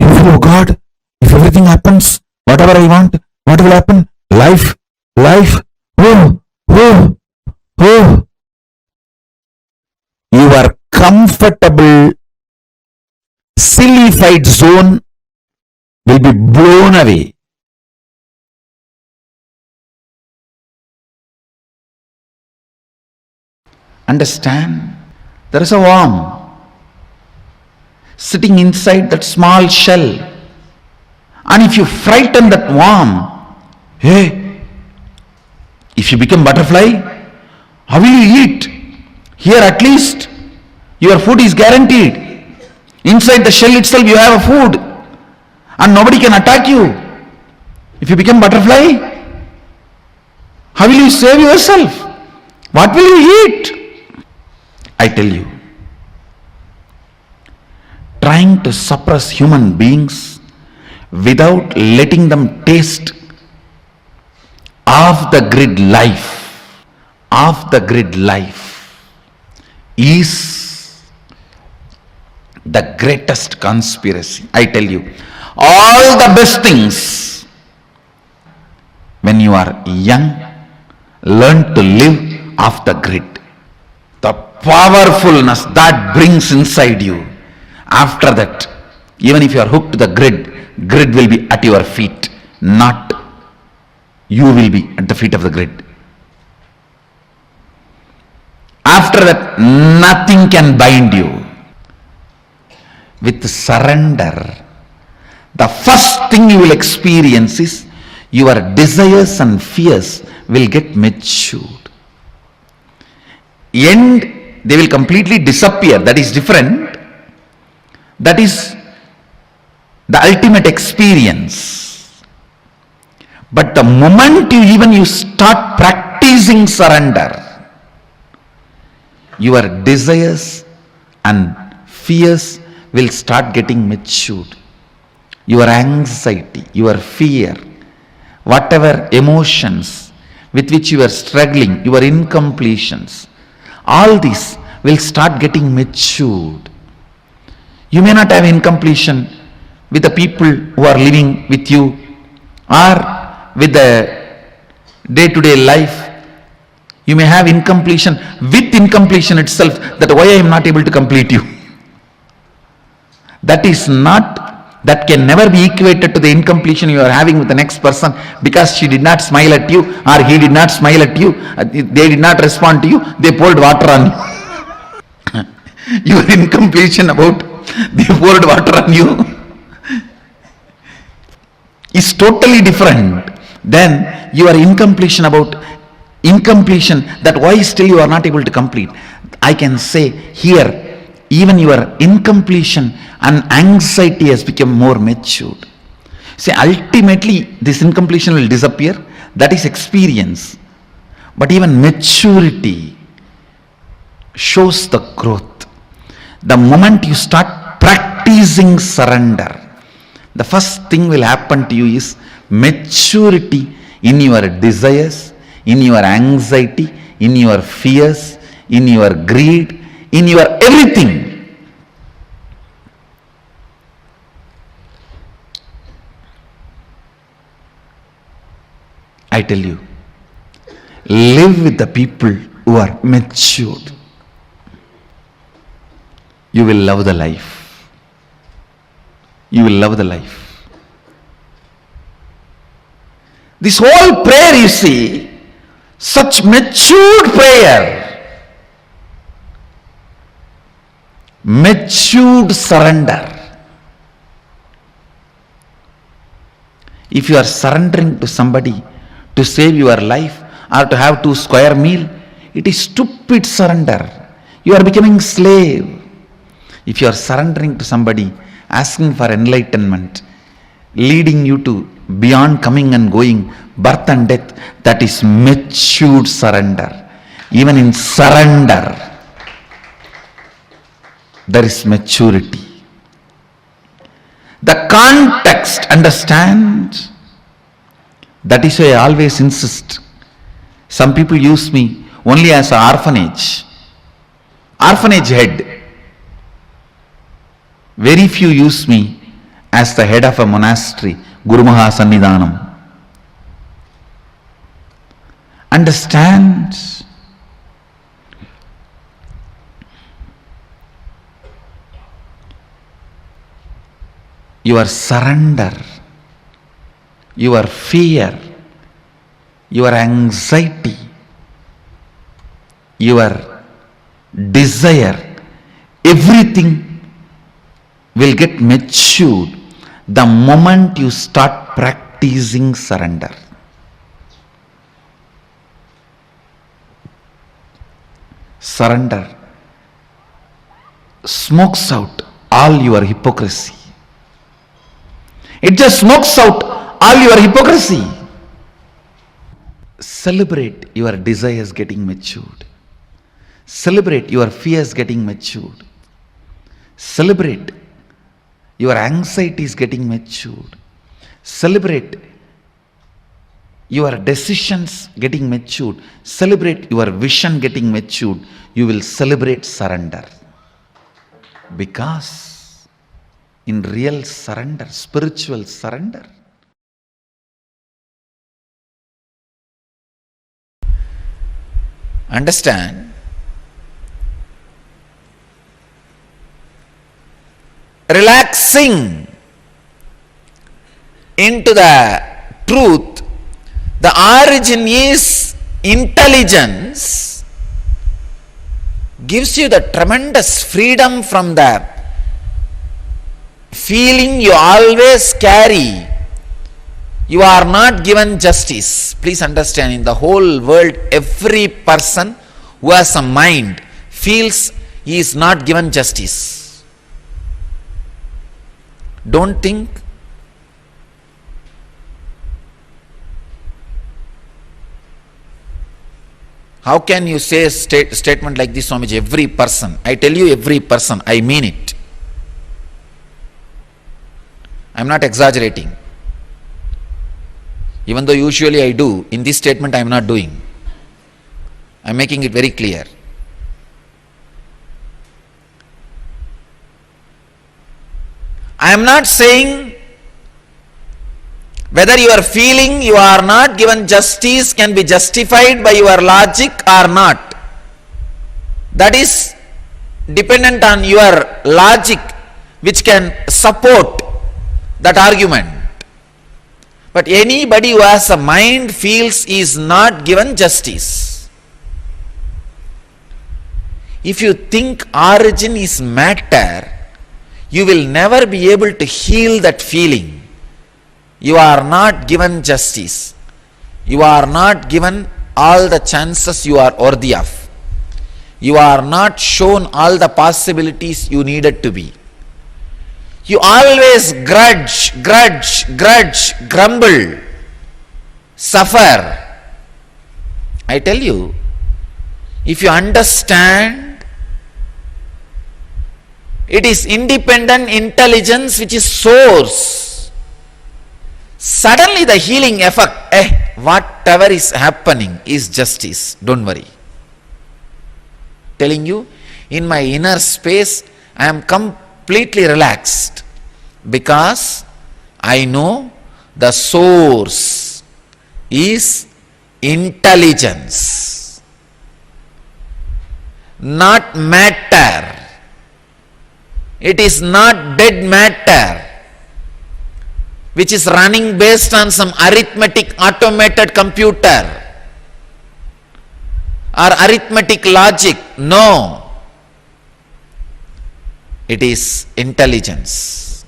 Oh God, if everything happens, whatever I want, what will happen? Life, oh. Your comfortable, sillified zone will be blown away. Understand? There is a worm sitting inside that small shell. And if you frighten that worm, hey, if you become butterfly, how will you eat? Here at least, your food is guaranteed. Inside the shell itself you have a food. And nobody can attack you. If you become butterfly, how will you save yourself? What will you eat? I tell you, trying to suppress human beings without letting them taste off the grid life is the greatest conspiracy. I tell you, all the best things, when you are young, learn to live off the grid. The powerfulness that brings inside you, after that, even if you are hooked to the grid will be at your feet, not you will be at the feet of the grid. After that, nothing can bind you. With surrender, the first thing you will experience is your desires and fears will get matured. And they will completely disappear. That is different. That is the ultimate experience. But the moment you start practicing surrender, your desires and fears will start getting matured. Your anxiety, your fear, whatever emotions with which you are struggling, your incompletions, all these will start getting matured. You may not have incompletion with the people who are living with you or with the day-to-day life. You may have incompletion with incompletion itself, that why I am not able to complete you. That can never be equated to the incompletion you are having with the next person because she did not smile at you or he did not smile at you, they did not respond to you, they poured water on you. Your incompletion about they poured water on you is totally different than your incompletion that why still you are not able to complete. I can say here, even your incompletion and anxiety has become more matured. See, ultimately this incompletion will disappear. That is experience. But even maturity shows the growth. The moment you start practicing surrender, the first thing will happen to you is maturity in your desires, in your anxiety, in your fears, in your greed, in your everything. I tell you, live with the people who are matured. You will love the life. You will love the life. This whole prayer, you see, such matured prayer, matured surrender. If you are surrendering to somebody to save your life or to have 2 square meal, it is stupid surrender. You are becoming slave. If you are surrendering to somebody, asking for enlightenment, leading you to beyond coming and going, birth and death, that is matured surrender. Even in surrender, there is maturity. The context, understand? That is why I always insist. Some people use me only as an orphanage head. Very few use me as the head of a monastery, Guru Maha Sannidhanam. Understand? Your surrender, your fear, your anxiety, your desire, everything will get matured the moment you start practicing surrender. Surrender smokes out all your hypocrisy. It just smokes out all your hypocrisy. Celebrate your desires getting matured. Celebrate your fears getting matured. Celebrate your anxiety is getting matured. Celebrate your decisions getting matured. Celebrate your vision getting matured. You will celebrate surrender. Because in real surrender, spiritual surrender, understand, relaxing into the truth, the origin is intelligence, gives you the tremendous freedom from the feeling you always carry. You are not given justice. Please understand, in the whole world, every person who has a mind feels he is not given justice. Don't think. How can you say a statement like this, Swamiji? Every person. I tell you, every person. I mean it. I am not exaggerating. Even though usually I do, in this statement I am not doing. I am making it very clear. I am not saying whether you are feeling you are not given justice can be justified by your logic or not. That is dependent on your logic, which can support that argument. But anybody who has a mind feels he is not given justice. If you think origin is matter, you will never be able to heal that feeling. You are not given justice. You are not given all the chances you are worthy of. You are not shown all the possibilities you needed to be. You always grudge, grumble, suffer. I tell you, if you understand, it is independent intelligence which is source. Suddenly the healing effect, whatever is happening is justice, don't worry. Telling you, in my inner space, I am completely relaxed because I know the source is intelligence, not matter. It is not dead matter which is running based on some arithmetic automated computer or arithmetic logic. No. It is intelligence.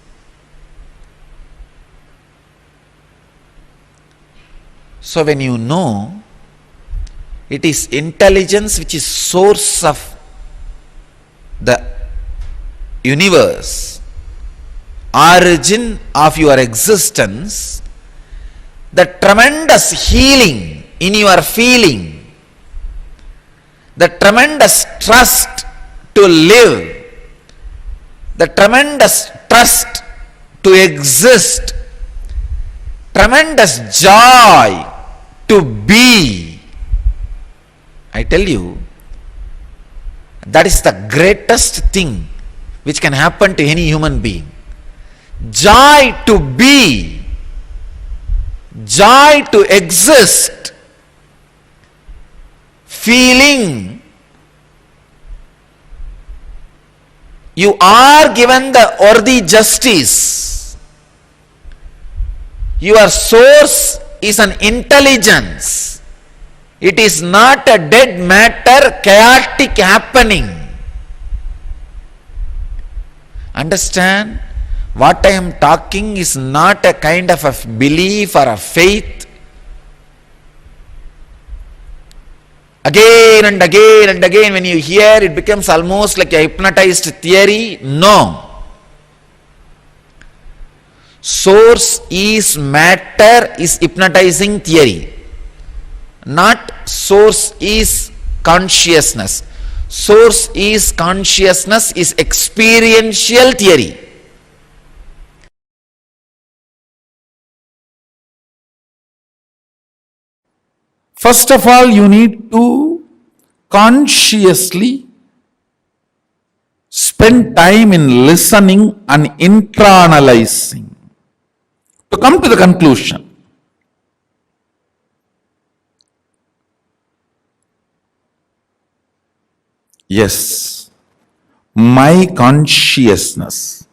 So when you know it is intelligence which is source of the universe, origin of your existence, the tremendous healing in your feeling, the tremendous trust to live, the tremendous trust to exist, tremendous joy to be. I tell you, that is the greatest thing which can happen to any human being. Joy to be, joy to exist, feeling you are given the worthy justice. Your source is an intelligence. It is not a dead matter, chaotic happening. Understand? What I am talking is not a kind of a belief or a faith. Again and again and again when you hear, it becomes almost like a hypnotized theory. No. Source is matter is hypnotizing theory. Not source is consciousness. Source is consciousness is experiential theory. First of all, you need to consciously spend time in listening and internalizing to come to the conclusion. Yes, my consciousness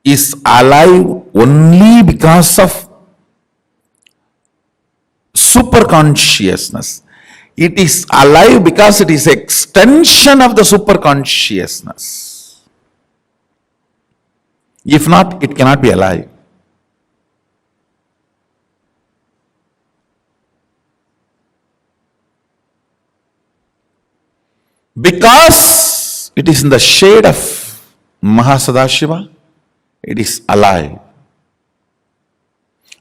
is alive only because of super consciousness. It is alive because it is extension of the super consciousness. If not, it cannot be alive. Because it is in the shade of Mahasadashiva, it is alive.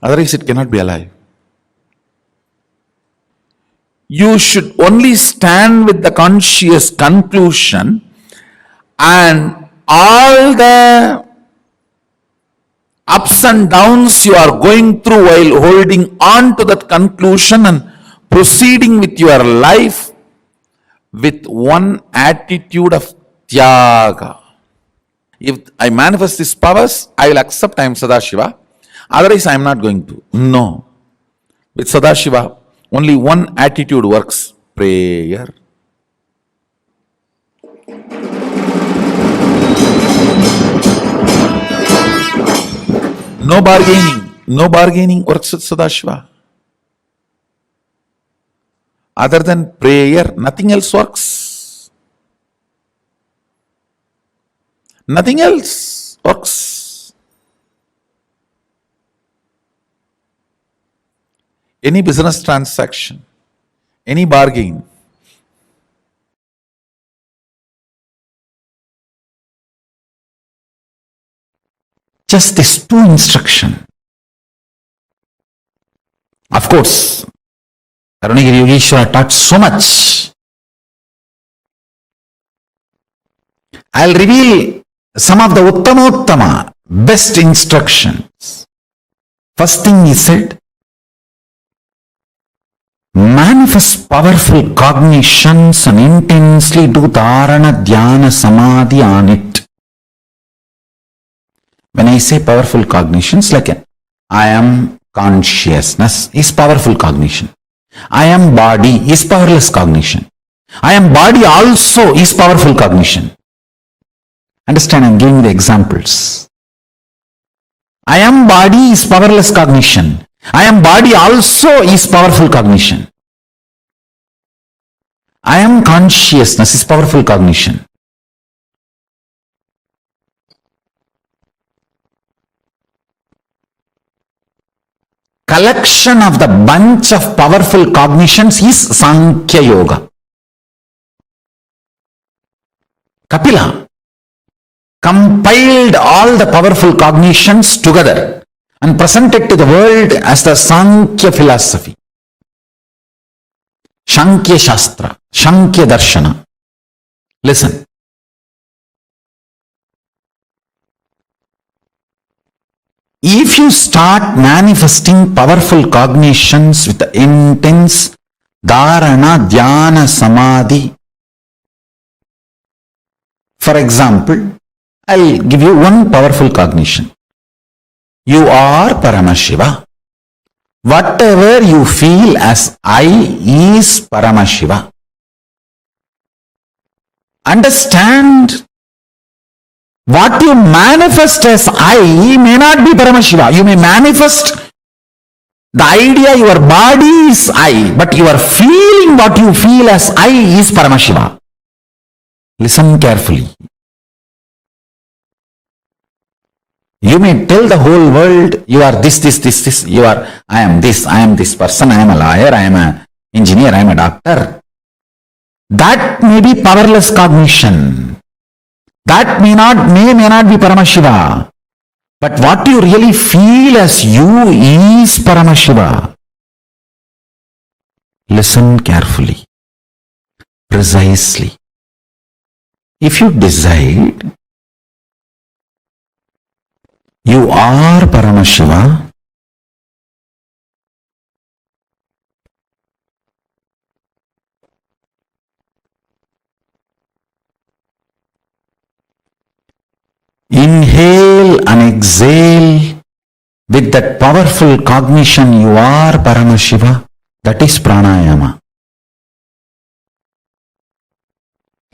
Otherwise, it cannot be alive. You should only stand with the conscious conclusion, and all the ups and downs you are going through while holding on to that conclusion and proceeding with your life with one attitude of Tyaga. If I manifest these powers, I will accept I am Sadashiva. Otherwise, I am not going to. No. With Sadashiva, only one attitude works: prayer. No bargaining. No bargaining works with Sadashiva. Other than prayer, nothing else works. Nothing else works. Any business transaction, any bargain, just this two instruction. Of course, Arunagiri Yogeshwara taught so much. I'll reveal some of the Uttama, best instructions. First thing he said, manifest powerful cognitions and intensely do dharana, dhyana, samadhi on it. When I say powerful cognitions, like I am consciousness is powerful cognition. I am body is powerless cognition. I am body also is powerful cognition. Understand, I am giving the examples. I am body is powerless cognition. I am body also is powerful cognition. I am consciousness is powerful cognition. Collection of the bunch of powerful cognitions is Sankhya Yoga. Kapila compiled all the powerful cognitions together and presented to the world as the Sankhya philosophy. Sankhya Shastra, Sankhya Darshana. Listen. If you start manifesting powerful cognitions with the intense dharana, dhyana, samadhi, for example, I'll give you one powerful cognition. You are Paramashiva. Whatever you feel as I is Paramashiva. Understand, what you manifest as I may not be Paramashiva. You may manifest the idea your body is I, but you are feeling what you feel as I is Paramashiva. Listen carefully. You may tell the whole world you are this. You are, I am this person, I am a lawyer, I am an engineer, I am a doctor. That may be powerless cognition. That may not be Paramashiva. But what you really feel as you is Paramashiva. Listen carefully, precisely. If you decide you are Paramashiva, exhale with that powerful cognition you are Paramashiva, that is pranayama.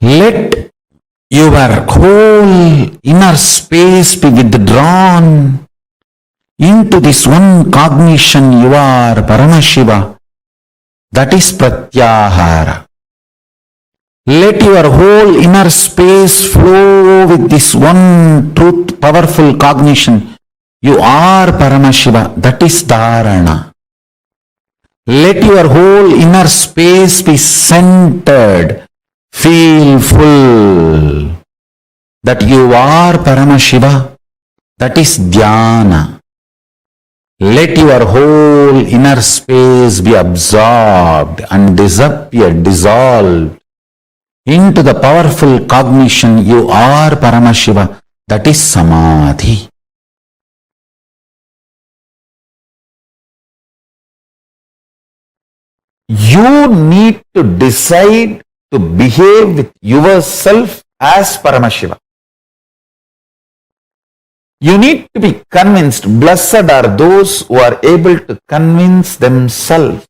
Let your whole inner space be withdrawn into this one cognition you are Paramashiva, that is pratyahara. Let your whole inner space flow with this one truth, powerful cognition. You are Paramashiva, that is dharana. Let your whole inner space be centered, feel full, that you are Paramashiva, that is dhyana. Let your whole inner space be absorbed and disappear, dissolved into the powerful cognition you are Paramashiva, that is samadhi. You need to decide to behave with yourself as Paramashiva. You need to be convinced. Blessed are those who are able to convince themselves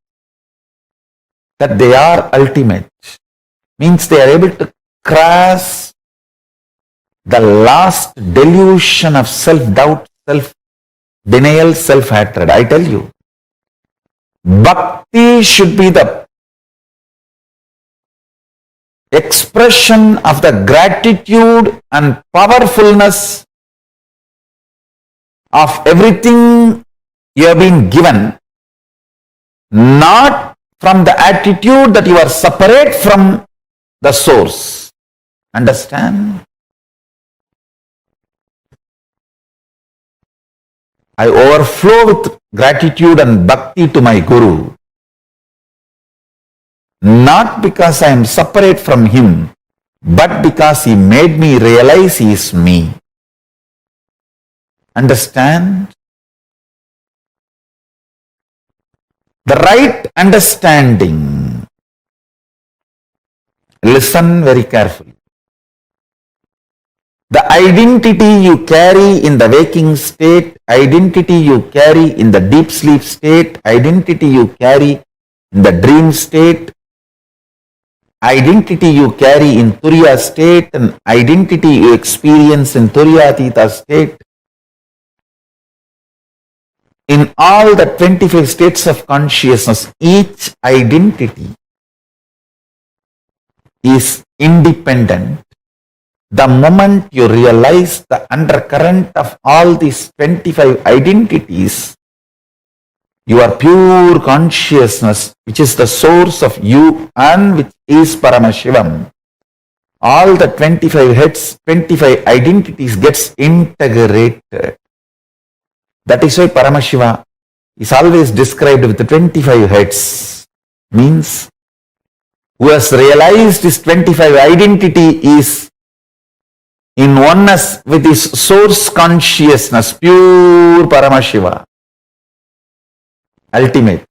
that they are ultimate. Means they are able to cross the last delusion of self-doubt, self-denial, self-hatred. I tell you, bhakti should be the expression of the gratitude and powerfulness of everything you have been given, not from the attitude that you are separate from the source. Understand? I overflow with gratitude and bhakti to my Guru, not because I am separate from him, but because he made me realize he is me. Understand? The right understanding. Listen very carefully. The identity you carry in the waking state, identity you carry in the deep sleep state, identity you carry in the dream state, identity you carry in Turiya state, and identity you experience in Turiyatita state, in all the 25 states of consciousness, each identity is independent. The moment you realize the undercurrent of all these 25 identities, your pure consciousness, which is the source of you and which is Paramashivam, all the 25 heads, 25 identities gets integrated. That is why Paramashiva is always described with the 25 heads. Means, who has realized his 25 identity is in oneness with his source consciousness, pure Paramashiva, ultimate.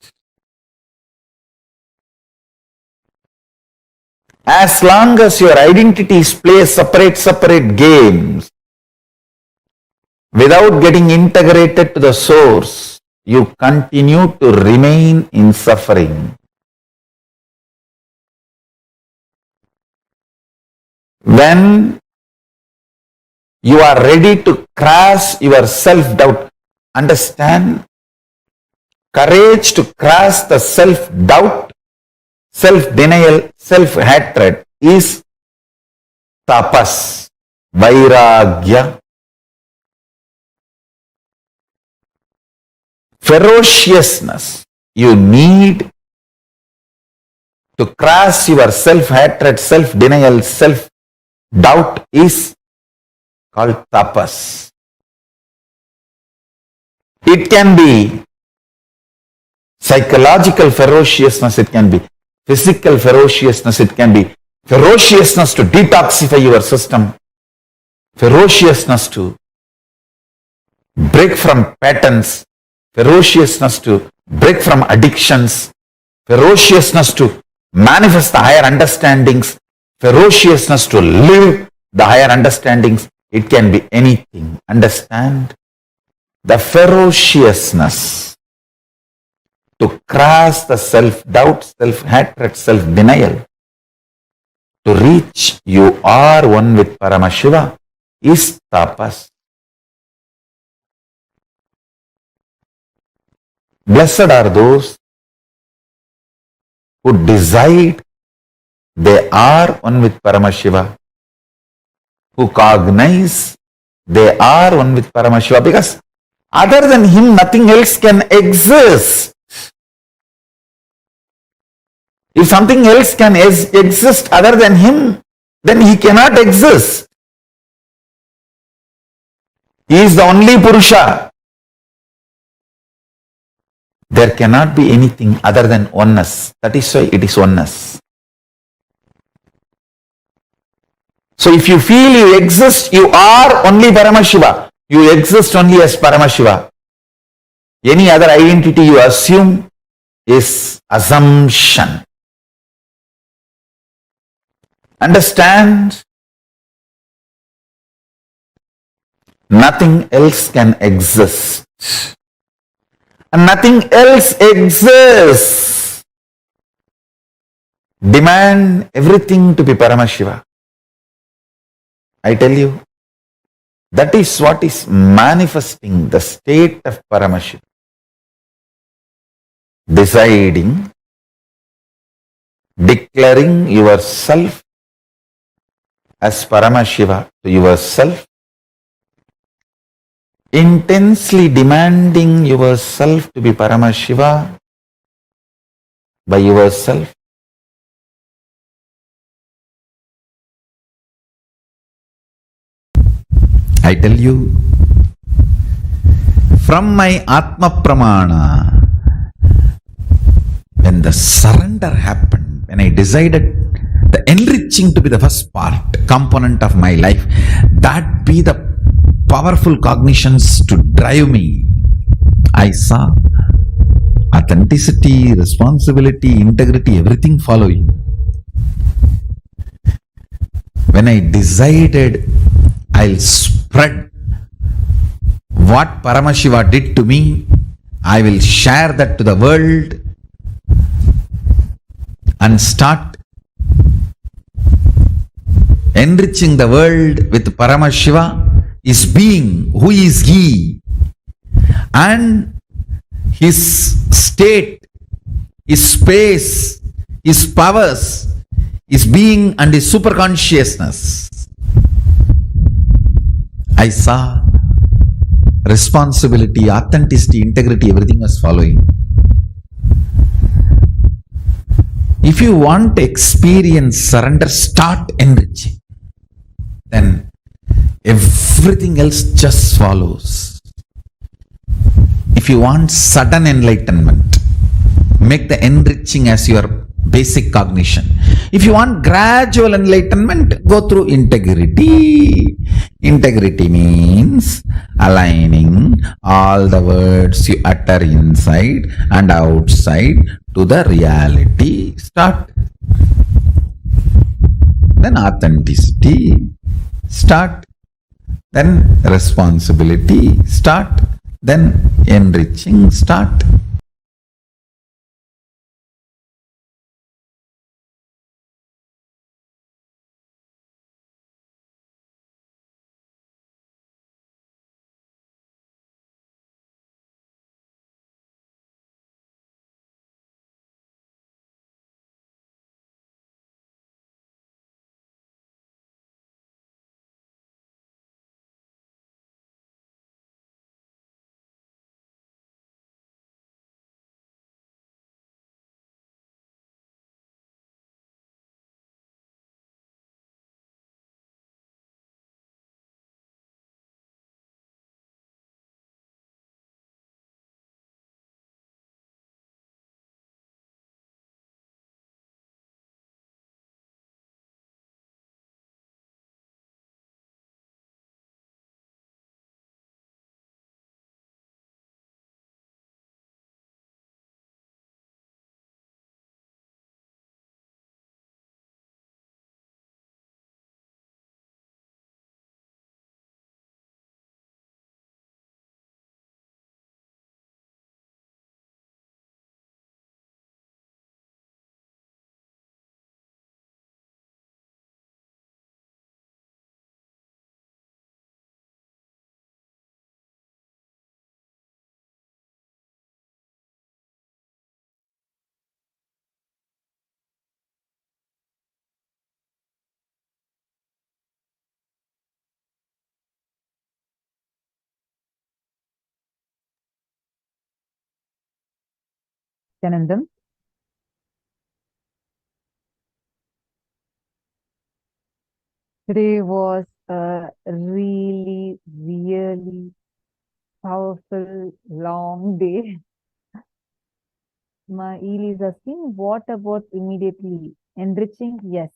As long as your identities play separate games, without getting integrated to the source, you continue to remain in suffering. When you are ready to cross your self-doubt, understand, courage to cross the self-doubt, self-denial, self-hatred is tapas, vairagya. Ferociousness you need to cross your self-hatred, self-denial, self-doubt is called tapas. It can be psychological ferociousness, it can be physical ferociousness, it can be ferociousness to detoxify your system, ferociousness to break from patterns, ferociousness to break from addictions, ferociousness to manifest the higher understandings, ferociousness to live the higher understandings. It can be anything. Understand? the ferociousness to cross the self-doubt, self-hatred, self-denial, to reach you are one with Paramashiva is tapas. Blessed are those who decide they are one with Paramashiva, who cognize they are one with Paramashiva, because other than him nothing else can exist. If something else can exist other than him, then he cannot exist. He is the only Purusha. There cannot be anything other than oneness. That is why it is oneness. So if you feel you exist, you are only Paramashiva. You exist only as Paramashiva. Any other identity you assume is assumption. Understand? Nothing else can exist. And nothing else exists. Demand everything to be Paramashiva. I tell you, that is what is manifesting the state of Paramashiva. Deciding, declaring yourself as Paramashiva to yourself, intensely demanding yourself to be Paramashiva by yourself. I tell you, from my Atma Pramana, when the surrender happened, when I decided the enriching to be the first part, component of my life, that be the powerful cognitions to drive me, I saw authenticity, responsibility, integrity, everything following. When I decided I'll spread what Paramashiva did to me, I will share that to the world and start enriching the world with Paramashiva, is being, who is he, and his state, his space, his powers, his being and his superconsciousness. I saw responsibility, authenticity, integrity, everything was following. If you want to experience surrender, start enriching. Then everything else just follows. If you want sudden enlightenment, make the enriching as your basic cognition. If you want gradual enlightenment, go through integrity. Integrity means aligning all the words you utter inside and outside to the reality. Start. Then authenticity. Start. Then responsibility. Start. Then enriching. Start.
Nityanandam. Today was a really, really powerful, long day. Eel is asking, what about immediately? Enriching? Yes.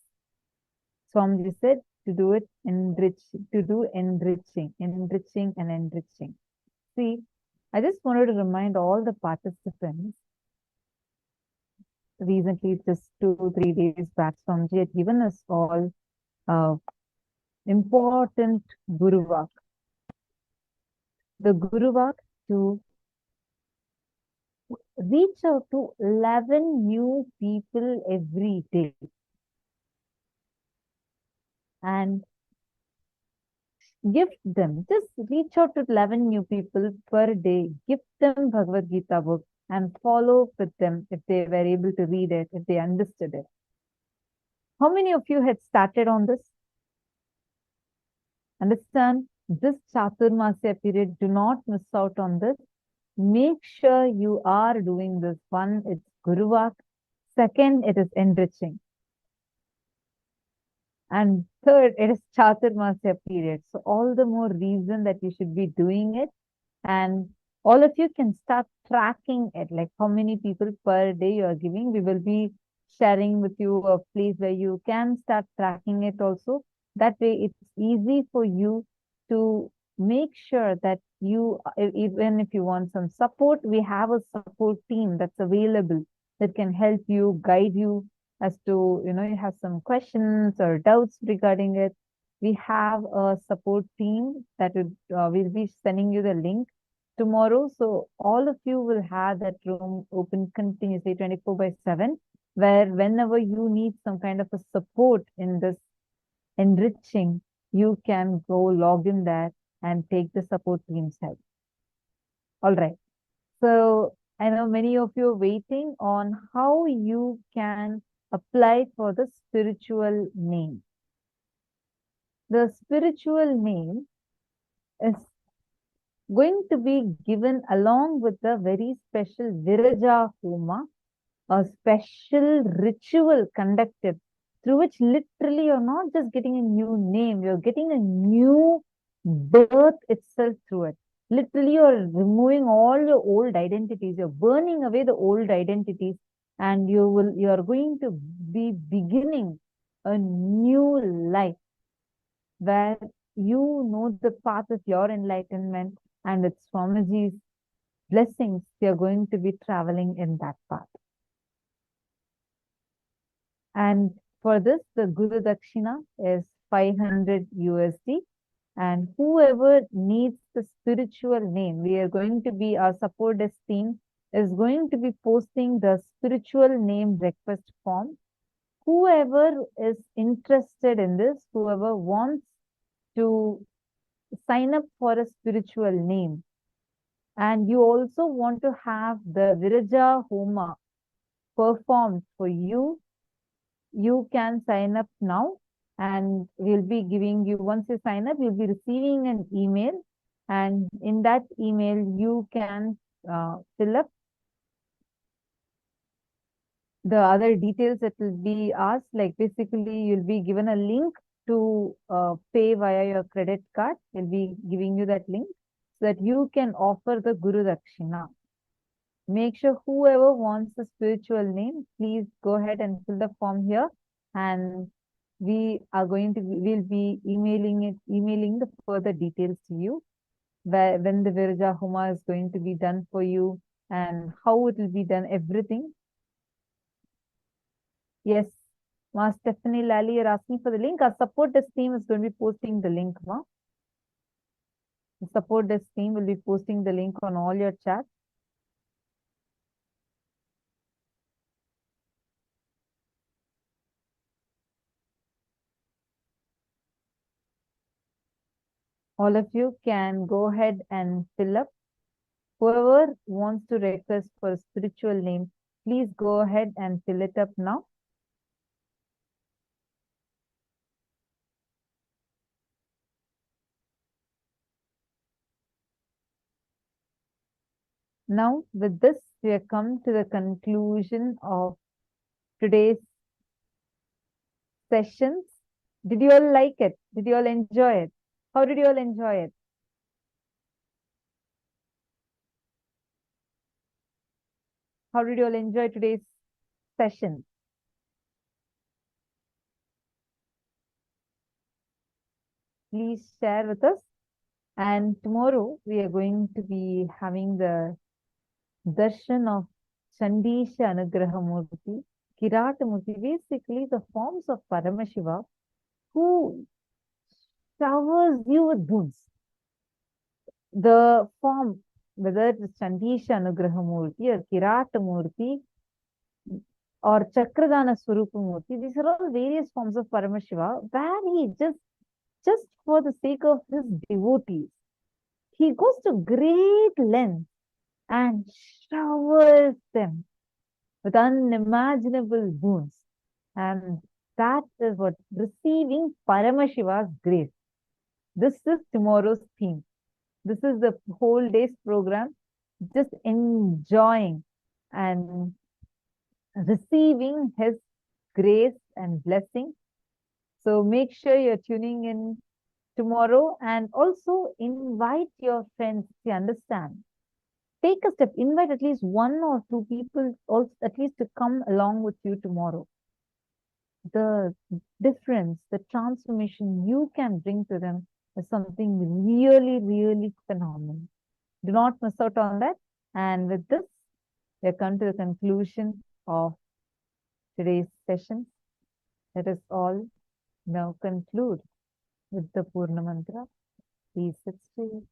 Swamiji said to do it, to do enriching and enriching. See, I just wanted to remind all the participants, recently, just 2 3 days back, Swamiji had given us all important Guruvak. The Guruvak to reach out to 11 new people every day. And gift them, just reach out to 11 new people per day, gift them Bhagavad Gita book and follow with them if they were able to read it, if they understood it. How many of you had started on this? Understand, this Chaturmasya period, do not miss out on this. Make sure you are doing this. One, it's Guruvak. Second, it is enriching. And third, it is Chaturmasya period. So all the more reason that you should be doing it. And all of you can start tracking it, like how many people per day you are giving. We will be sharing with you a place where you can start tracking it also. That way it's easy for you to make sure that you, even if you want some support, we have a support team that's available that can help you, guide you as to, you have some questions or doubts regarding it. We have a support team that will be sending you the link tomorrow. So all of you will have that room open continuously 24/7, where whenever you need some kind of a support in this enriching, you can go log in there and take the support team's help. All right. So I know many of you are waiting on how you can apply for the spiritual name. The spiritual name is going to be given along with the very special Viraja Homa, a special ritual conducted through which literally you're not just getting a new name, you're getting a new birth itself through it. Literally, you're removing all your old identities, you're burning away the old identities, and you are going to be beginning a new life where you know the path of your enlightenment, and with Swamiji's blessings, you're going to be traveling in that path. And for this, the Guru Dakshina is 500 USD. And whoever needs the spiritual name, we are going to be, our support desk team is going to be posting the spiritual name request form. Whoever is interested in this, whoever wants to sign up for a spiritual name, and you also want to have the Viraja Homa performed for you, you can sign up now, and we'll be giving you, once you sign up, you'll be receiving an email, and in that email you can fill up the other details that will be asked. Like basically you'll be given a link to pay via your credit card. We'll be giving you that link so that you can offer the Guru Dakshina. Make sure whoever wants the spiritual name, please go ahead and fill the form here, and we'll be emailing the further details to you, when the Viraja Homa is going to be done for you and how it will be done, everything. Yes, Ma Stephanie Lally, you're asking for the link. Our support desk team is going to be posting the link, Ma. The support desk team will be posting the link on all your chats. All of you can go ahead and fill up. Whoever wants to request for a spiritual name, please go ahead and fill it up now. Now, with this, we have come to the conclusion of today's sessions. Did you all like it? Did you all enjoy it? How did you all enjoy it? How did you all enjoy today's session? Please share with us. And tomorrow we are going to be having the darshan of Chandisha Anugraha Murti, Kirata Murti, basically the forms of Paramashiva who showers you with boons. The form, whether it is Chandisha Anugraha Murti or Kirata Murti or Chakradana Swarupa Murti, these are all various forms of Paramashiva where he just for the sake of his devotees, he goes to great lengths and showers them with unimaginable boons. And that is what receiving Paramashiva's grace. This is tomorrow's theme. This is the whole day's program. Just enjoying and receiving his grace and blessing. So make sure you're tuning in tomorrow and also invite your friends to understand. Take a step, invite at least one or two people also at least to come along with you tomorrow. The difference, the transformation you can bring to them is something really, really phenomenal. Do not miss out on that. And with this, we have come to the conclusion of today's session. Let us all now conclude with the Purna Mantra. Please sit still.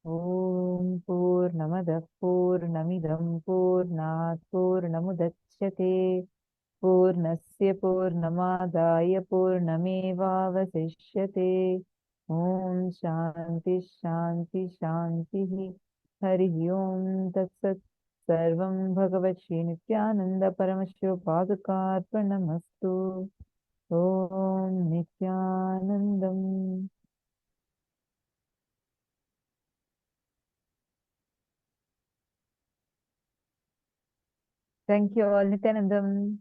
Om Purnamada Purnamidam Purnat Purnamudachyate Purnasya Purnamadaya Purnamevavasishyate Om Shanti Shanti Shanti Hari Om Tatsat Sarvam Bhagavat Shri Nithyananda Paramashivam Namastu Om Nithyanandam. Thank you all, Nithyanandam.